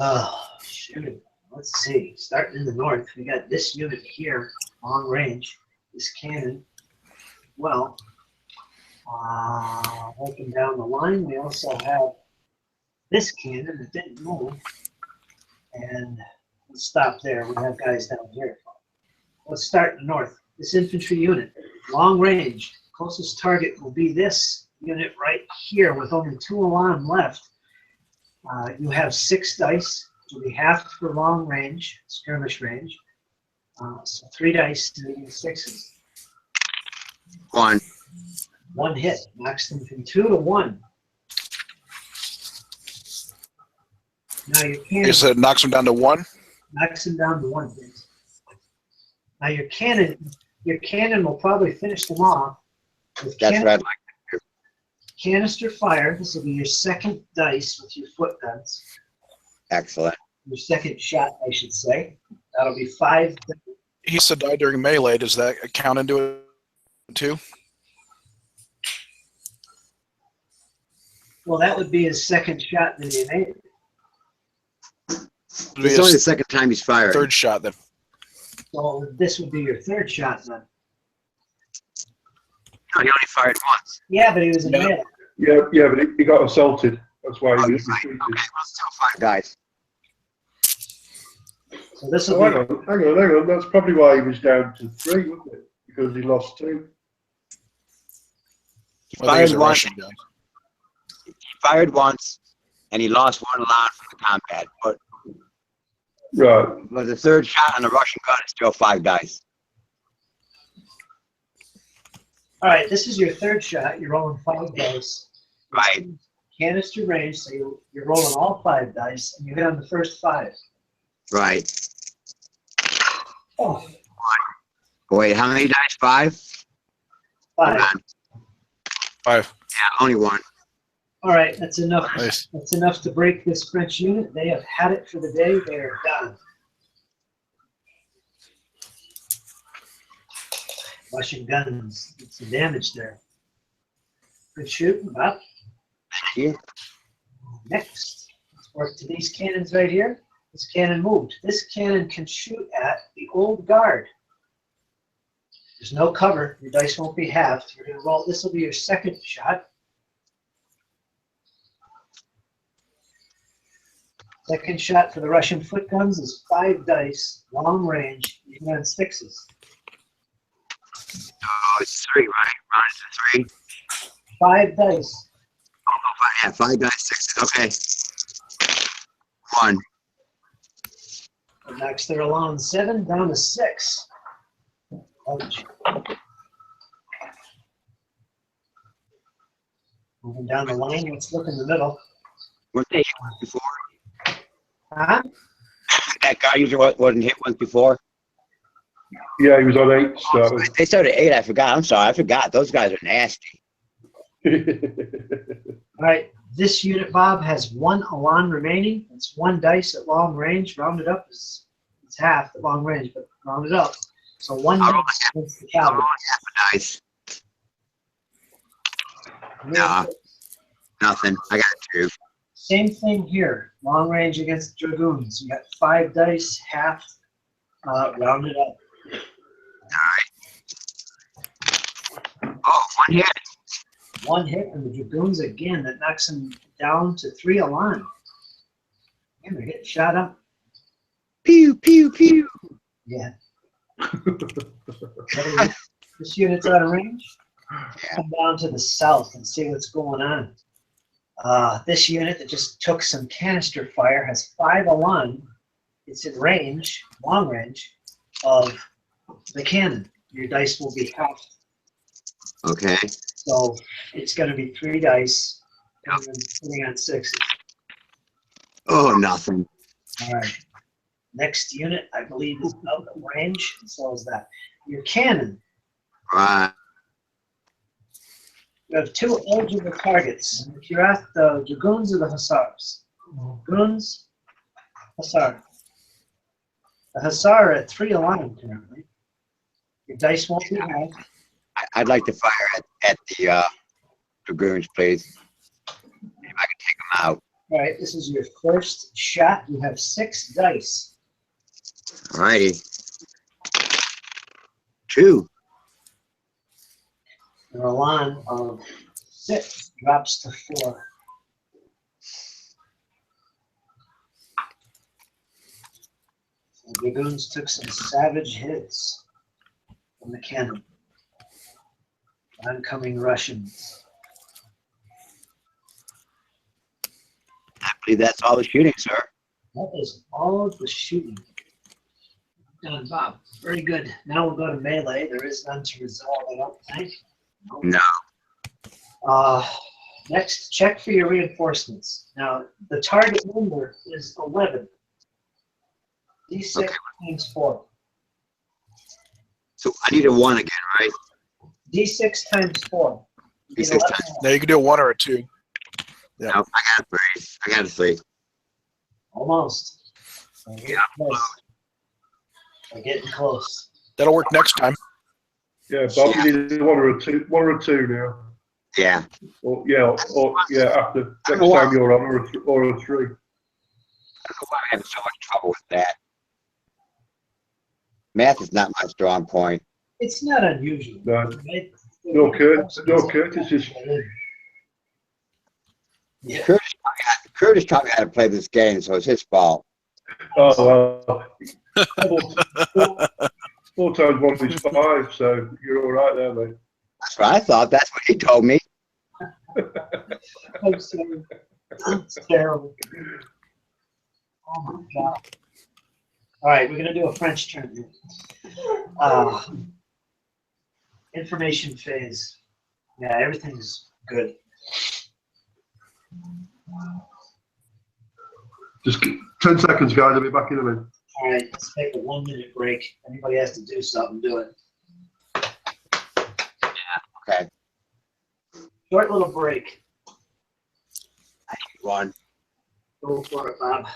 Oh, shooting. Let's see. Starting in the north, we got this unit here, long range. This cannon. Well, working down the line, we also have this cannon that didn't move. And let's stop there. We have guys down here. Let's start in the north. This infantry unit, long range. Closest target will be this unit right here with only 2 alarm left. You have 6 dice. It'll be half for long range, skirmish range. So 3 dice, medium 6s. 1. 1 hit, knocks them from 2 to 1. Now your cannon You said it knocks him down to 1? knocks him down to 1 hit. Now your cannon will probably finish them off with That's right. canister fire. This will be your 2nd dice with your foot guns. Excellent. Your 2nd shot, I should say. That'll be 5. He said die during melee. Does that count into it too? Well, that would be his 2nd shot that he made. It'd be It's only the his second time he's fired. 3rd shot then. So this would be your 3rd shot then. No, he only fired once. Yeah, but he was in Yeah. melee. Yeah, but he got assaulted. That's why he was Right. retreated. Okay, well, still 5 guys. So this Oh, will hang be on, hang on, hang on. That's probably why he was down to 3, wasn't it? Because he lost 2. He I think fired he's a once. Russian gun. He fired once, and he lost 1 alarm from the combat. Right. But the 3rd shot on the Russian gun is still 5 dice. all right. This is your 3rd shot. You're rolling 5 dice. Right. Canister range, so you're rolling all 5 dice, and you hit on the first 5. Right. Oh, Wait, how many dice? 5? 5. Hold on. 5. Yeah, only 1. All right, that's enough. Nice. That's enough to break this French unit. They have had it for the day. They are done. Russian guns. Did some damage there. Good shooting, Bob. Yeah. Next, let's work to these cannons right here. This cannon moved. This cannon can shoot at the old guard. There's no cover. Your dice won't be halved. You're going to roll. This will be your 2nd shot. 2nd shot for the Russian foot guns is 5 dice, long range, even on 6s. Oh, it's 3, right? Round to 3. 5 dice. Oh, 5, yeah, 5 dice, 6s. Okay. 1. It knocks their alarm 7 down to 6. Ouch. Moving down the line, let's look in the middle. Weren't they hit once before? Huh? That guy usually wasn't hit once before. Yeah, he was on 8 to start with. They started 8. I forgot. I'm sorry. I forgot. Those guys are nasty. All right, this unit, Bob, has 1 alarm remaining. It's 1 dice at long range. Rounded up is it's half at long range, but rounded up. So 1 I'll roll dice against the I'm cavalry. rolling half a dice. Nah. Nothing. I got 2. Same thing here. Long range against dragoons. You got 5 dice, half, rounded up. Oh, 1 hit. 1 hit, and the dragoons again. That knocks them down to 3 alarm. And they're getting shot up. Pew, pew, pew. Yeah. This unit's out of range. Come down to the south and see what's going on. This unit that just took some canister fire has 5 alarm. It's in range, long range, of the cannon. Your dice will be half. Okay. So it's going to be 3 dice, and then putting on 6. Oh, nothing. All right. Next unit, I believe, is out of range, and so is that. Your cannon. Right. You have 2 eligible targets. If you're at the dragoons or the hussars. Dragoons, hussar. The hussar are at 3 alarm currently. Your dice won't be high. I'd like to fire at the dragoons, please. If I can take them out. All right, this is your first shot. You have 6 dice. Alrighty. 2. Your alarm of 6 drops to 4. The dragoons took some savage hits from the cannon. Oncoming Russians. I believe that's all the shooting, sir. That is all of the shooting. Done, Bob. Very good. Now we'll go to melee. There is none to resolve, I don't think. No. Next, check for your reinforcements. Now, the target number is 11. D6 Okay. times 4. So I need a 1 again, right? D6 times 4. You get D6 11. times- Now you can do a 1 or a 2. Yeah. No, I got a 3. I got a 3. Almost. Yeah. We're getting close. That'll work next time. Yeah, Bob, you need a 1 or a 2. 1 or a 2 now. Yeah. Or after next know time what. you're on, or a 3. I don't know why I'm having so much trouble with that. Math is not my strong point. It's not unusual. No. Right? No, Curtis is. Yeah. Curtis taught me how to play this game, so it's his fault. Oh, well. 4 times 1 is 5, so you're all right there, mate. That's what I thought. That's what he told me. I'm sorry. It's terrible. Oh my God. All right, we're going to do a French turn here. Information phase. Yeah, everything's good. Just 10 seconds, guys. I'll be back in a minute. All right, let's take a 1-minute break. Anybody has to do something, do it. Okay. Short little break. 1. Go for it, Bob.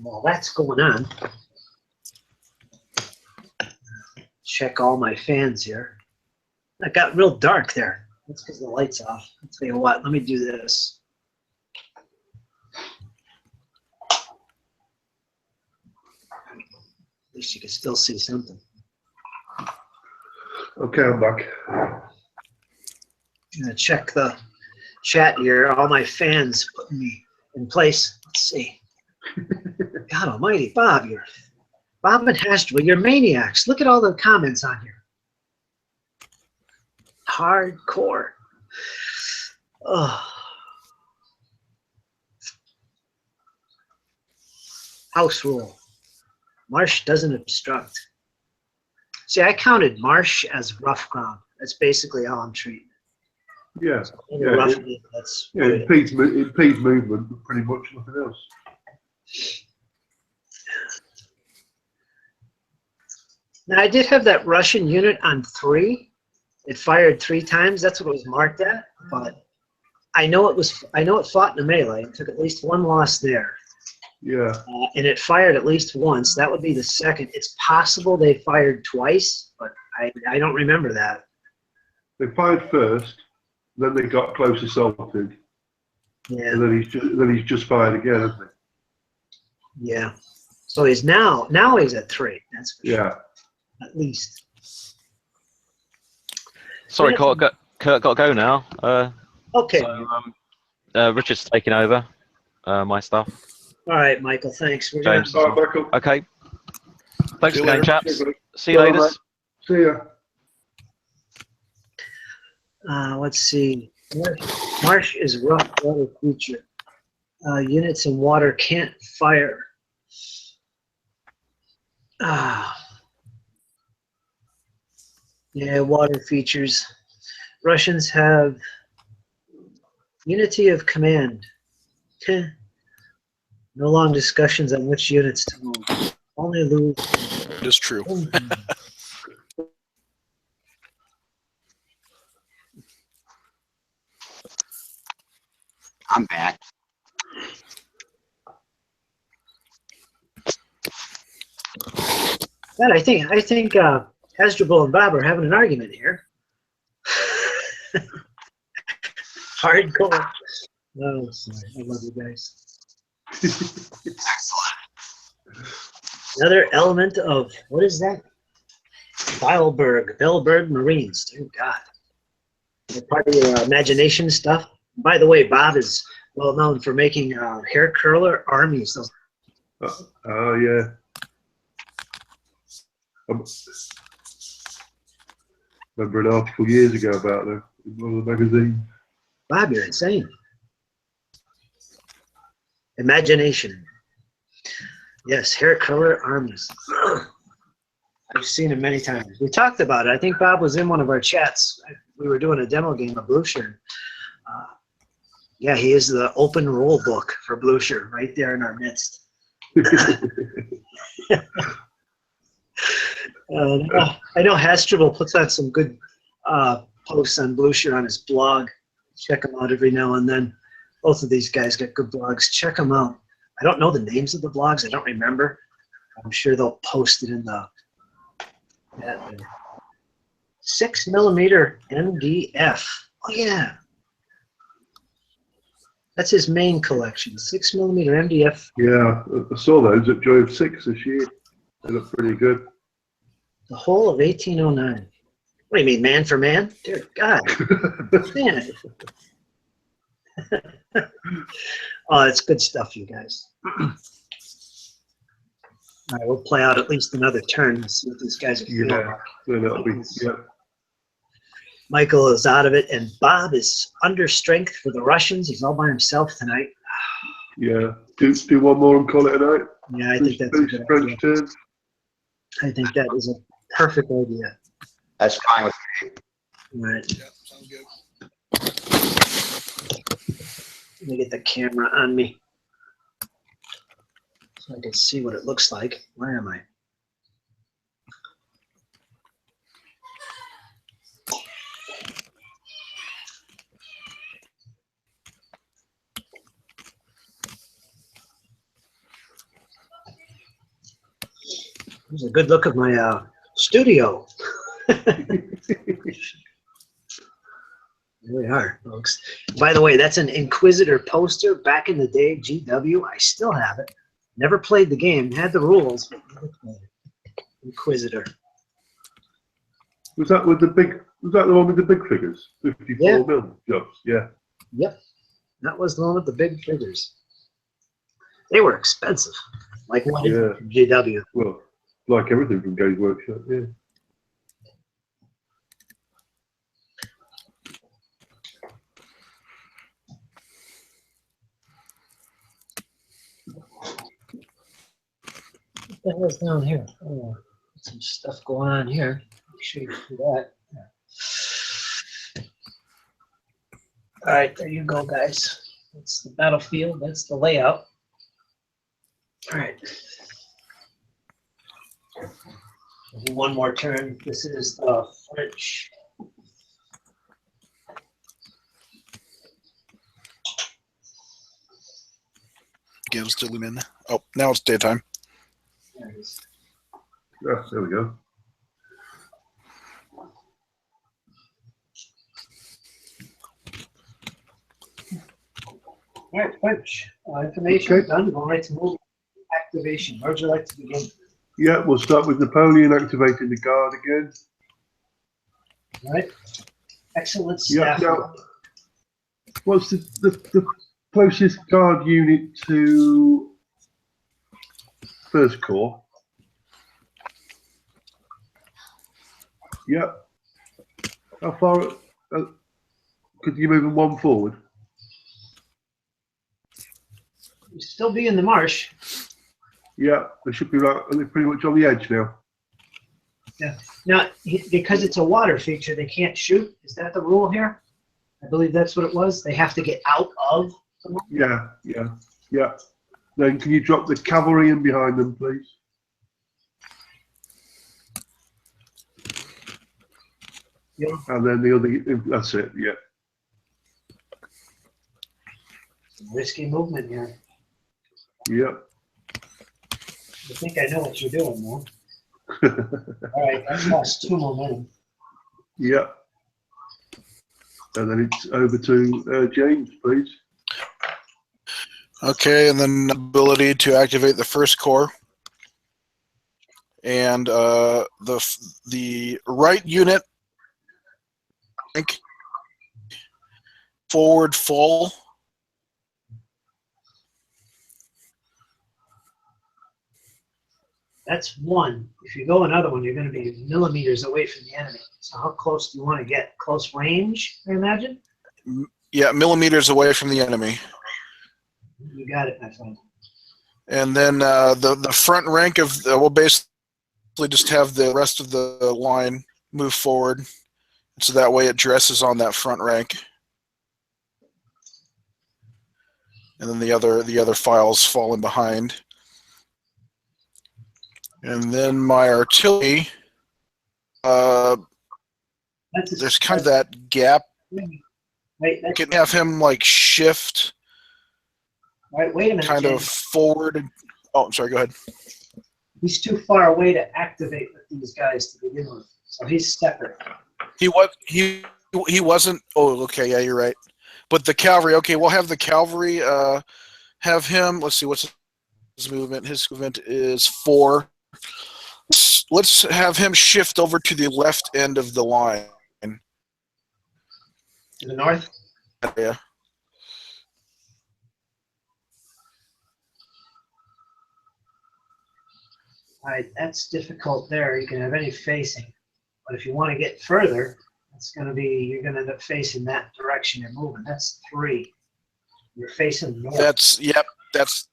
While that's going on, check all my fans here. It got real dark there. That's because the light's off. I'll tell you what, let me do this. At least you can still see something. Okay, I'm back. I'm gonna check the chat here. All my fans putting me in place. Let's see. God almighty, Bob, Bob and Hasdrubal, you're maniacs. Look at all the comments on here. Hardcore. Oh. House rule. Marsh doesn't obstruct. See, I counted marsh as rough ground. That's basically how I'm treating it. Yeah, Any rough ground, that's yeah, what it it is. impedes movement, but pretty much nothing else. Now, I did have that Russian unit on 3. It fired 3 times. That's what it was marked at. But I know it fought in a melee. It took at least 1 loss there. Yeah, And it fired at least once. That would be the second. It's possible they fired twice, but I don't remember that. they fired first, then they got close assaulted, Yeah, and then he's just fired again, hasn't yeah. So he's now he's at 3. That's for he? sure. Yeah. At least. Sorry, Kurt, got to go now. Okay. So, Richard's taking over my stuff. All right, Michael. Thanks. We're gonna, James. All right, Michael. Okay. Thanks See for you the game, later. chaps. Cheers, buddy. See you Bye, later. mate. See ya. Let's see. Marsh is rough water feature. Units in water can't fire. Yeah, water features. Russians have unity of command. No long discussions on which units to move. Only lose. It is true. I'm back. God, I think Hasdrubal and Bob are having an argument here. Hardcore. Oh, sorry. I love you guys. Excellent. Another element of, what is that? Bellberg Marines. Dear God. They're part of your imagination stuff. By the way, Bob is well known for making hair curler armies. Those Oh, yeah. I remember an article years ago about them in one of the magazines. Bob, you're insane. Imagination. Yes, hair color armies. I've seen it many times. We talked about it. I think Bob was in one of our chats. We were doing a demo game of Blucher. Yeah, he is the open rule book for Blucher right there in our midst. I know Hasdrubal puts out some good posts on Blucher on his blog. Check them out every now and then. Both of these guys got good blogs. Check them out. I don't know the names of the blogs. I don't remember. I'm sure they'll post it in the 6mm MDF. Oh yeah, that's his main collection. 6mm MDF. Yeah, I saw those at Joy of Six this year. They look pretty good. The whole of 1809. What do you mean, man for man? Dear God. Man. Oh, it's good stuff, you guys. All right, we'll play out at least another turn and see what these guys are feeling like. Then that'll be, yeah. Michael is out of it, and Bob is under strength for the Russians. He's all by himself tonight. Yeah. Do one more and call it a night. Yeah, I think that's a good French idea. turn. I think that is a perfect idea. That's fine with me. All right, Yeah, sounds good. let me get the camera on me so I can see what it looks like. Where am I? Here's a good look of my studio. There we are, folks. By the way, that's an Inquisitor poster back in the day, GW. I still have it. Never played the game. Had the rules, but never played it. Inquisitor. Was that with the big? Was that the one with the big figures? 54mm jobs. Yeah. Yep. That was the one with the big figures. They were expensive. Like what Yeah. from GW. Well, like everything from Games Workshop. Yeah. What the hell's down here? Oh, some stuff going on here. Make sure you do that. All right, there you go, guys. That's the battlefield. That's the layout. All right. We'll do one more turn. This is the French. Give zoom in. Oh, now it's daytime. There it is. Yeah, there we go. All right, French. Information Okay. done. Go right to move. Activation. Where would you like to begin? Yeah, we'll start with Napoleon activating the guard again. All right. Excellent Yeah. staff. Now, what's the closest guard unit to First Corps? Yeah. How far? Could you move them one forward? You'll still be in the marsh. Yeah, they should be right. They're pretty much on the edge now. Yeah. Now, because it's a water feature, they can't shoot. Is that the rule here? I believe that's what it was. They have to get out of the marsh. Yeah, yeah, yeah. Then can you drop the cavalry in behind them, please? Yeah. And then the other, that's it, yeah. Risky movement here. Yeah. I think I know what you're doing now. All right, that's lost 2 momentum. Yeah. And then it's over to James, please. Okay, and then ability to activate the first core. And the right unit, forward full. That's 1. If you go another one, you're going to be millimeters away from the enemy. So how close do you want to get? Close range, I imagine? Yeah, millimeters away from the enemy. You got it, my friend. And then the front rank of we'll basically just have the rest of the line move forward, so that way it dresses on that front rank. And then the other files fall in behind. And then my artillery, there's kind of that gap. Wait, I can have him like shift wait a minute. kind of James. forward. Oh, I'm sorry, go ahead. He's too far away to activate with these guys to begin with. So he's separate. He wasn't. Oh, okay, yeah, you're right. But the cavalry, okay, we'll have the cavalry have him. Let's see, what's his movement? His movement is 4. Let's have him shift over to the left end of the line. To the north? Yeah. All right, that's difficult there. You can have any facing. But if you want to get further, it's going to be, you're going to end up facing that direction you're moving. That's 3. You're facing north. That's, yep, that's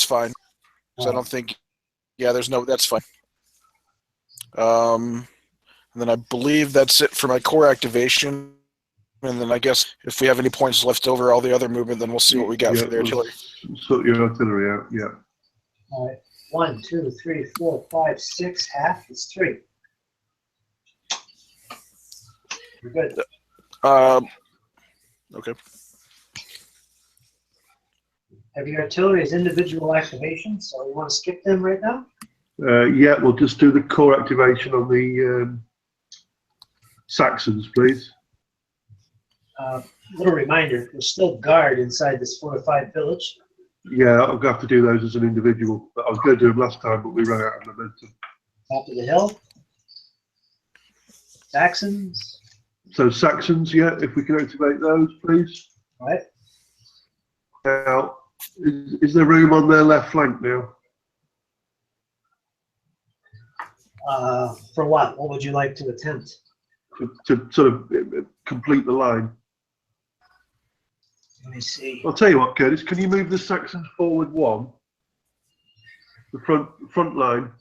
fine. So I don't think, yeah, there's no, that's fine. And then I believe that's it for my core activation. And then I guess if we have any points left over, all the other movement, then we'll see what we got for the artillery. Sort your artillery out, yeah. All right. 1, 2, 3, 4, 5, 6. Half is 3. You're good. Okay. Have your artillery as individual activation, so you want to skip them right now? Yeah, we'll just do the core activation on the Saxons, please. Little reminder, there's still guard inside this fortified village. Yeah, I'll have to do those as an individual. But I was going to do them last time, but we ran out of momentum. Top of the hill. Saxons. So Saxons, yeah, if we can activate those, please. All right. Now, is there room on their left flank now? For what? What would you like to attempt? To sort of complete the line. Let me see. I'll tell you what, Curtis, can you move the Saxons forward 1? The front line.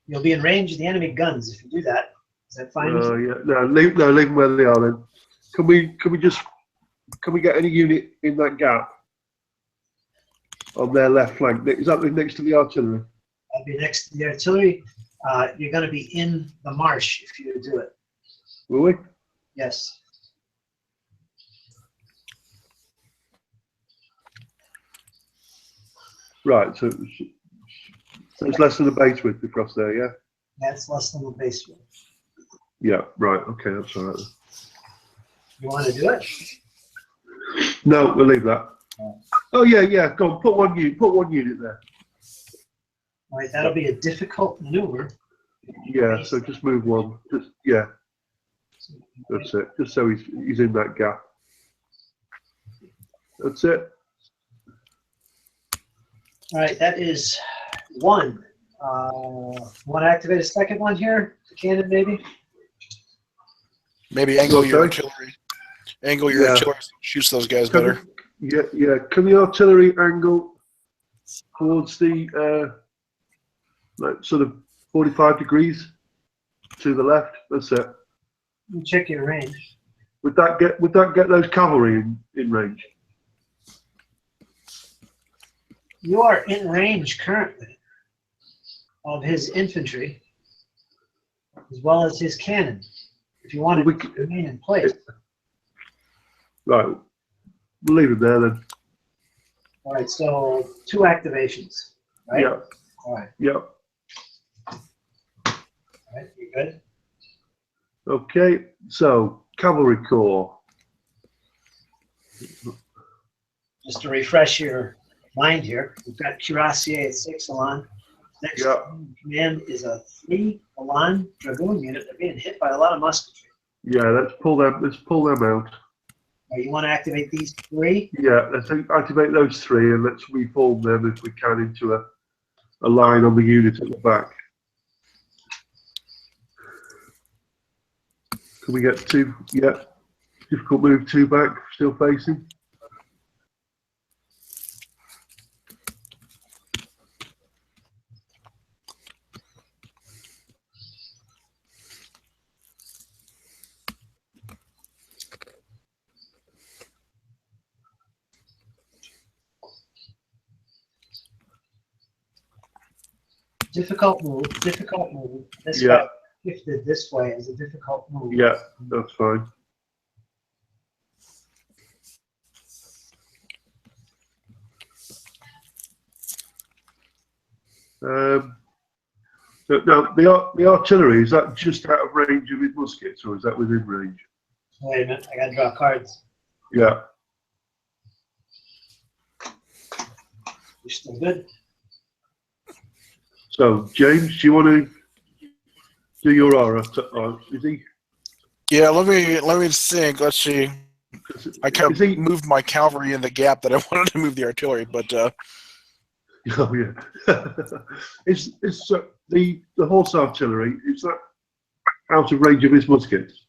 You'll be in range of the enemy guns if you do that. Is that fine? Yeah, no, leave them where they are then. Can we get any unit in that gap on their left flank? Is that next to the artillery? I'll be next to the artillery. You're going to be in the marsh if you do it. Will we? Yes. Right, so it's less than the base width across there, yeah? That's less than the base width. Yeah, right, okay, that's all right then. You want to do it? No, we'll leave that. Oh yeah, go on, put one unit there. All right, that'll be a difficult maneuver. Yeah, so just move 1. Just yeah. That's it. Just so he's in that gap. That's it. All right, that is 1. Want to activate a second one here? The cannon, maybe? Maybe angle your Okay. artillery. Angle your Yeah. artillery. Shoots those guys Can better. yeah. Can the artillery angle towards the like sort of 45 degrees to the left? That's it. You check your range. Would that get those cavalry in range? You are in range currently of his infantry as well as his cannon. If you want to remain in place. Right. We'll leave it there then. All right, so 2 activations, right? Yeah. All right, Yeah. all right, you good? Okay. So cavalry corps. Just to refresh your mind here, we've got Cuirassier at 6 Elan. Next Yeah. in command is a 3 Elan Dragoon unit. They're being hit by a lot of musketry. Yeah. Let's pull them out. You want to activate these 3? Yeah. Let's activate those 3 and let's reform them if we can into a line on the unit at the back. Can we get 2? Yeah. Difficult move 2 back. Still facing. Difficult move, difficult move. This Yeah. guy shifted this way as a difficult move. Yeah. That's fine. So now the artillery, is that just out of range of his muskets or is that within range? Wait a minute, I gotta draw cards. Yeah. You're still good? So James, do you want to do your aura? Is he? Yeah, let me think. Let's see. I kind Is he? of moved my cavalry in the gap that I wanted to move the artillery, but Oh yeah. Is the horse artillery, is that out of range of his muskets?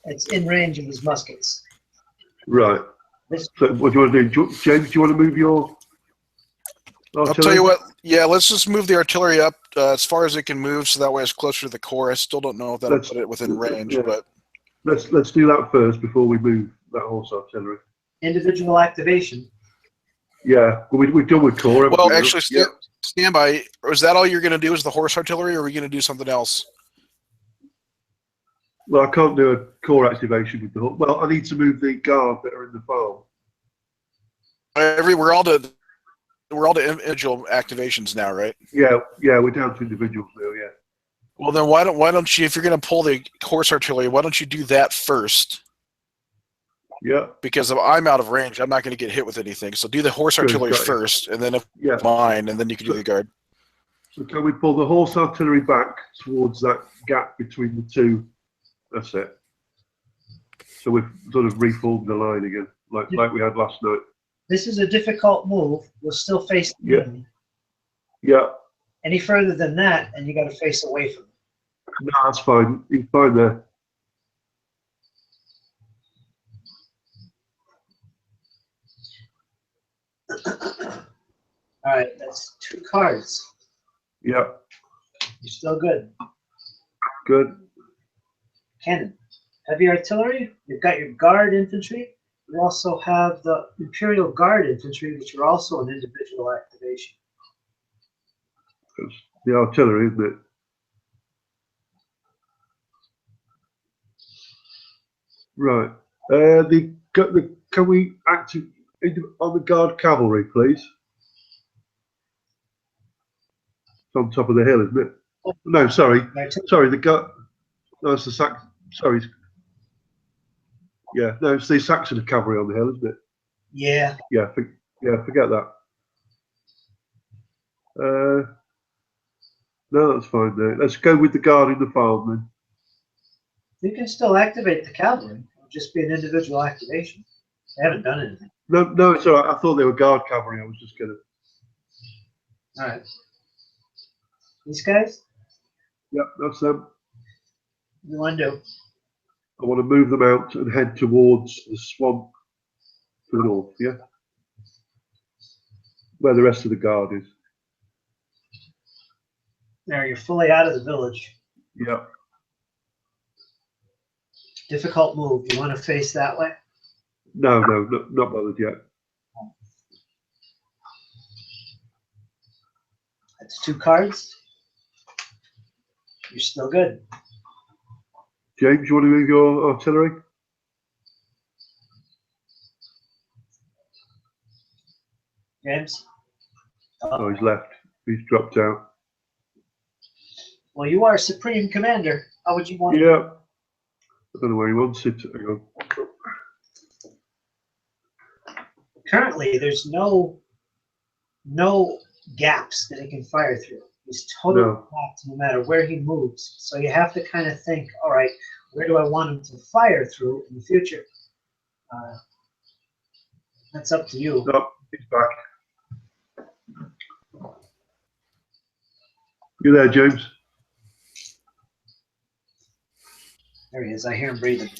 It's in range of his muskets. Right. This, So what do you want to do, James? Do you want to move your artillery? I'll tell you what. Yeah, let's just move the artillery up as far as it can move, so that way it's closer to the core. I still don't know if that'll Let's- put it within range, yeah. but Let's do that first before we move that horse artillery. individual activation. Yeah. Well, we've done with core. haven't well, we? actually, Yeah. stand by. Is that all you're going to do? Is the horse artillery, or are we going to do something else? Well, I can't do a core activation with the horse. Well, I need to move the guard that are in the farm. We're all to individual activations now, right? Yeah, we're down to individuals now. Yeah. Well, then why don't you, if you're going to pull the horse artillery, why don't you do that first? Yeah. Because if I'm out of range, I'm not going to get hit with anything. So do the horse Good, artillery got it. first, and then if Yeah. mine, and then you can do the guard. So can we pull the horse artillery back towards that gap between the 2? That's it. So we've sort of reformed the line again, like we had last night. This is a difficult move. You'll still face the Yeah. enemy. Yeah. Any further than that, and you got to face away from it. No, that's fine. He's fine there. All right, that's 2 cards. Yeah. You're still good. Good. Cannon. Heavy artillery. You've got your guard infantry. You also have the Imperial Guard infantry, which are also an individual activation. That's the artillery, isn't it? Right. Can we active on the guard cavalry, please? It's on top of the hill, isn't it? No, sorry. The guard. No, it's the Sax. Sorry. Yeah, no, it's the Saxon cavalry on the hill, isn't it? Yeah. Yeah, forget that. No, that's fine. No. Let's go with the guard in the farm then. You can still activate the cavalry. It'll just be an individual activation. They haven't done anything. No, it's all right. I thought they were guard cavalry. I was just gonna. All right. These guys? Yep, that's them. What do you want to do? I want to move them out and head towards the swamp to the north, yeah? Where the rest of the guard is. There, you're fully out of the village. Yep. Difficult move. You want to face that way? No, not bothered yet. That's 2 cards. You're still good. James, you want to move your artillery? James? Oh, he's left. He's dropped out. Well, you are Supreme Commander. How would you want to? Yeah. I don't know where he wants it. Hang on. Currently, there's no gaps that he can fire through. He's totally blocked no matter where he moves. So you have to kind of think, all right, where do I want him to fire through in the future? That's up to you. No, he's back. You there, James? There he is. I hear him breathing.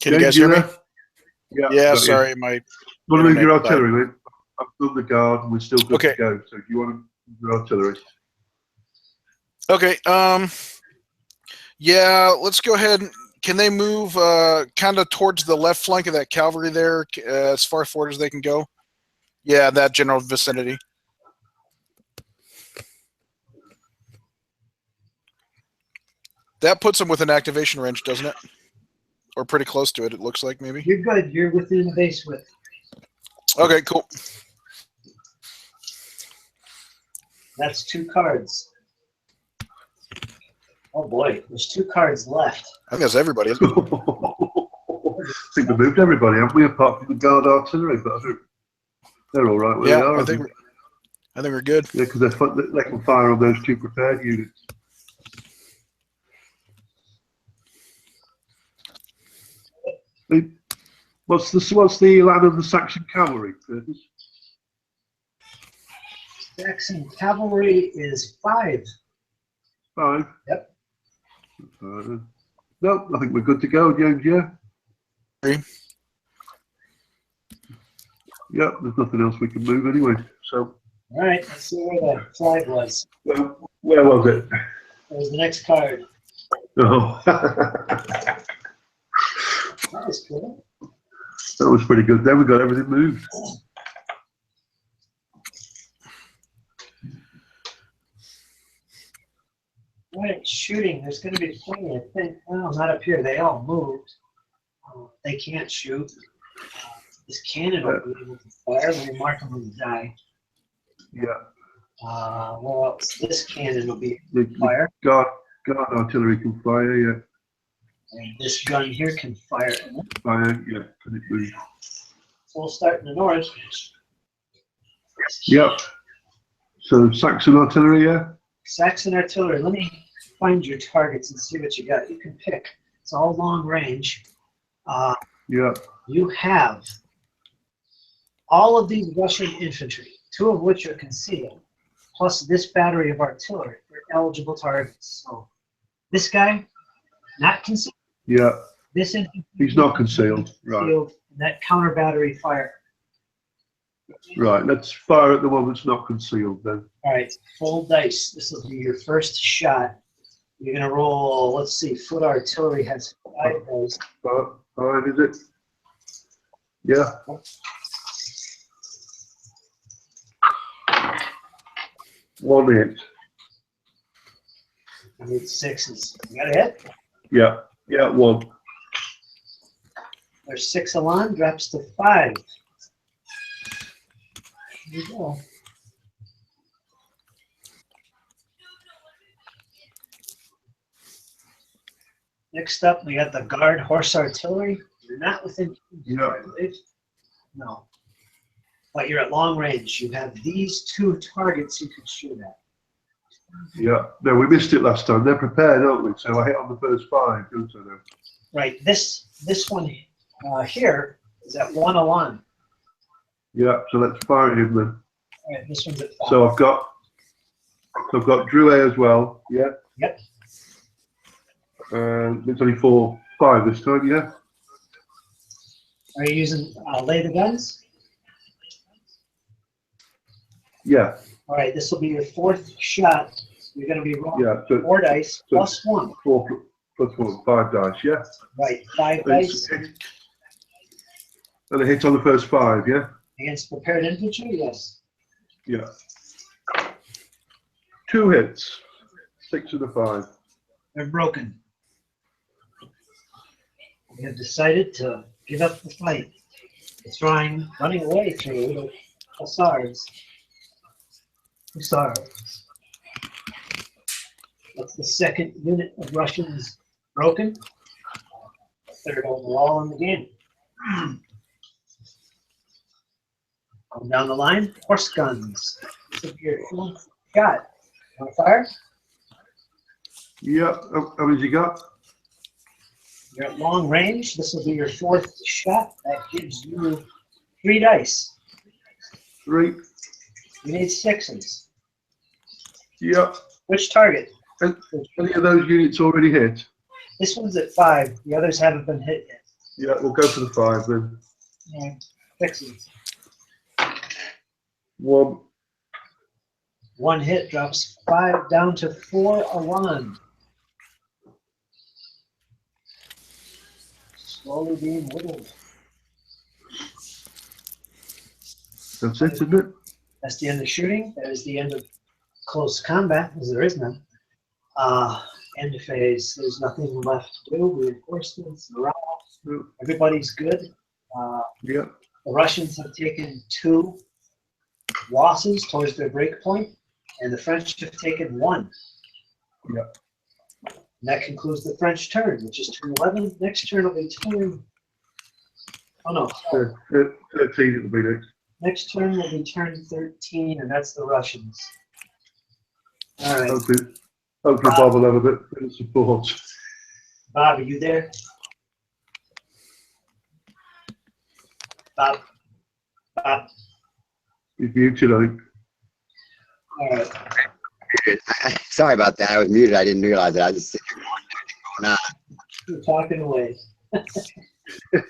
Can you guys hear me? Yeah. Yeah, got sorry, you. my Want to move your internet died. artillery, mate? I've done the guard and we're still good Okay. to go. So if you want to move your artillery. Okay. Yeah, let's go ahead. Can they move kind of towards the left flank of that cavalry there, as far forward as they can go? Yeah, that general vicinity. That puts them within activation range, doesn't it? Or pretty close to it, it looks like, maybe. You're good. You're within the base width. Okay, cool. That's 2 cards. Oh boy, there's 2 cards left. I think that's everybody, isn't it? I think we moved everybody, haven't we? Apart from the guard artillery, but I think they're all right where Yeah, they are. I think we're good. Yeah, because they can fire on those 2 prepared units. What's the land of the Saxon cavalry, Curtis? Saxon cavalry is 5. 5? Yep. No, I think we're good to go, James, yeah? 3. Yep, there's nothing else we can move anyway. So, All right, let's see where the flag was. well, where was it? There's the next card. Oh. That was cool. That was pretty good. Then we got everything moved. Right, shooting. There's going to be plenty, I think. Well, not up here. They all moved. They can't shoot. This cannon will be able to fire. Let me mark them on the die. Yeah. Well, this cannon will be The able to fire. guard artillery can fire, yeah. And this gun here can fire. Fire, yeah. Can it move? So we'll start in the north. Yep. So Saxon artillery, yeah? Saxon artillery. Let me find your targets and see what you got. You can pick. It's all long range. Yeah. You have all of these Russian infantry, 2 of which are concealed, plus this battery of artillery. They're eligible targets. So this guy, not concealed. Yeah. This infantry, He's not concealed. Right. concealed, and that counter battery fire. Right. Let's fire at the one that's not concealed then. All right, full dice. This will be your first shot. You're gonna roll. Let's see. Foot artillery has 5 dice. 5, is it? Yeah. One hit. I need 6s. You got a hit? Yeah. Yeah, 1. There's 6 alon, drops to 5. There you go. Next up, we got the guard horse artillery. You're not within. Yeah. I believe. No. But you're at long range. You have these 2 targets you can shoot at. Yeah. No, we missed it last time. They're prepared, aren't we? So I hit on the first 5, don't I now? Right. This one here is at 1 alon. Yeah, so let's fire him then. All right. This one's at 5. So I've got So I've got Drouet as well. Yeah. Yep. It's only 4-5 this time. Yeah. Are you using laser guns? Yeah. All right, this will be your fourth shot. You're going to be rolling Yeah. So 4 dice so- plus 1. 4 plus 1, 5 dice. Yeah. Right, 5 And it's- dice And a hit on the first 5. Yeah. against prepared infantry. Yes. Yeah. 2 hits. 6 and a 5. They're broken. We have decided to give up the fight. It's running away through the Hussars. That's the second unit of Russians broken. Third overall in the game. Going down the line, horse guns. This will be your fourth shot. Want to fire? Yeah. How many you got? You're at long range. This will be your fourth shot. That gives you 3 dice. 3. You need 6s. Yeah. Which target? Any of those units already hit? This one's at 5. The others haven't been hit yet. Yeah, we'll go for the 5 then. Yeah, 6s. 1. 1 hit drops 5 down to 4 alarm. Slowly being whittled. That's it, isn't it? That's the end of shooting. That is the end of close combat, as there is none. End of phase. There's nothing left to do. Reinforcements, morale. Yeah. Everybody's good. Yeah. The Russians have taken 2 losses towards their break point, and the French have taken 1. Yeah. And that concludes the French turn, which is turn 11. Next turn will be turn. Oh no. 13 it'll be next. Next turn will be turn 13, and that's the Russians. All right. Hopefully Bob will have a bit of support. Bob, are you there? Bob? Bob? He's muted, I think. All right. Sorry about that. I was muted. I didn't realize it. I was just sitting here going on. You're talking away. What's the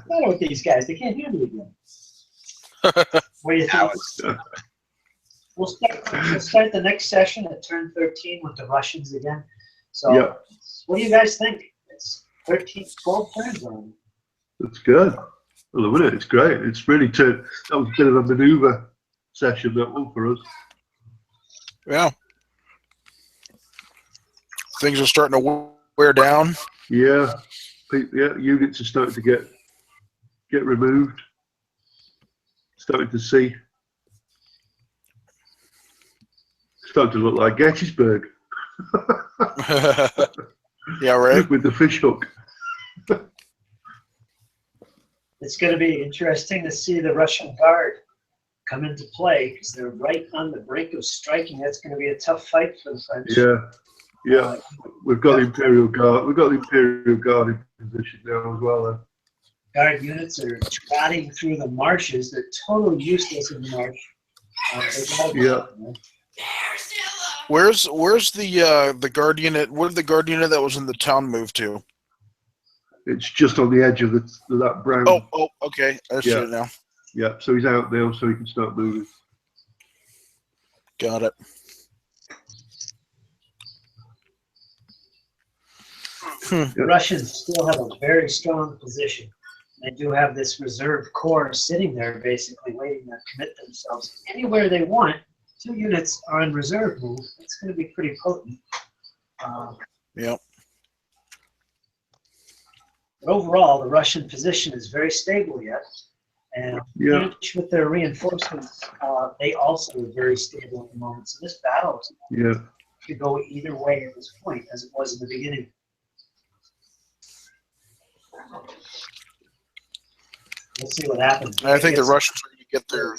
matter with these guys? They can't hear me again. What do you think? We'll start the next session at turn 13 with the Russians again. So, Yeah. what do you guys think? It's 12 turns on. That's good. I love it. It's great. It's really that was a bit of a maneuver session, that one, for us. Yeah. Things are starting to wear down. Yeah. Units are starting to get removed. Starting to see. Starting to look like Gettysburg. Yeah, right. With the fish hook. It's going to be interesting to see the Russian Guard come into play because they're right on the brink of striking. That's going to be a tough fight for the French. Yeah. We've got the Imperial Guard. We've got the Imperial Guard in position now as well. Guard units are trotting through the marshes. They're totally useless in the marsh. Yeah. Where's the guard unit? Where did the guard unit that was in the town move to? It's just on the edge of that brown. Oh, okay. I see it now. Yeah, so he's out there, so he can start moving. Got it. The Russians still have a very strong position. They do have this reserve corps sitting there basically waiting to commit themselves anywhere they want. 2 units are in reserve move. It's going to be pretty potent. Yep. But overall, the Russian position is very stable yet. And each with their reinforcements, they also are very stable at the moment. So this battle could go either way at this point, as it was in the beginning. Let's see what happens. I think the Russians are going to get their.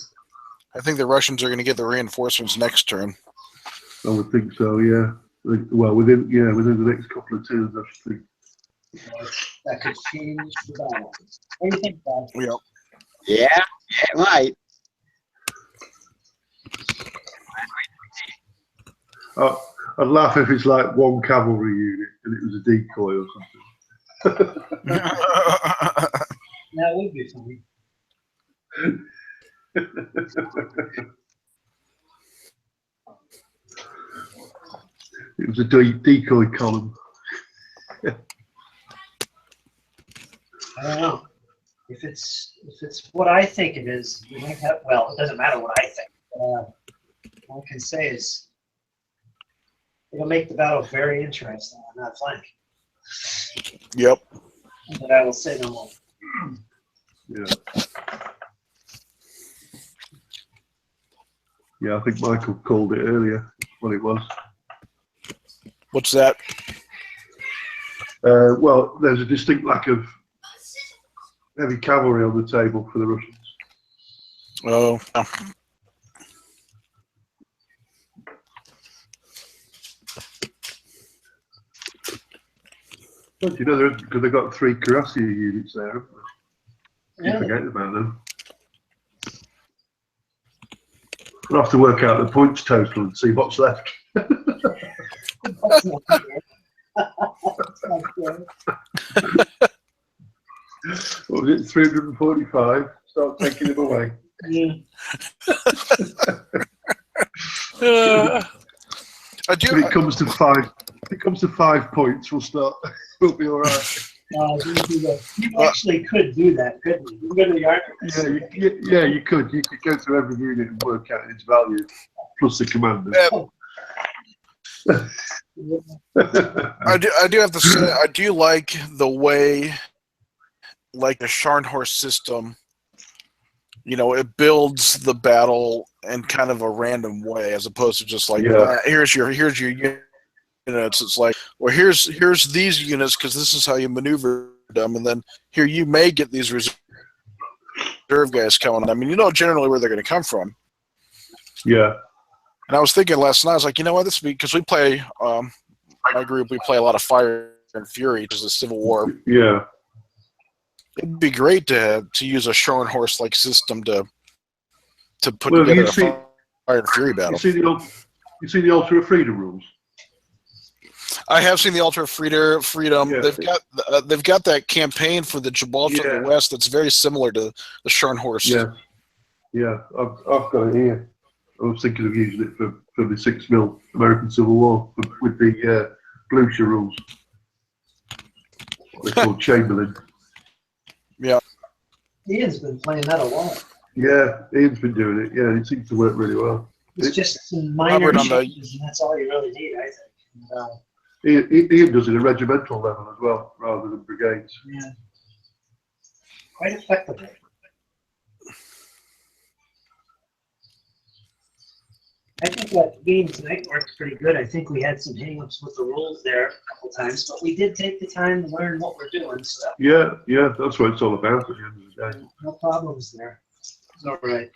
I think the Russians are going to get the reinforcements next turn. I would think so. Yeah. Well, within the next couple of turns, I should think. That could change the battle. What do you think, Bob? Yep. Yeah, it might. I'd laugh if it's like one cavalry unit and it was a decoy or something. That would be funny. It was a decoy column. I don't know. If it's what I think it is, we might have. Well, it doesn't matter what I think. All I can say is it'll make the battle very interesting on that flank. Yep. But I will say no more. Yeah. Yeah, I think Michael called it earlier what it was. What's that? Well, there's a distinct lack of heavy cavalry on the table for the Russians. Oh. Don't you know, because they've got 3 cuirassier units there, haven't they? Yeah. Forget about them. We'll have to work out the points total and see what's left. That's not fair. That's not fair. What was it, 345? Start taking them away. Yeah. I do. When it comes to 5 points, we'll be all right. You actually could do that, couldn't you? You go to the army. Yeah, you could. You could go through every unit and work out its value, plus the commander. I do have to say, I do like the way, like the Scharnhorst system, you know, it builds the battle in kind of a random way, as opposed to just like, here's your units. It's like, well, here's these units because this is how you maneuver them, and then here you may get these reserve guys coming. I mean, you know generally where they're going to come from. Yeah. And I was thinking last night, I was like, you know what, this would be, because we play, my group, we play a lot of Fire and Fury, which is a Civil War. Yeah. It'd be great to use a Scharnhorst-like system to put together a Fire and Fury battle. You see the Altar of Freedom rules? I have seen the Altar of Freedom. Yeah. They've got that campaign for the Gibraltar of the West that's very similar to the Scharnhorst. Yeah. I've got it here. I was thinking of using it for the 6mm American Civil War with the Blucher rules. They're called Chamberlain. Yeah. Ian's been playing that a lot. Yeah, Ian's been doing it. Yeah, it seems to work really well. It's just some minor changes, and that's all you really need, I think. Ian does it at regimental level as well, rather than brigades. Yeah. Quite effectively. I think that game tonight worked pretty good. I think we had some hang-ups with the rules there a couple times, but we did take the time to learn what we're doing. So Yeah, that's what it's all about at the end of the day. no problems there. It's all right.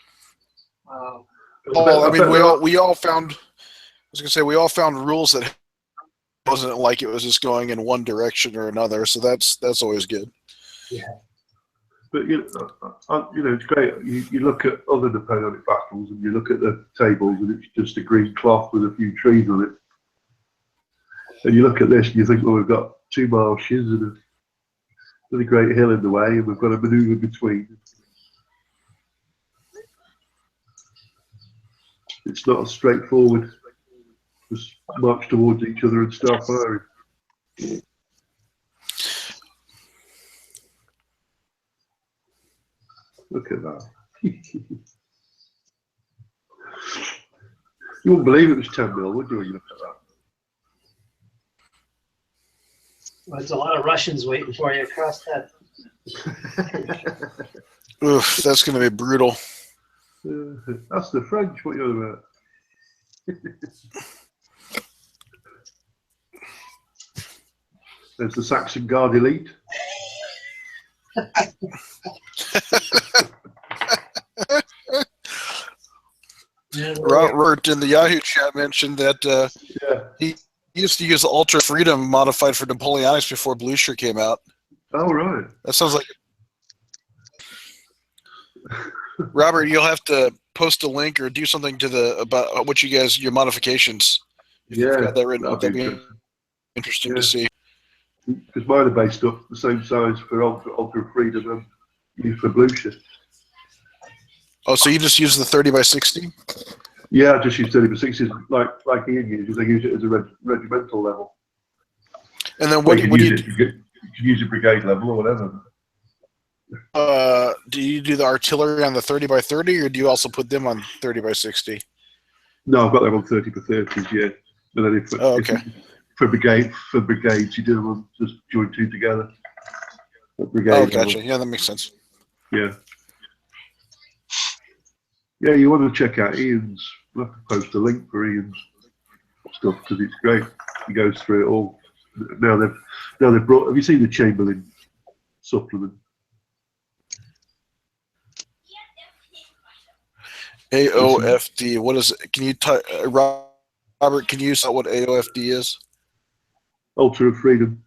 Well, I mean, we all found. I was gonna say we all found rules that wasn't like it was just going in one direction or another. So that's always good. Yeah. But you know, it's great. You look at other Napoleonic battles and you look at the tables, and it's just a green cloth with a few trees on it. And you look at this, and you think, well, we've got 2 marshes and a really great hill in the way, and we've got a manoeuvre between. It's not as straightforward. Just march towards each other and start firing. Look at that. You wouldn't believe it was 10mm, would you, when you look at that? Well, there's a lot of Russians waiting for you across that. Oof, that's going to be brutal. That's the French, what you're on about. There's the Saxon Guard elite. Robert in the Yahoo chat mentioned that he used to use the Ultra Freedom modified for Napoleonics before Blucher came out. Oh, right. That sounds like... Robert, you'll have to post a link or do something to about what your modifications, If you've got that written that'd up, that'd be interesting. interesting Yeah. to see. Because mine are based up the same size for Ultra Freedom and used for Blucher. Oh, so you just use the 30 by 60? Yeah, I just use 30x6s like Ian uses. I use it as a regimental level. And then Well, what you do can use it brigade level or whatever. do you do the artillery on the 30 by 30, or do you also put them on 30 by 60? No, I've got them on 30x30s, yeah. And then Oh, okay. for brigades, you do them on just join two together. Brigade Oh, level. gotcha. Yeah, that makes sense. Yeah. Yeah, you want to check out Ian's. I'll have to post a link for Ian's stuff because it's great. He goes through it all. Now they've brought. Have you seen the Chamberlain supplement? AOFD. What is it? Can you type, Robert? Can you say what AOFD is? Altar of Freedom.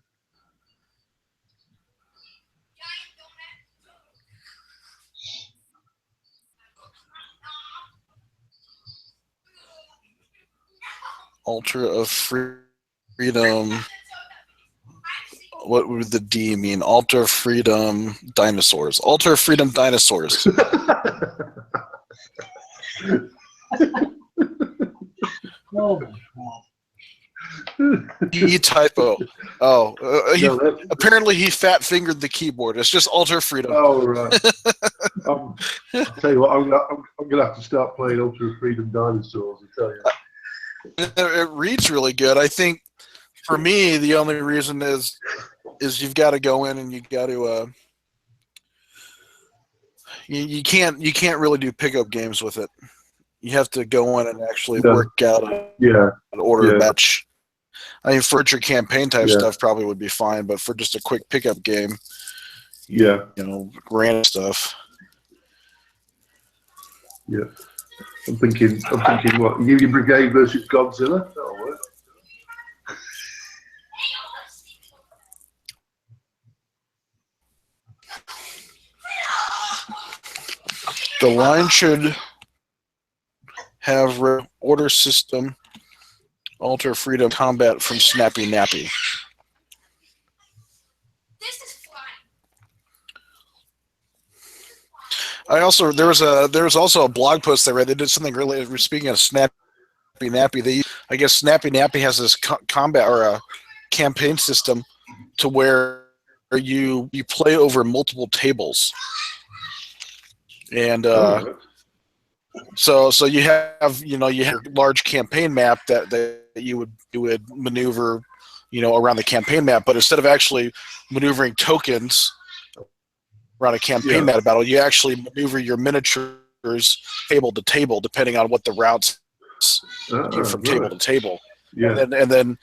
Altar of Freedom. What would the D mean? Altar of Freedom Dinosaurs. Altar of Freedom Dinosaurs. Oh my God. E typo. Oh, No, apparently he fat fingered the keyboard. It's just Altar of Freedom. oh right. I'll tell you what. I'm gonna have to start playing Altar of Freedom Dinosaurs. I tell you. It reads really good. I think for me, the only reason is you've got to go in and you got to you can't really do pickup games with it. You have to go in and actually work out an order match. I mean, for your campaign type stuff, probably would be fine, but for just a quick pickup game, you know, random stuff. Yeah. I'm thinking what? Union Brigade versus Godzilla? That'll work. The line should have order system, Altar Freedom Combat from Snappy Nappy. I also there was also a blog post I read. They did something really. Speaking of Snappy Nappy, I guess Snappy Nappy has this combat or a campaign system to where you play over multiple tables, and so you have a large campaign map that you would maneuver around the campaign map, but instead of actually maneuvering tokens around a campaign meta battle, you actually maneuver your miniatures table to table, depending on what the routes from table to table. Yeah. And then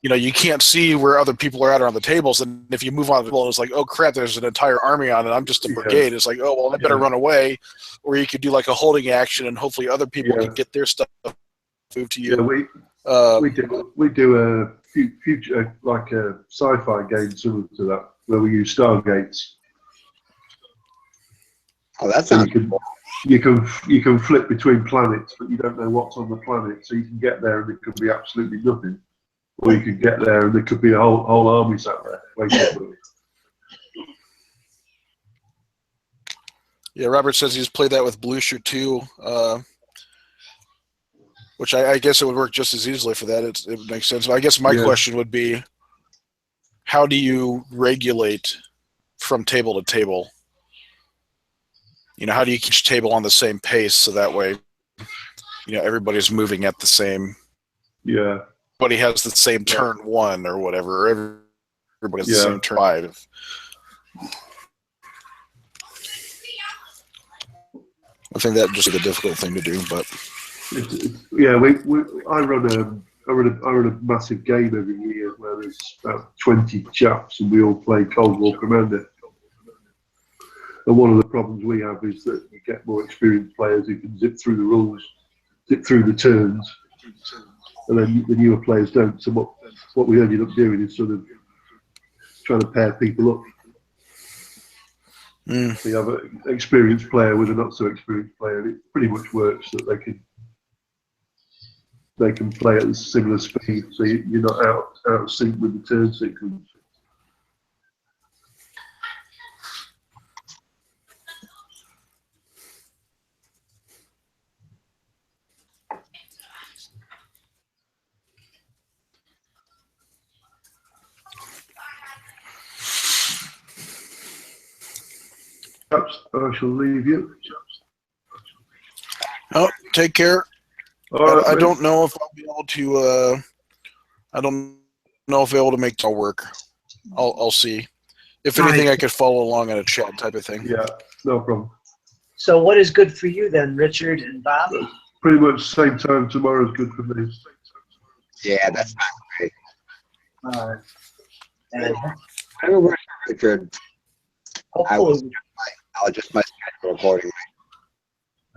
you can't see where other people are at around the tables, and if you move on the table, it's like, oh crap, there's an entire army on it. I'm just a brigade. It's like, oh well, I better run away, or you could do like a holding action, and hopefully other people can get their stuff moved to you. Yeah, we do a future like a sci-fi game similar to that, where we use stargates. Oh, that's so you can flip between planets, but you don't know what's on the planet, so you can get there and there could be absolutely nothing, or you could get there and there could be a whole army sat there waiting. Yeah, Robert says he's played that with Blucher too, which I guess it would work just as easily for that. It makes sense. But I guess my question would be, how do you regulate from table to table? How do you keep each table on the same pace so that way, everybody's moving at the same. Yeah. Everybody has the same turn 1 or whatever. Everybody has the same turn 5. I think that would just be the difficult thing to do, but. I run a massive game every year where there's about 20 chaps and we all play Cold War Commander. And one of the problems we have is that you get more experienced players who can zip through the rules, zip through the turns, and then the newer players don't. So what we ended up doing is sort of trying to pair people up. So you have an experienced player with a not so experienced player, and it pretty much works that they can they can play at a similar speed, so you're not out of sync with the turn sequence. Perhaps I shall leave you. Oh, take care. All right, I mate. don't know if I'll be able to. I don't know if I'll be able to make it all work. I'll see. If anything, I could follow along in a chat type of thing. Yeah, no problem. So what is good for you then, Richard and Bob? Pretty much same time tomorrow is good for me. Yeah, that's not great. And Whatever works for Richard, hopefully, I'll adjust my schedule accordingly.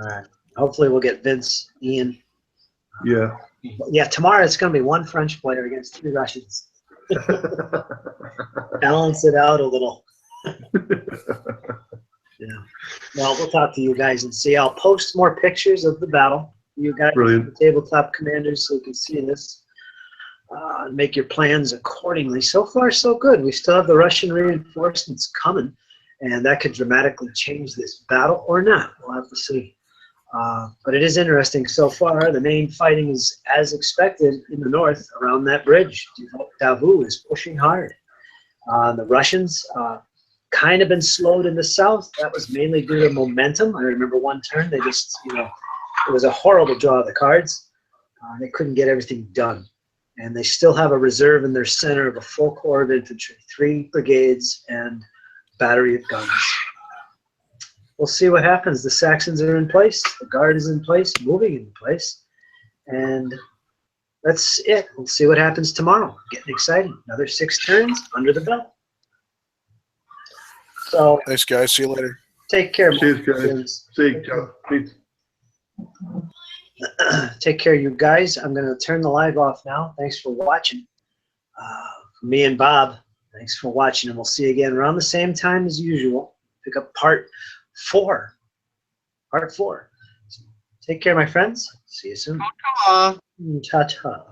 all right. Hopefully we'll get Vince, Ian. Yeah. Yeah, tomorrow it's going to be one French player against 3 Russians. Balance it out a little. Yeah. Well, we'll talk to you guys and see. I'll post more pictures of the battle. You guys, Brilliant. the tabletop commanders, so you can see this. Make your plans accordingly. So far, so good. We still have the Russian reinforcements coming, and that could dramatically change this battle or not. We'll have to see. But it is interesting so far. The main fighting is as expected in the north around that bridge. Davout is pushing hard. The Russians kind of been slowed in the south. That was mainly due to momentum. I remember one turn they just, it was a horrible draw of the cards. They couldn't get everything done. And they still have a reserve in their center of a full corps of infantry, 3 brigades, and battery of guns. We'll see what happens. The Saxons are in place. The Guard is in place, moving in place. And that's it. We'll see what happens tomorrow. Getting exciting. Another 6 turns under the belt. So, Thanks, guys. See you later. take care. Cheers, guys. friends. See you, John. Peace. Take care, you guys. I'm going to turn the live off now. Thanks for watching. For me and Bob, thanks for watching. And we'll see you again around the same time as usual. Pick up part 4. Part 4. Take care, my friends. See you soon. Come on. Ta-ta.